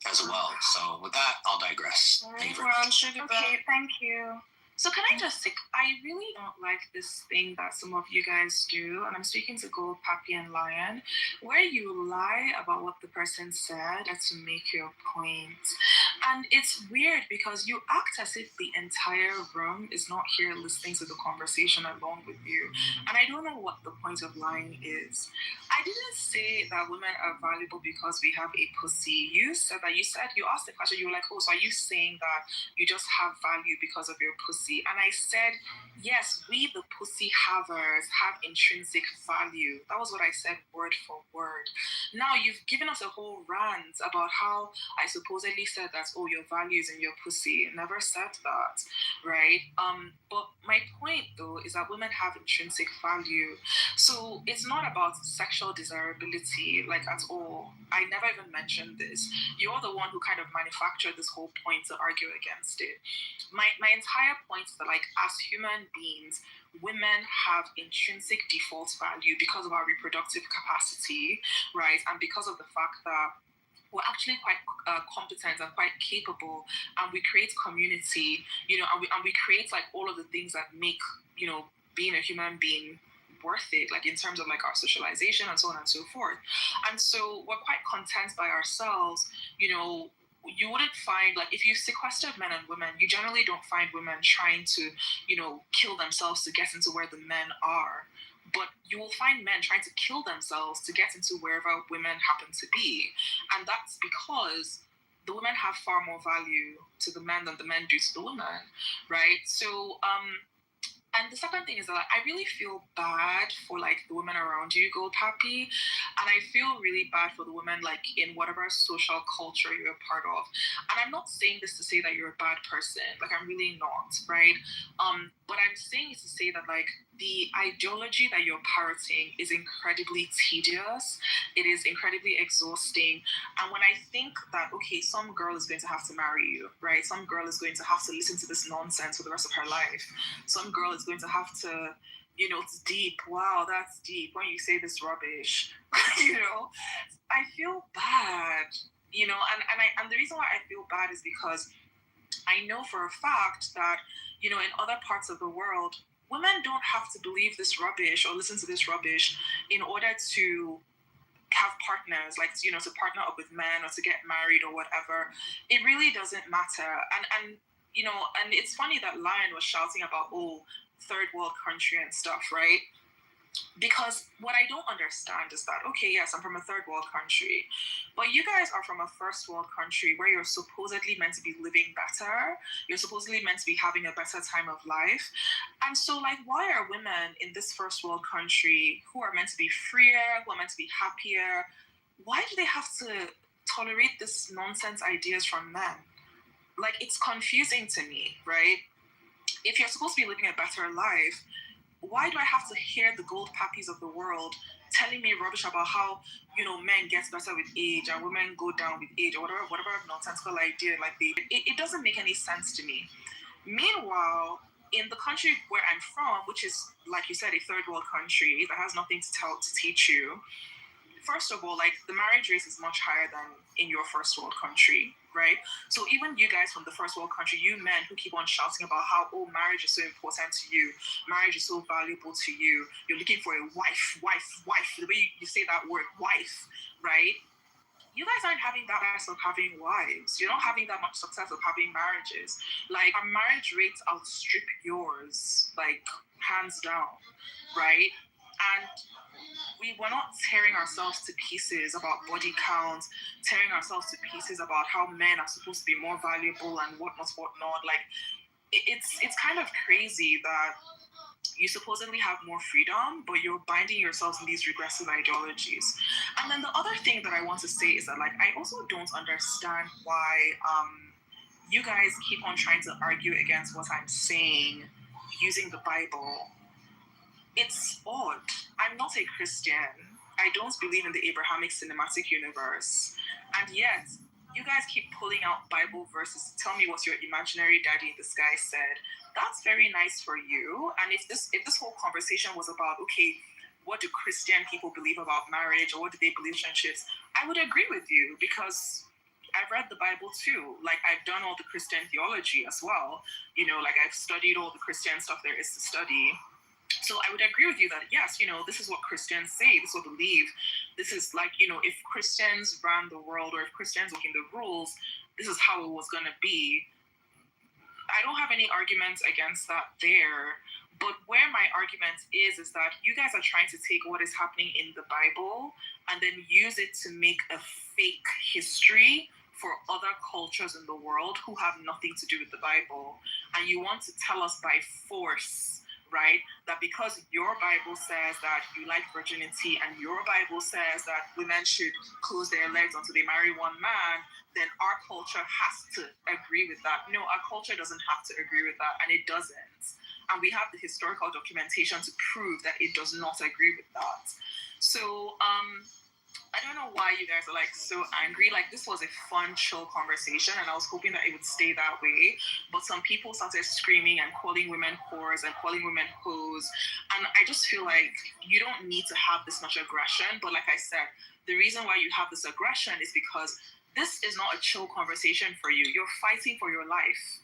as well. So with that, I'll digress. All right, Thank you we're very on much. Sugar Okay, thank you. So can I just say, I really don't like this thing that some of you guys do, and I'm speaking to Gold, Pappy, and Lion, where you lie about what the person said to make your point. And it's weird because you act as if the entire room is not here listening to the conversation along with you. And I don't know what the point of lying is. I didn't say that women are valuable because we have a pussy. You asked the question, you were like, oh, so are you saying that you just have value because of your pussy? And I said, yes, we the pussy havers have intrinsic value. That was what I said word for word. Now you've given us a whole rant about how I supposedly said that, oh, your value is in your pussy. Never said that, right? But my point though is that women have intrinsic value. So it's not about sexual desirability, like at all. I never even mentioned this. You're the one who kind of manufactured this whole point to argue against it. My entire point is that, like, as human beings, women have intrinsic default value because of our reproductive capacity, right? And because of the fact that we're actually quite competent and quite capable, and we create community, and we create like all of the things that make, being a human being worth it, like in terms of like our socialization and so on and so forth. And so we're quite content by ourselves, you wouldn't find, like, if you sequestered men and women, you generally don't find women trying to, kill themselves to get into where the men are. But you will find men trying to kill themselves to get into wherever women happen to be. And that's because the women have far more value to the men than the men do to the women, right? So, and the second thing is that I really feel bad for, like, the women around you, Gold Happy. And I feel really bad for the women, like, in whatever social culture you're a part of. And I'm not saying this to say that you're a bad person. Like, I'm really not, right? But I'm saying it to say that, like, the ideology that you're parroting is incredibly tedious. It is incredibly exhausting. And when I think that, okay, some girl is going to have to marry you, right? Some girl is going to have to listen to this nonsense for the rest of her life. Some girl is going to have to, it's deep. Wow, that's deep. When you say this rubbish, I feel bad, and the reason why I feel bad is because I know for a fact that, in other parts of the world, women don't have to believe this rubbish or listen to this rubbish in order to have partners, like, to partner up with men or to get married or whatever. It really doesn't matter. And it's funny that Lion was shouting about, third world country and stuff, right? Because what I don't understand is that, okay, yes, I'm from a third world country, but you guys are from a first world country where you're supposedly meant to be living better. You're supposedly meant to be having a better time of life. And so, like, why are women in this first world country who are meant to be freer, who are meant to be happier, why do they have to tolerate this nonsense ideas from men? Like, it's confusing to me, right? If you're supposed to be living a better life, why do I have to hear the Gold Pappies of the world telling me rubbish about how, men get better with age and women go down with age or whatever nonsensical idea, like, it doesn't make any sense to me. Meanwhile, in the country where I'm from, which is, like you said, a third world country that has nothing to teach you, first of all, like, the marriage rate is much higher than in your first world country, right? So even you guys from the first world country, you men who keep on shouting about how, marriage is so important to you, marriage is so valuable to you, you're looking for a wife, the way you say that word, wife, right? You guys aren't having that success of having wives. You're not having that much success of having marriages. Like, our marriage rates outstrip yours, like, hands down, right? And we're not tearing ourselves to pieces about body count, tearing ourselves to pieces about how men are supposed to be more valuable and whatnot. Like, it's kind of crazy that you supposedly have more freedom, but you're binding yourselves in these regressive ideologies. And then the other thing that I want to say is that, like, I also don't understand why you guys keep on trying to argue against what I'm saying using the Bible. It's odd. I'm not a Christian. I don't believe in the Abrahamic cinematic universe. And yet, you guys keep pulling out Bible verses to tell me what your imaginary daddy in the sky said. That's very nice for you. And if this whole conversation was about, okay, what do Christian people believe about marriage, or what do they believe in relationships, I would agree with you, because I've read the Bible too. Like, I've done all the Christian theology as well. Like, I've studied all the Christian stuff there is to study. So I would agree with you that, yes, this is what Christians say, this is what they believe. This is like, if Christians ran the world, or if Christians making the rules, this is how it was going to be. I don't have any arguments against that there. But where my argument is that you guys are trying to take what is happening in the Bible and then use it to make a fake history for other cultures in the world who have nothing to do with the Bible. And you want to tell us by force, right, that because your Bible says that you like virginity and your Bible says that women should close their legs until they marry one man, then our culture has to agree with that. No, our culture doesn't have to agree with that, and it doesn't. And we have the historical documentation to prove that it does not agree with that. So, I don't know why you guys are, like, so angry. Like, this was a fun, chill conversation, and I was hoping that it would stay that way. But some people started screaming and calling women whores and calling women hoes. And I just feel like you don't need to have this much aggression. But like I said, the reason why you have this aggression is because this is not a chill conversation for you. You're fighting for your life.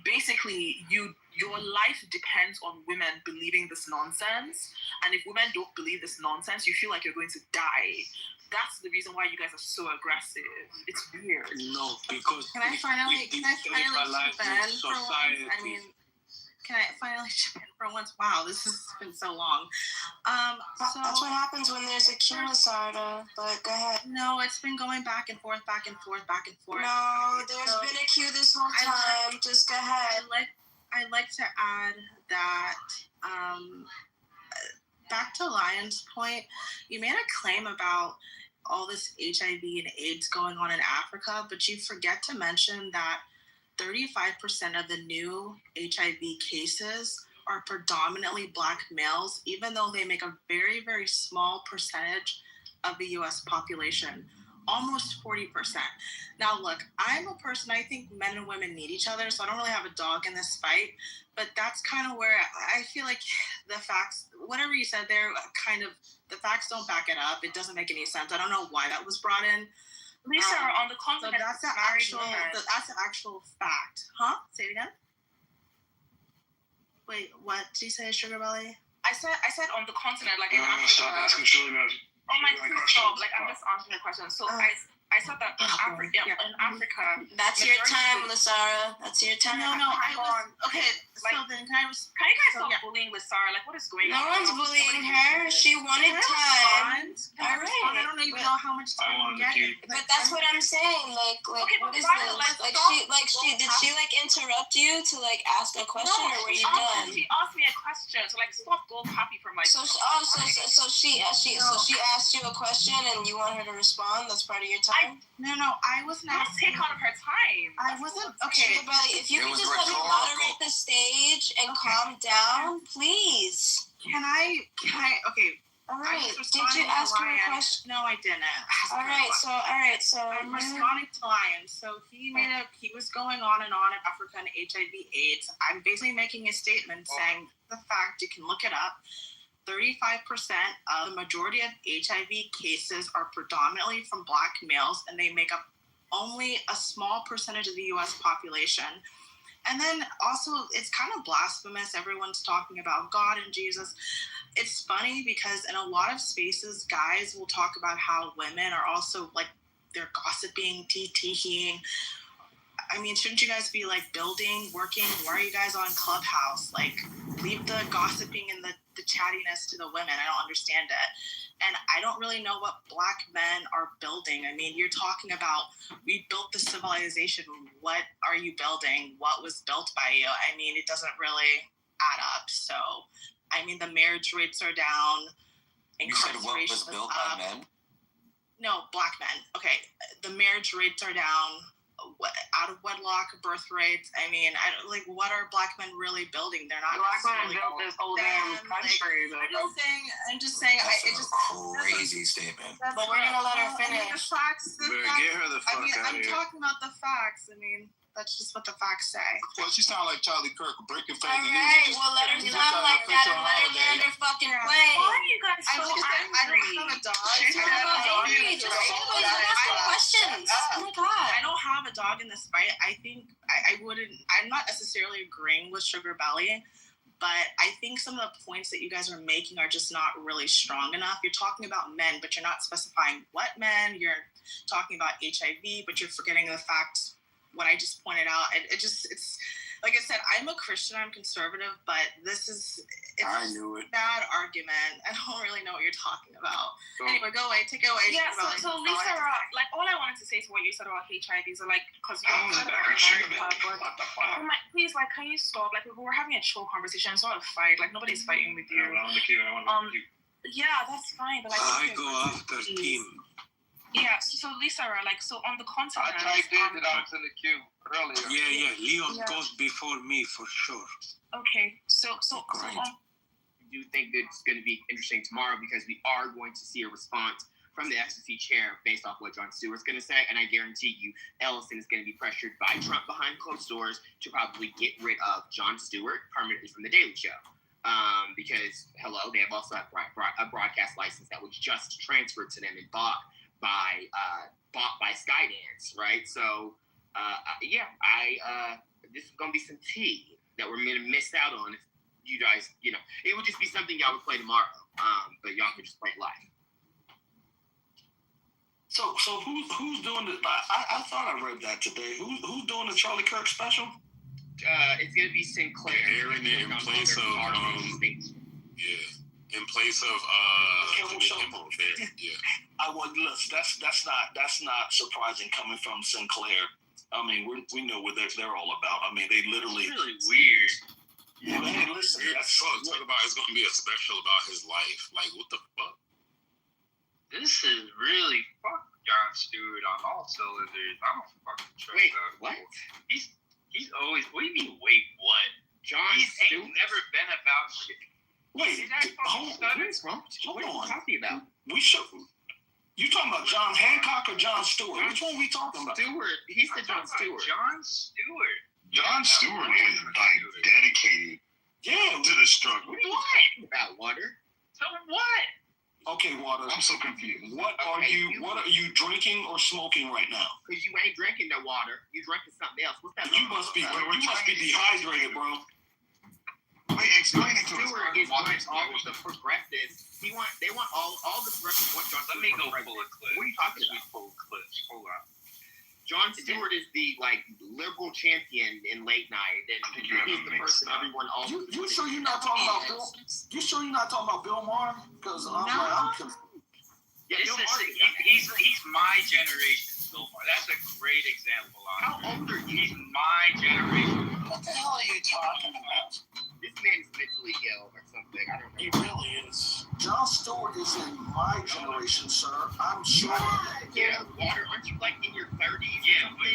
Basically, you your life depends on women believing this nonsense. And if women don't believe this nonsense, you feel like you're going to die. That's the reason why you guys are so aggressive. It's weird. No, because Can I finally chip in for once? I mean, can I finally chip in for once? Wow, this has been so long. So That's what happens when there's a queue, Sarda. But go ahead. No, it's been going back and forth, back and forth, back and forth. No, there's been a queue this whole time. Just go ahead. I'd like to add that back to Lion's point, you made a claim about all this HIV and AIDS going on in Africa, but you forget to mention that 35% of the new HIV cases are predominantly Black males, even though they make a very, very small percentage of the US population, almost 40%. Now, look, I'm a person, I think men and women need each other, so I don't really have a dog in this fight, but that's kind of where I feel like the facts, whatever you said there, kind of, the facts don't back it up. It doesn't make any sense. I don't know why that was brought in. Lisa, on the continent, so that's the actual fact. Huh? Say it again. Wait, what did you say, Sugar Belly? I said on the continent, like in Africa. Stop asking silly questions. Oh my God! Like I'm just answering the question. So I said that in Africa. That's your time, Lasara. That's your time. No, I was okay. So then, can you guys stop bullying Lasara? Like, what is going on? No one's bullying her. She wanted time. All right. I don't even know how much time I'm getting. But that's what I'm saying. Like, okay, what is this? Did she interrupt you to ask a question, or were you done? She asked me a question. So stop gold copy from my. So she asked you a question, and you want her to respond. That's part of your time. No, I wasn't. Don't take out of her time. I wasn't. Okay, if you could just let me moderate the stage and calm down, please. Can I? Okay. All right. Did you ask her a question? No, I didn't. All right. So I'm responding to Lion. So he was going on and on in Africa and HIV/AIDS. I'm basically making a statement saying the fact, you can look it up. 35% of the majority of HIV cases are predominantly from Black males, and they make up only a small percentage of the US population. And then also, it's kind of blasphemous. Everyone's talking about God and Jesus. It's funny because in a lot of spaces, guys will talk about how women are also they're gossiping, TTing. I mean, shouldn't you guys be building, working? Why are you guys on Clubhouse? Leave the gossiping and the chattiness to the women. I don't understand it. And I don't really know what Black men are building. I mean, you're talking about, we built the civilization. What are you building? What was built by you? I mean, it doesn't really add up. So, I mean, the marriage rates are down. You said what was built by men? No, Black men. Okay. The marriage rates are down. Out of wedlock birth rates. I mean, what are Black men really building? They're not. Black men built this whole damn country. I'm just saying. That's a crazy statement. But we're gonna let her finish. Get her the fuck out I'm talking about the facts. I mean, that's just what the facts say. Well, she sounds like Charlie Kirk, breaking All right, well, let her sound like that and let her land her fucking plane. Why are you guys so angry? I don't have a dog. Just ask questions. Oh my God. I don't have a dog in this fight. I think I wouldn't. I'm not necessarily agreeing with Sugar Belly, but I think some of the points that you guys are making are just not really strong enough. You're talking about men, but you're not specifying what men. You're talking about HIV, but you're forgetting the fact what I just pointed out. It's like I said, I'm a Christian, I'm conservative, but I knew it. Bad argument. I don't really know what you're talking about. Anyway, go away, take it away. Yeah, so Lisa, all I wanted to say to what you said about HIV is because you're please, can you stop? We're having a chill conversation. It's not a fight. Nobody's fighting with you. Yeah, that's fine. But I go after him. Yeah, so Lisa, so on the continent. I typed in that I was in the queue earlier. Yeah, Leon goes before me for sure. Okay, so I do think that it's going to be interesting tomorrow because we are going to see a response from the ecstasy chair based off what Jon Stewart's going to say, and I guarantee you Ellison is going to be pressured by Trump behind closed doors to probably get rid of Jon Stewart permanently from The Daily Show. Because, they have also a broadcast license that was just transferred to them and bought by Skydance, right? So, this is gonna be some tea. that we're gonna miss out on if you guys, you know, it would just be something y'all would play tomorrow. But y'all could just play it live. So who's doing the? I thought I read that today. Who's doing the Charlie Kirk special? It's gonna be Sinclair. Aaron in place of in place of Kimmel show. Yeah. I would look. That's not surprising coming from Sinclair. I mean, we know what they're all about. I mean, they literally. It's really weird. Yeah, man, listen. Talk about it's gonna be a special about his life. Like, what the fuck? This is really fuck Jon Stewart on all cylinders. I don't fucking trust Wait, that. what? He's always. What do you mean? Wait, what? He's never been about shit. Wait, hold on. What is wrong? What are you talking about? We should. You talking about John Hancock or Jon Stewart? Which one we talking about? Stewart. He's the Jon Stewart. Jon Stewart. Jon Stewart is like dedicated to the struggle. What are you talking about, Water? So what? Okay, Water. I'm so confused. What are you drinking or smoking right now? Because you ain't drinking no water. You drinking something else. What's that? You must be dehydrated, bro. Wait, explain it to us. Stewart is like all of the progressives. They want all the progressives want Jon Stewart. Let me go pull a clip. What are you talking about? Pull clips. Hold on. Jon Stewart is the liberal champion in late night, and he's the person everyone else. You sure you're not talking about Bill? You sure you're not talking about Bill Maher? Because I'm he's my generation, Bill Maher. That's a great example. How old are you? He's my generation. What the hell are you talking about? This man is mentally ill or something. I don't know. He really is. Jon Stewart is in my generation, sir. I'm sure. Yeah, Water, aren't you like in your 30s? Yeah, but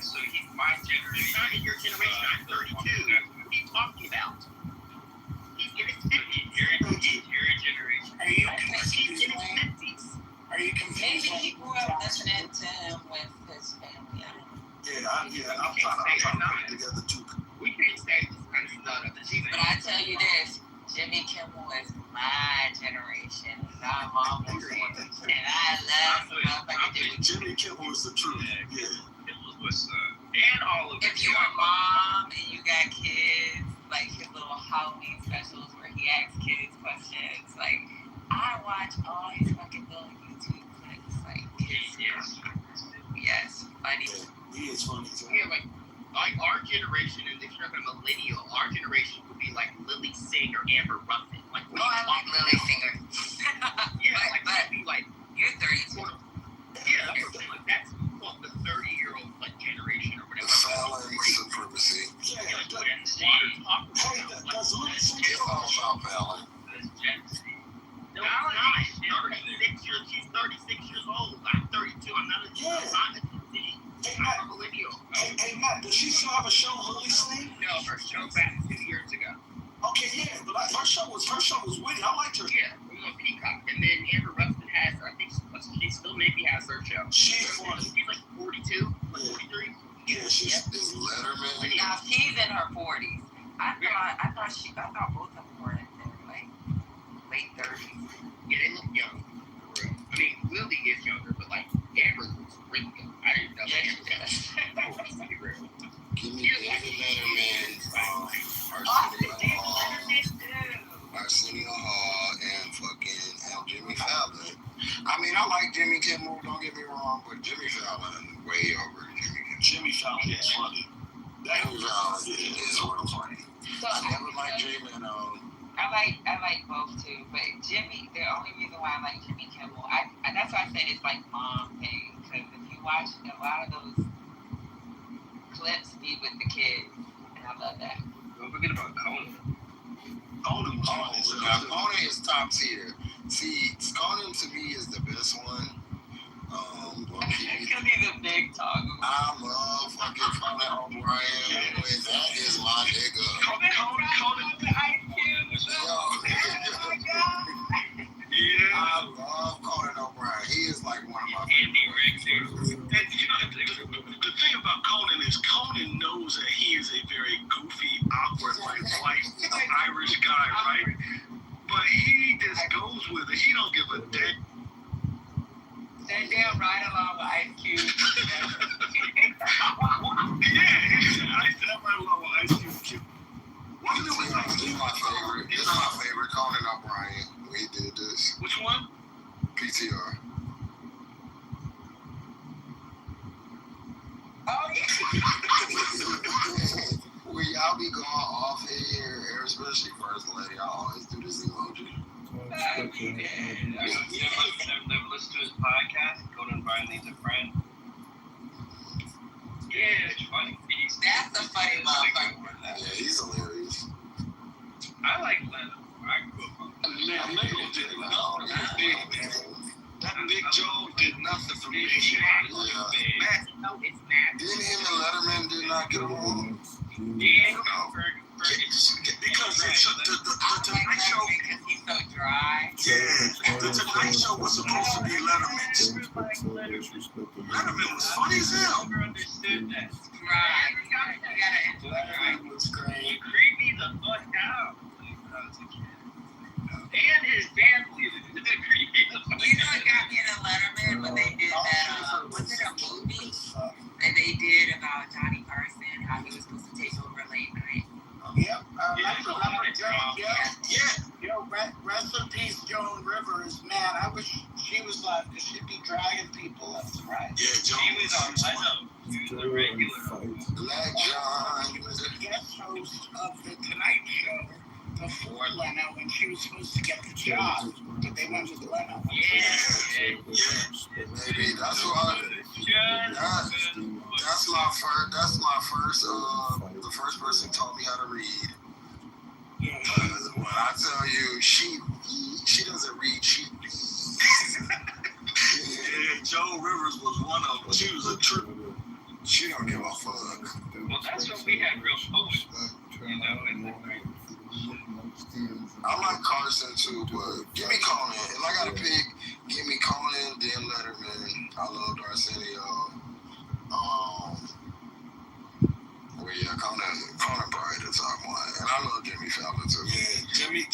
so he's my generation. He's not in your generation. I'm 32. What are you talking about? He's in his 50s. You're a generation. He's in his 50s. Are you confused? Maybe he grew up listening to him with his family. I'm trying to put it together too. We can't say this kind of stuff. But I tell you this, Jimmy Kimmel is my generation. I'm almost in. And I love the motherfucking Jimmy Kimmel is the truth. Yeah. Kimmel was and all of If you're a mom and you got kids, like his little Halloween specials where he asks kids questions, like I watch all his fucking little YouTube clips. Like yes, funny. He is funny. Yeah, like our generation, and if you're not a millennial, our generation would be like Lily Singh or Amber Ruffin. Like, I like Lily Singer. Yeah, but you're 32. Yeah, that's what the 30-year-old like generation or whatever. Fallon supremacy. Does Lily Singh talk about Fallon? No, she's not. She's 36 years old. I'm 32. I'm not a I'm a millennial. Hey, Matt, does she still have a show, Lily Singh? No, her show back 2 years ago. Okay, yeah, but her show was witty. I liked her. Yeah, it was on Peacock. And then Amber Ruffin has, I think she still maybe has her show. She's funny. She's like 42, like 43. Yeah, she's Letterman. Now she's in her 40s. I thought both of them were in their like late 30s. Yeah, they look young. For real. I mean, Lily is younger, but like Amber looks really young. I didn't know that. Give me David Letterman, Arsenio Hall, and fucking Jimmy Fallon. I mean, I like Jimmy Kimmel, don't get me wrong, but Jimmy Fallon way over Jimmy Kimmel. Jimmy Fallon is funny. Jimmy Fallon is real funny. So I never liked Jimmy I like both too, but Jimmy, the only reason why I like Jimmy Kimmel, and that's why I said it's like mom thing, because if you watch a lot of those clips be with the kids, and I love that. Don't forget about Conan. Conan is top tier. See, Conan to me is the best one. Because he's a big talk. I love fucking Conan O'Brien. That is my nigga. Conan. I love Conan O'Brien. He is like one of my favorites. And the thing about Conan is Conan knows that he is a very goofy, awkward, like white Irish guy, right? But he just goes with it. He don't give a damn. That damn ride along with Ice Cube. Yeah, I ride along with Ice Cube. Wasn't it with like This is my favorite. This is my favorite Conan O'Brien when he did this. Which one? PTR. Oh yeah. When y'all be going off here, especially First Lady, I always do this emoji. Never listened to his podcast, Conan O'Brien Needs a Friend. Yeah, it's funny. That's a funny motherfucker. Yeah, he's hilarious. I like Leno. I grew up on Leno did nothing. That Big Joe did nothing for me. Yeah. No, it's not. Didn't him and Letterman did not get along? Yeah, because the Tonight Show. Because he's so dry. Yeah, the Tonight Show was supposed to be Letterman's. Letterman was funny as hell. I never understood that. Right. You gotta enjoy it. Letterman was great. He creeped me the fuck out. And his family creeped me the fuck out. You know what got me into Letterman when they did that, was it a movie that they did about Johnny Carson, how he was supposed to take over late night? Yep. Yo, rest in peace, Joan Rivers. Man, I wish she was live because she'd be dragging people left and right. Yeah, Joan was on Leno. He was a regular. Black John. He was a guest host of the Tonight Show before Leno when she was supposed to get the job, but they went with Leno. Yeah. Maybe that's why. That's my first. The first person taught me how to read. When I tell you, she doesn't read. She reads. Yeah, Joan Rivers was one of them. She was a trip. She don't give a fuck. Well, that's when we had real poets, you know, and I like Carson too, but give me Conan. If I gotta pick, give me Conan, then Letterman. I love Arsenio. Well, yeah, Conan probably the top one, and I love Jimmy Fallon too. Yeah, Jimmy,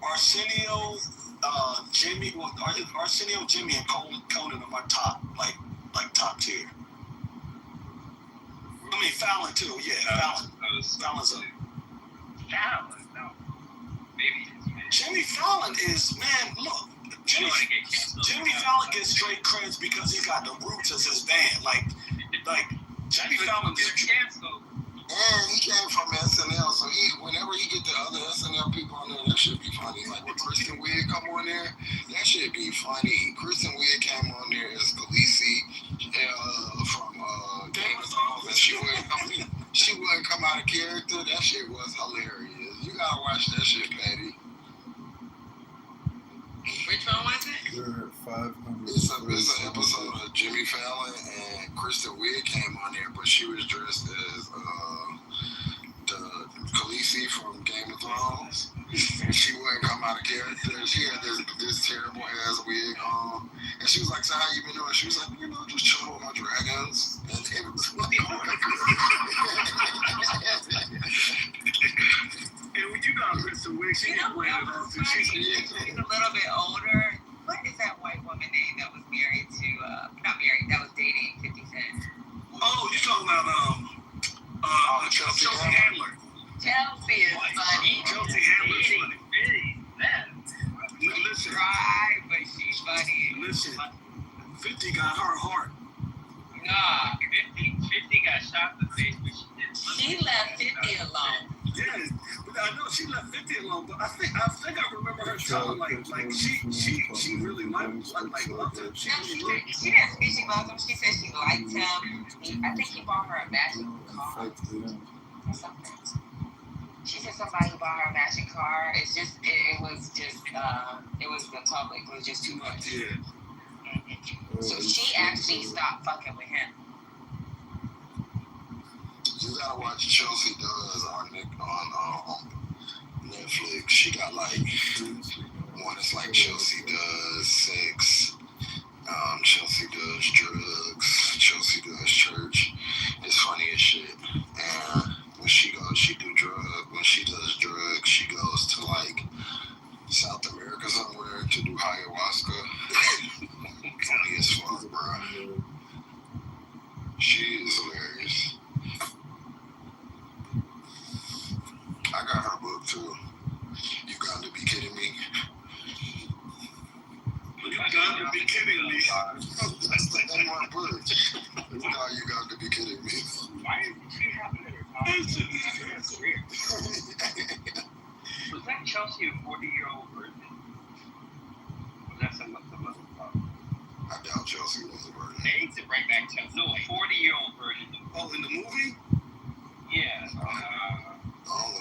Arsenio, Arsenio, Jimmy, and Conan are my top, like top tier. I mean Fallon too. Yeah, Fallon's up. Fallon, no. Maybe. Jimmy Fallon is, man, look. Jimmy Fallon gets straight credits because he got the Roots as his band. Like Jimmy Fallon is canceled. And he came from SNL, so whenever he get the other SNL people on there, that should be funny. Like when Kristen Wiig come on there, that should be funny. Kristen Wiig came on there as Khaleesi from Game of Thrones, and she wouldn't come out of character. That shit was hilarious. You gotta watch that shit, Patty. Which one was it? It's an episode of Jimmy Fallon and Kristen Wiig came on there, but she was dressed as the Khaleesi from Game of Thrones. She wouldn't come out of character. She had this terrible ass wig on, and she was like, "So how you been doing?" She was like, "Just chilling with my dragons." And it was like, and when you got Kristen Wiig, she's a little bit older. What is that white woman name that was married to, not married, that was dating 50 Cent? Oh, you're talking about Chelsea Handler. Chelsea is funny. Chelsea Handler is funny. Listen, dry, but she's funny. Listen, 50 got her heart. Nah, 50 got shot in the face, but she left 50 alone. Yeah, but I know she left 50 alone, but I think I remember her telling like she really loved him. She didn't say she loved him. She said she liked him. I think he bought her a matching car or something. She said somebody bought her a matching car. It was the public. It was just too much. Yeah. So she actually stopped fucking with him. You gotta watch Chelsea Does on Netflix. She got like one that's like Chelsea Does Sex, Chelsea Does Drugs, Chelsea Does Church. It's funny as shit. And when she does drugs, she goes to like South America somewhere to do ayahuasca. Funny as fuck, bro. She is hilarious. got to be kidding me. That's the one word. You got to be kidding me. Why did she happen to her? That's weird. Was that Chelsea a 40-year-old virgin? Was that some other problem? I doubt Chelsea was a virgin. They need to bring back Chelsea. No, a 40-year-old virgin. Oh, in the movie? Yeah. Oh,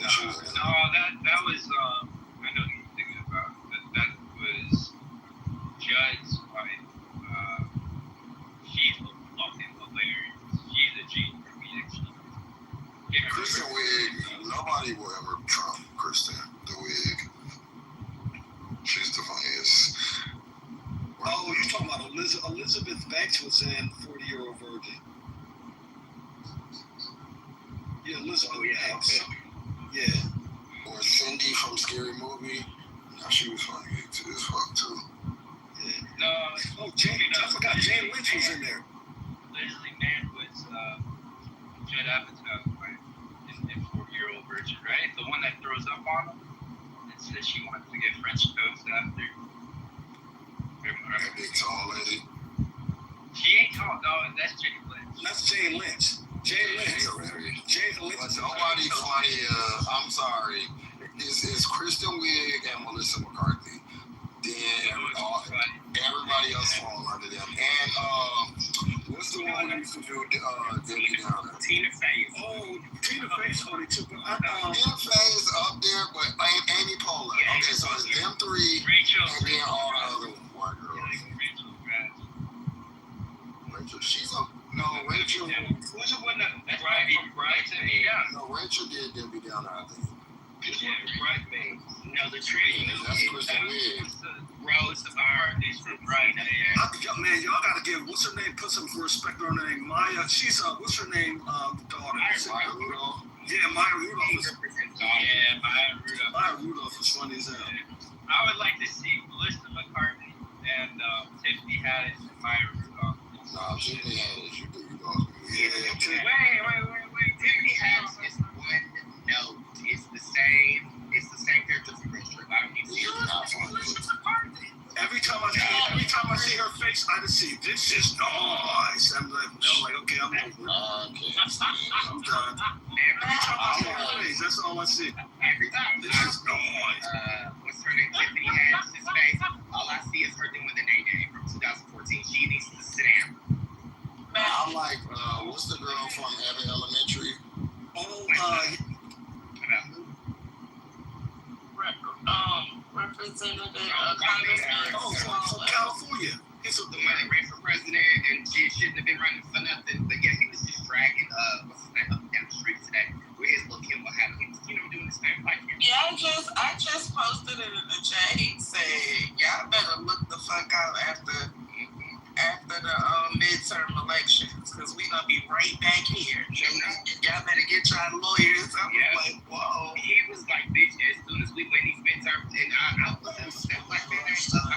That was, I know what you're thinking about. That was Judd's wife. She's fucking hilarious. She's a genius for me. Kristen Wiig, nobody will ever trump Kristen the Wiig. She's the funniest. Oh, you're talking about Elizabeth Banks was in 40-Year-Old Virgin. Yeah, Elizabeth Banks. Okay. Yeah. Or Cindy from Scary Movie. Now she was funny as fuck too. Yeah. I forgot Jane Lynch was in there. Leslie Mann was Judd Apatow's wife in 40-Year-Old Virgin, right? The one that throws up on him and says she wants to get French toast after. That big tall lady. She ain't tall, dog. That's Jane Lynch. That's Jane Lynch. Jane Lynch. But nobody funny. I'm sorry. It's Kristen Wiig and Melissa McCarthy. Then everybody else fall under them. And what's the one who used to do Debbie Downer? Tina Fey. Oh, Tina Fey's funny too. But Tina Fey's up there, but Amy Poehler. Okay, so it's them three, and then all the other white girls. Rachel, she's a Rachel. Who's the one that Bridesmaids? No, Rachel did Debbie Downer, I think. Yeah, Bridesmaids. No, the tree. That's Kristen Wiig. Rose the bar is from Bridesmaids. Man, y'all gotta give what's her name? Put some respect on her name. Maya. She's what's her name? Daughter. Maya Rudolph. Yeah, Maya Rudolph. Yeah, Maya Rudolph. Maya Rudolph is funny as hell. I would like to see Melissa McCarthy and Tiffany Haddish and Maya Rudolph. Nah, Tiffany Haddish. You go. Wait. Tiffany Haddish is one note. It's the same character from Rich Trip. I don't need to see her. Every time I see her face, I just see this is nice. I'm like, okay, I'm over it. I'm done. Every time I see her face, that's all I see. Every time. This is nice. What's her name? Tiffany Haddish's face. All I see is her doing the name from 2014. She needs to sit down. I like what's the girl from Abbott Elementary? Representative Congressman from California. He's the one that ran for president and she shouldn't have been running for nothing. But yeah, he was just dragging what's his name up and down the street today with his little Kimball hat. He was, doing his thing like him. Yeah, I just posted it in the chat. He said, y'all better look the fuck out after the midterm elections, because we gonna be right back here. Y'all better get y'all lawyers. I'm like, whoa. He was like, bitch, as soon as we win these midterms, and I was like, I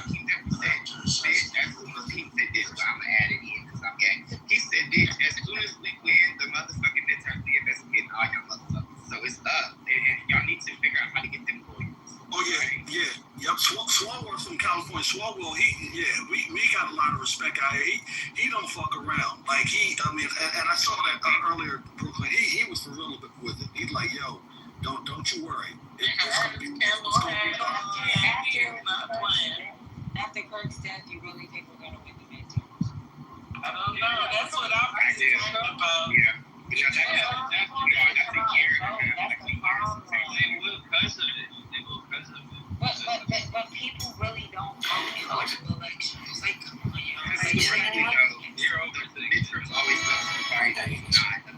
keep that percent. Bitch, as soon as he said this, well, I'm gonna add it in because I'm gay. He said, bitch, as soon as we win the motherfucking midterms, we investigating all y'all motherfuckers. So it's up, and y'all need to figure out how to get them lawyers. Oh yeah. Yep. Swalwell from California. Swalwell, we got a lot of respect out here. He don't fuck around. Like and I saw that earlier in Brooklyn. He was for real with it. He's like, yo, don't you worry. It's gonna be After Kirk's death, you really think we're gonna win the midterms? I don't know. That's what I'm talking about. Yeah. That's a year and a half. They will because of it. But people really don't vote in local elections. Like, come on, You're older. The midterms always goes to the party that is not. The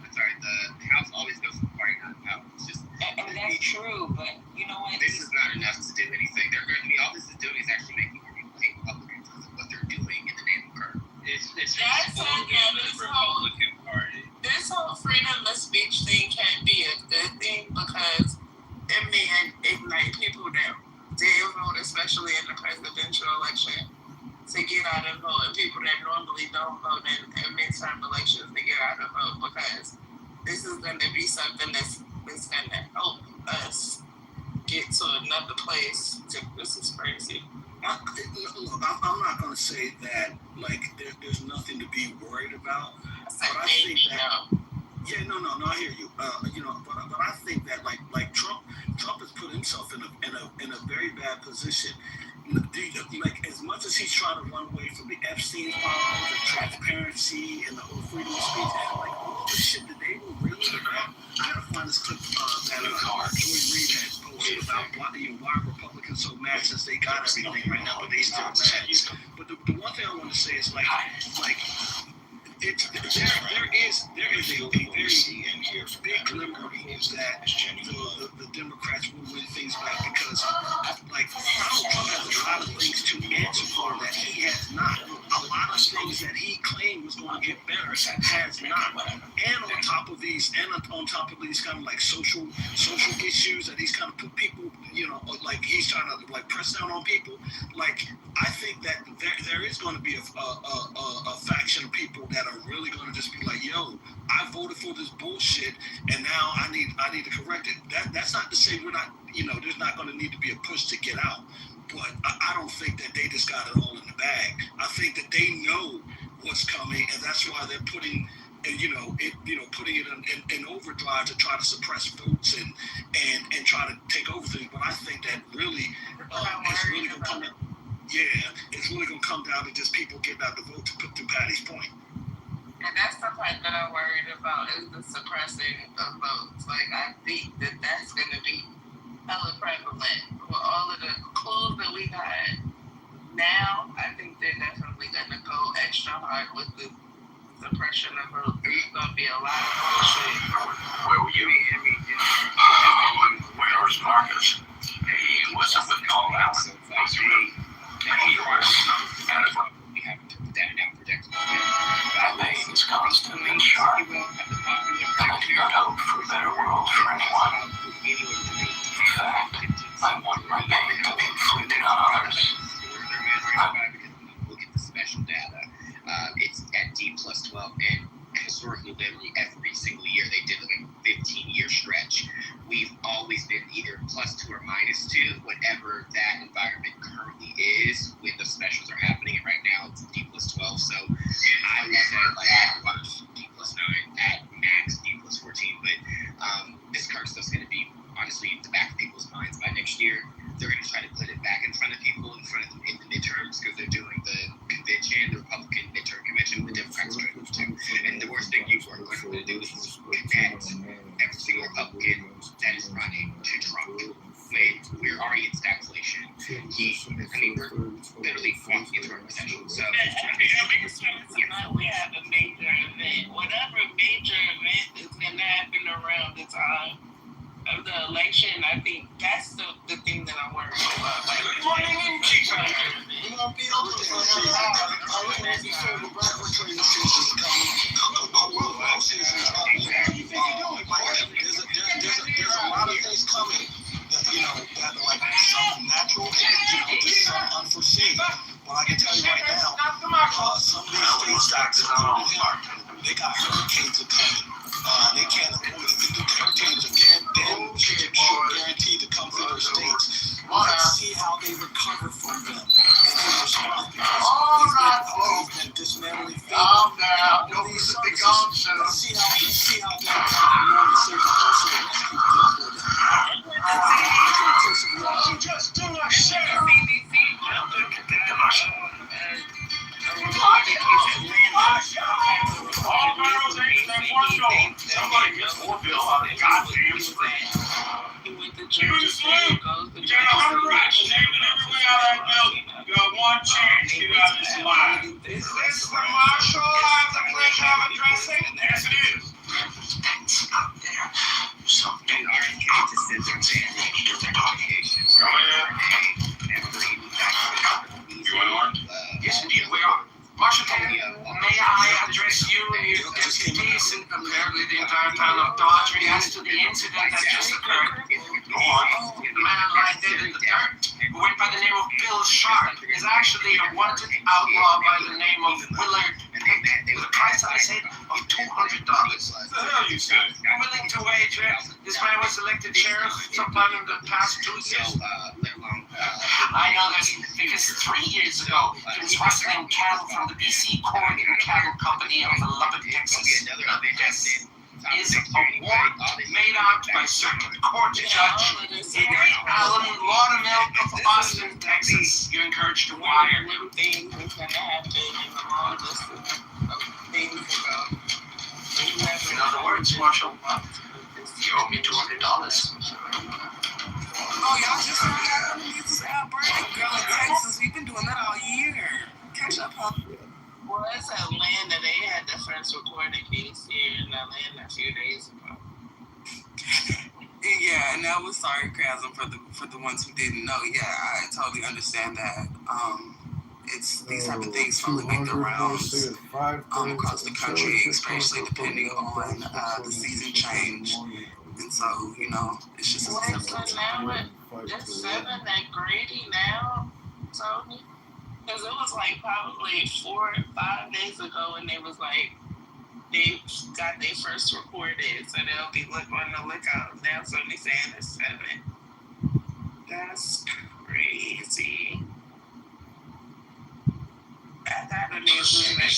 House always goes to the party not the House. It's just. And that's true, but you know what? This is not enough to do anything. They're going to be all this is doing is actually making more people hate Republicans because of what they're doing in the name of Kirk. It's exposing the Republican Party. This whole freedom of speech thing can be a good thing because it may ignite people that didn't vote, especially in the presidential election, to get out and vote, and people that normally don't vote in midterm elections to get out and vote, because this is going to be something that's going to help us get to another place. This is crazy. I'm not going to say that like there's nothing to be worried about, but I think that yeah, no, I hear you. But I think that like Trump has put himself in a very bad position. Like as much as he's trying to run away from the Epstein files, the transparency, and the whole freedom of speech, like all the shit that they were really about. I gotta find this clip that Joy Reid had posted about why Republicans so mad since they got everything right now, but they still mad. But the one thing I want to say is like. There is a very big glimmer of hope that the Democrats will win things back because like Donald Trump has a lot of things to answer for that he has not. A lot of things that he claimed was going to get better has not. And on top of these kind of like social issues that he's kind of put people, like he's trying to like press down on people. Like I think that there is going to be a faction of people that are really going to just be like, yo, I voted for this bullshit and now I need to correct it. That's not to say we're not, there's not going to need to be a push to get out. But I don't think that they just got it all in the bag. I think that they know what's coming, and that's why they're putting it in overdrive to try to suppress votes and try to take over things. But I think that really it's really going to come down. Yeah, it's really going to come down to just people getting out the vote to put to Patty's point. And that's the part that I'm worried about is the suppressing of votes. Like, I think that that's going to be hella prevalent with all of the clues that we got now. I think they're definitely going to go extra hard with the suppression of votes. There's going to be a lot of bullshit. Where were you? Where was Marcus? He wasn't with all that. He was We haven't took the data down projected. that means constant and sharp. I do not hope for a better world for anyone. In fact, I want my pain to be inflicted on others. Look at the special data. It's at D+12, and historically, literally every single year they did like a 15-year stretch. We've always been either +2 or -2, whatever that environment currently is when the specials are happening. And right now it's D+12, so I would say like D+9 at max D+14. But this current stuff's going to be honestly in the back of people's minds by next year. They're going to try to put it back in front of people in the midterms because they're doing the convention, the Republican midterm convention. The Democrats are going to too. And the worst thing you are going to do is connect every single Republican that is running to Trump. We're already in stagflation. We're literally walking into a recession. So we have a major event. Whatever major event is going to happen around the time of the election, I think that's the thing that I'm worried about. Like, there's a lot of things coming that are like some natural and just some unforeseen. But I can tell you right now, some of these states they got hurricanes coming. They can't avoid it. The hurricanes again, should guaranteed to come through their states. Let's see how they recover from them and his response because he's been dismantling things. Let's see how just do a share. All barrels ain't that one goal. Somebody gets more bill on the goddamn screen. You just lose. You got 100 rats shaving every way out of that building. You got one chance to get out of this line. Is this the marshal at the cliff have addressing? Yes, it is. And RFK to send their investigation. Go ahead. You want to learn? Yes, indeed, we are. Marshal Kennedy, may I address you and your deputies and apparently the entire town of Dodge as to the incident that just occurred? Go on. The man lying dead in the dirt, who went by the name of Bill Sharp, is actually a wanted outlaw by the name of Willard with a price on his head of $200. What the hell you say? I'm willing to wager this man was elected sheriff sometime in the past 2 years. Let alone I know this because 3 years ago, he was rustling cattle from the BC Corn and Cattle Company of Lubbock, Texas. This is a warrant made out by Circuit Court Judge Alan Laudermilk of Austin, Texas. You're encouraged to wire. Little things that's gonna happen in the long list of things about. In other words, Marshall, you owe me $200. Oh, y'all just found out when this outbreak? Girl, in Texas, we've been doing that all year. Catch up, huh? Well, it's Atlanta. They had the first recorded case here in Atlanta a few days ago. Yeah, and I was sorry, Krasm, for the ones who didn't know. Yeah, I totally understand that. It's these type of things probably make the rounds across the country, especially depending on the season change. And so, you know, it's just. Well, so now it's 7 at Grady now, Tony. Because it was like probably 4 or 5 days ago, and they was like, they got their first recorded, so they'll be on the lookout. Now Tony saying it's 7. That's crazy. I thought the news was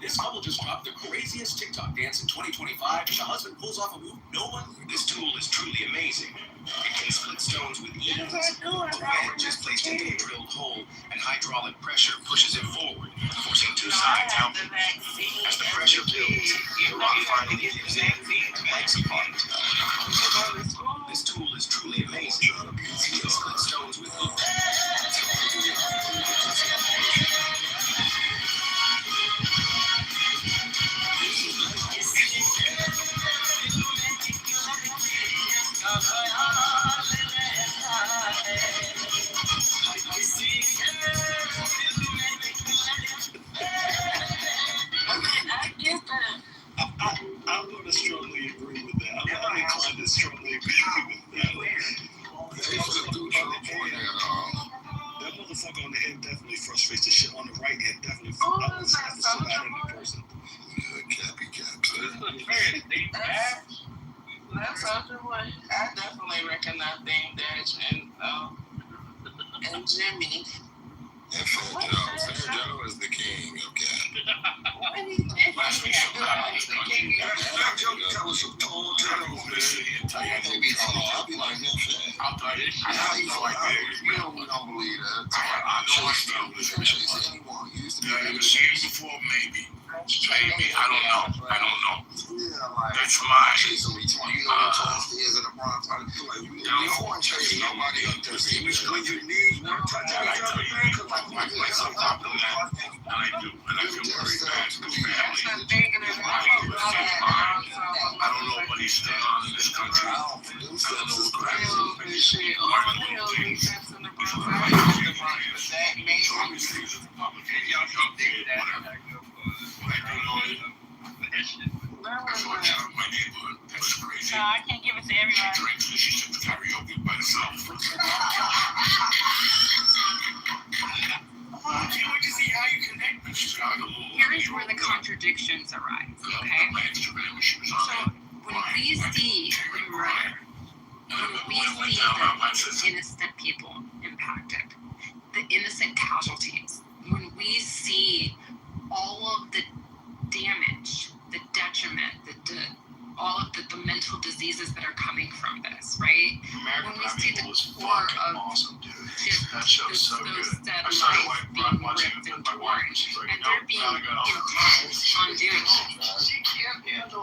This couple just dropped the craziest TikTok dance in 2025 as the husband pulls off a move no one. This tool is truly amazing. It can split stones with ease. The wedge is placed into a drilled hole, and hydraulic pressure pushes it forward, forcing 2 sides outward. As the pressure builds, the rock finally gives in and breaks apart. This tool is truly amazing. It can split stones with ease. I'm going to strongly agree with that. I'm inclined to strongly agree with that. That motherfucker on the end definitely frustrates the shit. On the right end definitely frustrates the shit out of the person. Cappy caps. That's something what I definitely recognize Dame Dash and Jimmy. And Fat Joe is the king of cap. That was some tall tales, man. I'll be like, no shit. I'll tell you. We don't believe that. I know I still chase anyone. You used to be able to see it before, maybe. Maybe. I don't know. Yeah, like, that's mine. Chasing me, you know, upstairs in the Bronx. You don't want to chase nobody up there. When you need one touch out of thing, like some popular man. And I do. And I feel very bad for the family. I don't know what he's still on in this country. I don't know what's going on. No, I can't give it to everybody. She took the karaoke by herself. Here's where the contradictions arise, okay? So when we see murder, when we see the innocent people impacted, the innocent casualties, when we see all of the damage, the detriment, all of the mental diseases that are coming from this, right? When we see the core of just those dead lives being ripped and torn, and they're being imposed on doing it.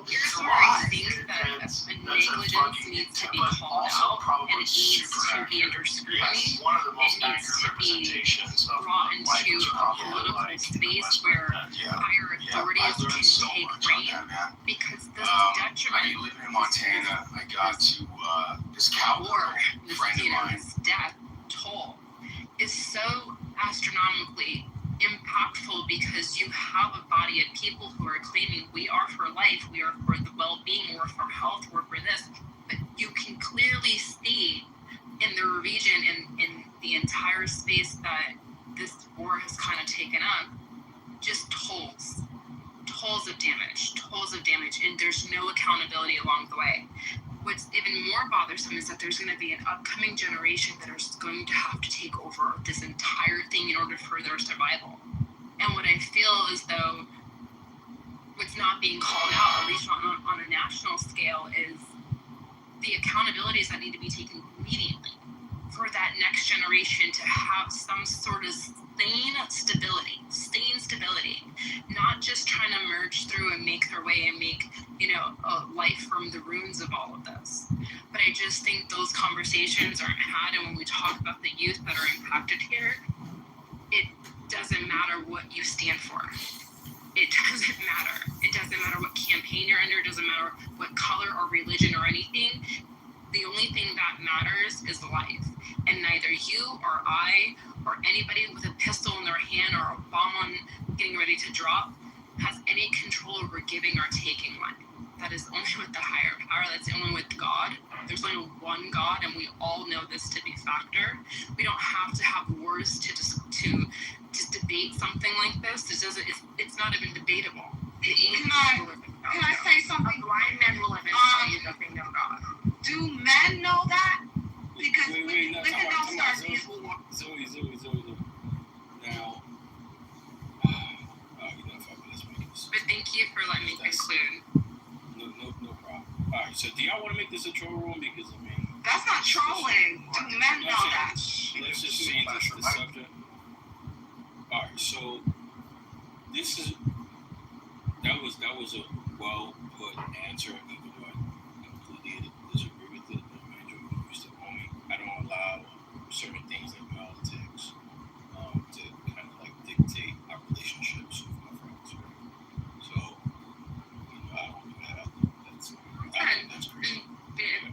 Here's where I think that negligence needs to be called out, and it needs to be under scrutiny. It needs to be brought into a political space where higher authorities can take reign, because this detriment. I live in Montana. I got to this cowboy friend of mine. This death toll is so astronomically impactful, because you have a body of people who are claiming we are for life, we are for the well-being, we're for health, we're for this, but you can clearly see in the region, in the entire space that this war has kind of taken up, just tolls of damage, and there's no accountability along the way. what's even more bothersome is that there's going to be an upcoming generation that are going to have to take over this entire thing in order for their survival. And what I feel is though what's not being called out, at least on a national scale, is the accountabilities that need to be taken immediately for that next generation to have some sort of sustained stability, not just trying to merge through and make their way and make, a life from the ruins of all of this. But I just think those conversations aren't had, and when we talk about the youth that are impacted here, it doesn't matter what you stand for. It doesn't matter. It doesn't matter what campaign you're under. It doesn't matter what color or religion or anything. The only thing that matters is life. And neither you or I or anybody with a pistol in their hand or a bomb getting ready to drop has any control over giving or taking life. That is only with the higher power. That's only with God. There's only one God, and we all know this to be factor. We don't have to have wars to debate something like this. It's not even debatable. Can I say something? Blind men will eventually know they know God. Do men know that? Because women don't start being born. Zoe. Now, but thank you for letting me conclude. No problem. All right, so do y'all want to make this a troll room? Because that's not trolling. Do men know that? Let's just change the subject. All right, so that was a well put answer, even though I completely disagree with it. I don't allow certain things like politics to kind of like dictate our relationships with my friends. So, I don't do that. I think that's crazy.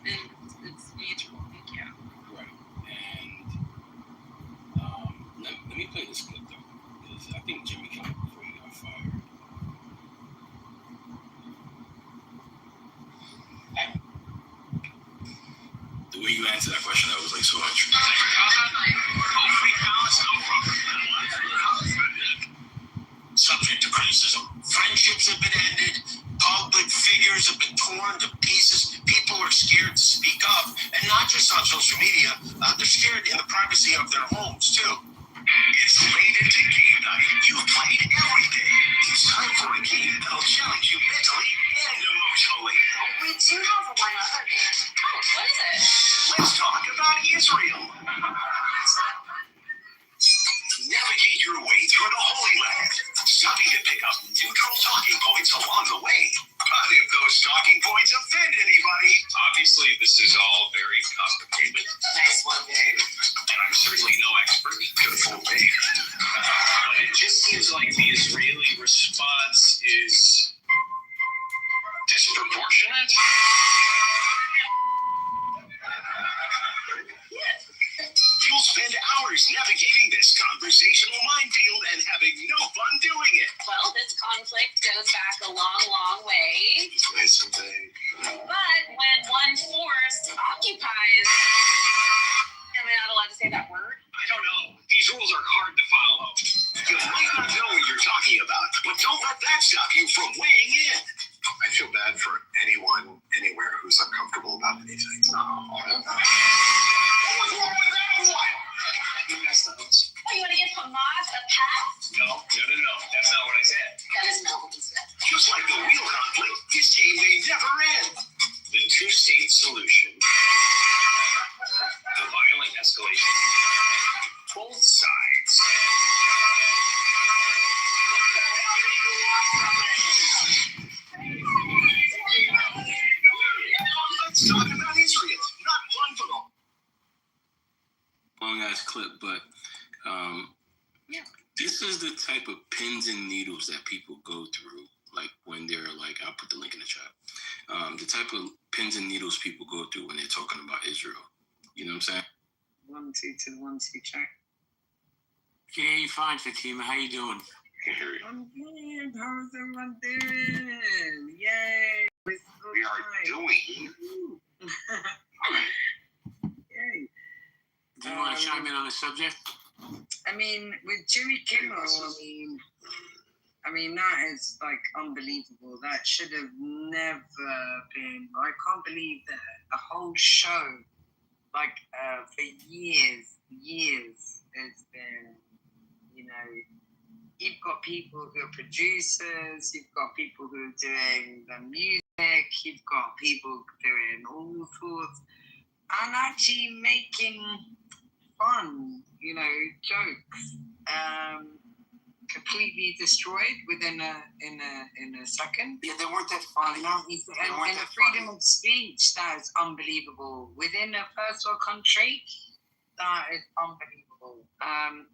It's mutual. Thank you. Right. And let me play this clip though, because I think Jimmy Kimmel before he got fired. The way you answered that question, that was like so much. Subject to criticism. Friendships have been ended. Public figures have been torn to pieces. People are scared to speak up, and not just on social media. They're scared in the privacy of their homes too. It's late into game night. You've played every day. It's time for a game that'll challenge you mentally and emotionally. We do have one other game. Oh, what is it? Let's talk about Israel. Navigate your way through the Holy Land, stopping to pick up neutral talking points along the way. But if those talking points offend anybody, Obviously, this is all very complicated. Nice one, Dave. And I'm certainly no expert. good for me. But it just seems like the Israeli response is disproportionate. You'll spend hours navigating this conversational minefield and having no fun doing it. Well, this conflict goes back a long, long way. Nice and vague. But when one force occupies... Am I not allowed to say that word? I don't know. These rules are hard to follow. You might not know what you're talking about, but don't let that stop you from weighing in. I feel bad for anyone, anywhere who's uncomfortable about anything. What was wrong with that one? You messed up. Oh, you want to give Hamas a pass? No. That's not what I said. That is not what he said. Just like the real conflict, this game may never end. The two-state solution. The violent escalation. Both sides. Let's talk about Israel, not one for all. Long ass clip, but this is the type of pins and needles that people go through. Like when they're like, I'll put the link in the chat. The type of pins and needles people go through when they're talking about Israel. You know what I'm saying? 1 2 to the 1 2 check. Can hear you fine, Fatima. How you doing? I'm good. How's everyone doing? Yay! We are doing. Yay! Do you want to chime in on the subject? I mean, with Jimmy Kimmel, I mean that is like unbelievable. That should have never been. I can't believe that. the whole show, like for years, it's been, you know, you've got people who are producers, you've got people who are doing the music, you've got people doing all sorts, and actually making fun, you know, jokes, completely destroyed within a second. Yeah, they weren't that funny. And the freedom of speech, that is unbelievable. Within a first world country, that is unbelievable.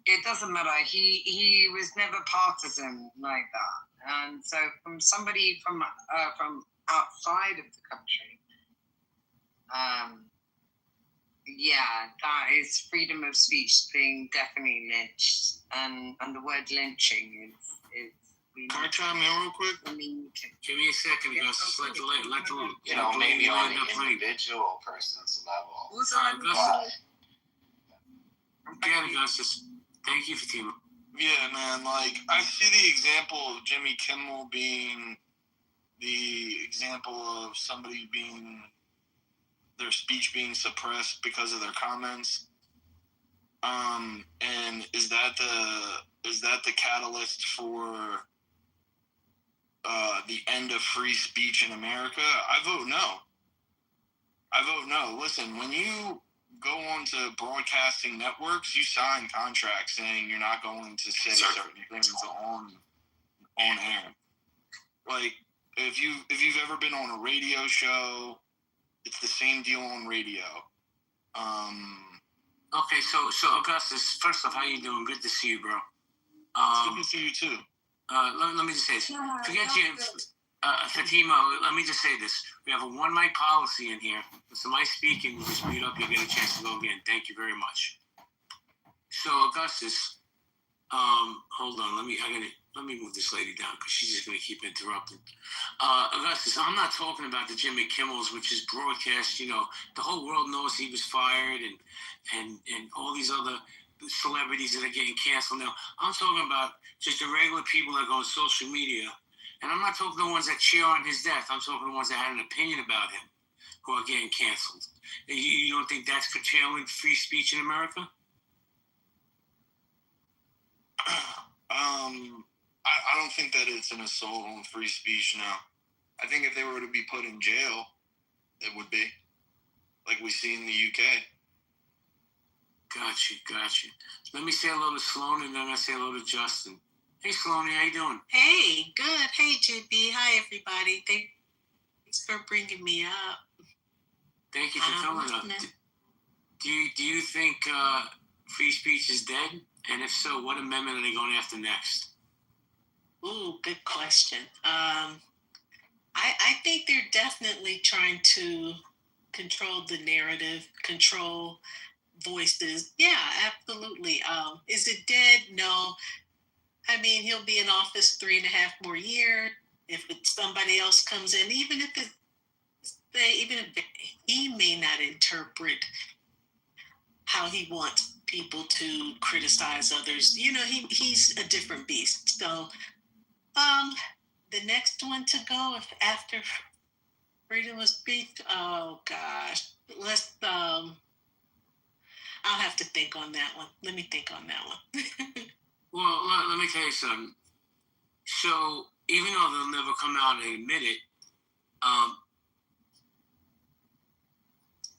It doesn't matter. He was never partisan like that. And so from somebody from outside of the country, yeah, that is freedom of speech being definitely lynched, and the word lynching is. Can I chime in real quick? I mean, give me a second, guys. Just let you know, maybe on the individual person's level. Who's on? Again, Augustus, thank you for teaming up. Yeah, man. Like, I see the example of Jimmy Kimmel being the example of somebody being their speech being suppressed because of their comments. And is that the catalyst for the end of free speech in America? I vote no. Listen, when you go onto broadcasting networks, you sign contracts saying you're not going to say certain things on air. Like, if you've ever been on a radio show, it's the same deal on radio. Okay, so Augustus, first off, how you doing? Good to see you, bro. Good to see you too. Let me just say this. Forget you, Fatima. Let me just say this. We have a one mic policy in here. So my speaking will just speed up. You'll get a chance to go again. Thank you very much. So Augustus, hold on. Let me move this lady down because she's just going to keep interrupting. Augustus, I'm not talking about the Jimmy Kimmels, which is broadcast. You know, the whole world knows he was fired, and all these other celebrities that are getting canceled now. I'm talking about just the regular people that go on social media. And I'm not talking the ones that cheer on his death. I'm talking the ones that had an opinion about him who are getting canceled. You don't think that's curtailing free speech in America? I don't think that it's an assault on free speech now. I think if they were to be put in jail, it would be. Like we see in the UK. Gotcha. Let me say hello to Sloan, and then I'm going to say hello to Justin. Hey, Sloan, how you doing? Hey, good. Hey, JB. Hi, everybody. Thanks for bringing me up. Thank you for coming up. Do you think free speech is dead? And if so, what amendment are they going after next? Ooh, good question. I think they're definitely trying to control the narrative, control voices. Yeah, absolutely. Is it dead? No. I mean, he'll be in office 3.5 more years. If somebody else comes in, even if he may not interpret how he wants people to criticize others. You know, he's a different beast. So, the next one to go after freedom of speech. Oh gosh, let's. I'll have to think on that one. Let me think on that one. Well, let me tell you something. So, even though they'll never come out and admit it,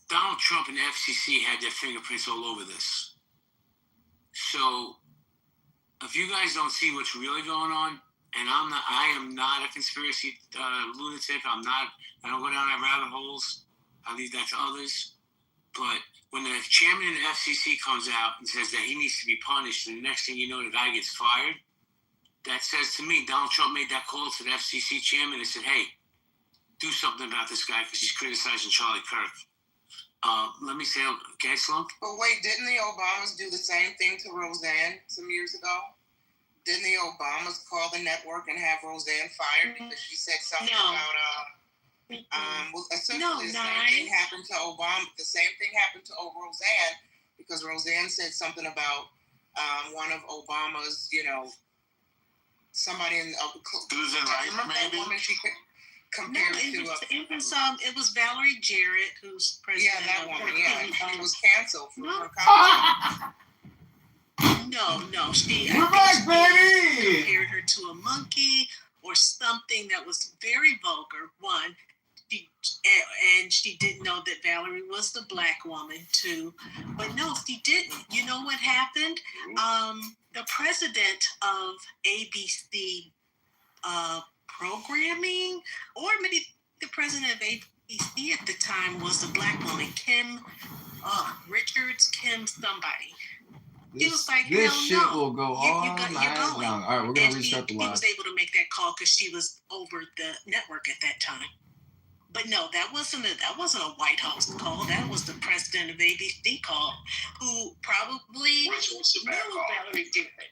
Donald Trump and the FCC had their fingerprints all over this. So, if you guys don't see what's really going on, and I am not a conspiracy lunatic. I don't go down that rabbit holes. I leave that to others. But when the chairman of the FCC comes out and says that he needs to be punished, and the next thing you know, the guy gets fired, that says to me, Donald Trump made that call to the FCC chairman and said, hey, do something about this guy because he's criticizing Charlie Kirk. Let me say, okay, Sloan? But wait, didn't the Obamas do the same thing to Roseanne some years ago? Didn't the Obamas call the network and have Roseanne fired because she said something about essentially the same thing happened to Obama. The same thing happened to Roseanne because Roseanne said something about one of Obama's, somebody in Susan Rice, maybe. That woman, compared it was Valerie Jarrett, who's president. Yeah, that woman. Yeah, she was canceled for her comments. No, she compared her to a monkey or something that was very vulgar. One, she didn't know that Valerie was the black woman too. But no, she didn't. You know what happened? The president of ABC programming, or maybe the president of ABC at the time was a black woman, Kim Richards, Kim somebody. He was like, this shit no. will go all night long. All right, we're gonna restart the live. He was able to make that call because she was over the network at that time. But no, that wasn't a White House call. That was the president of ABC call, who probably knew Valerie Jarrett.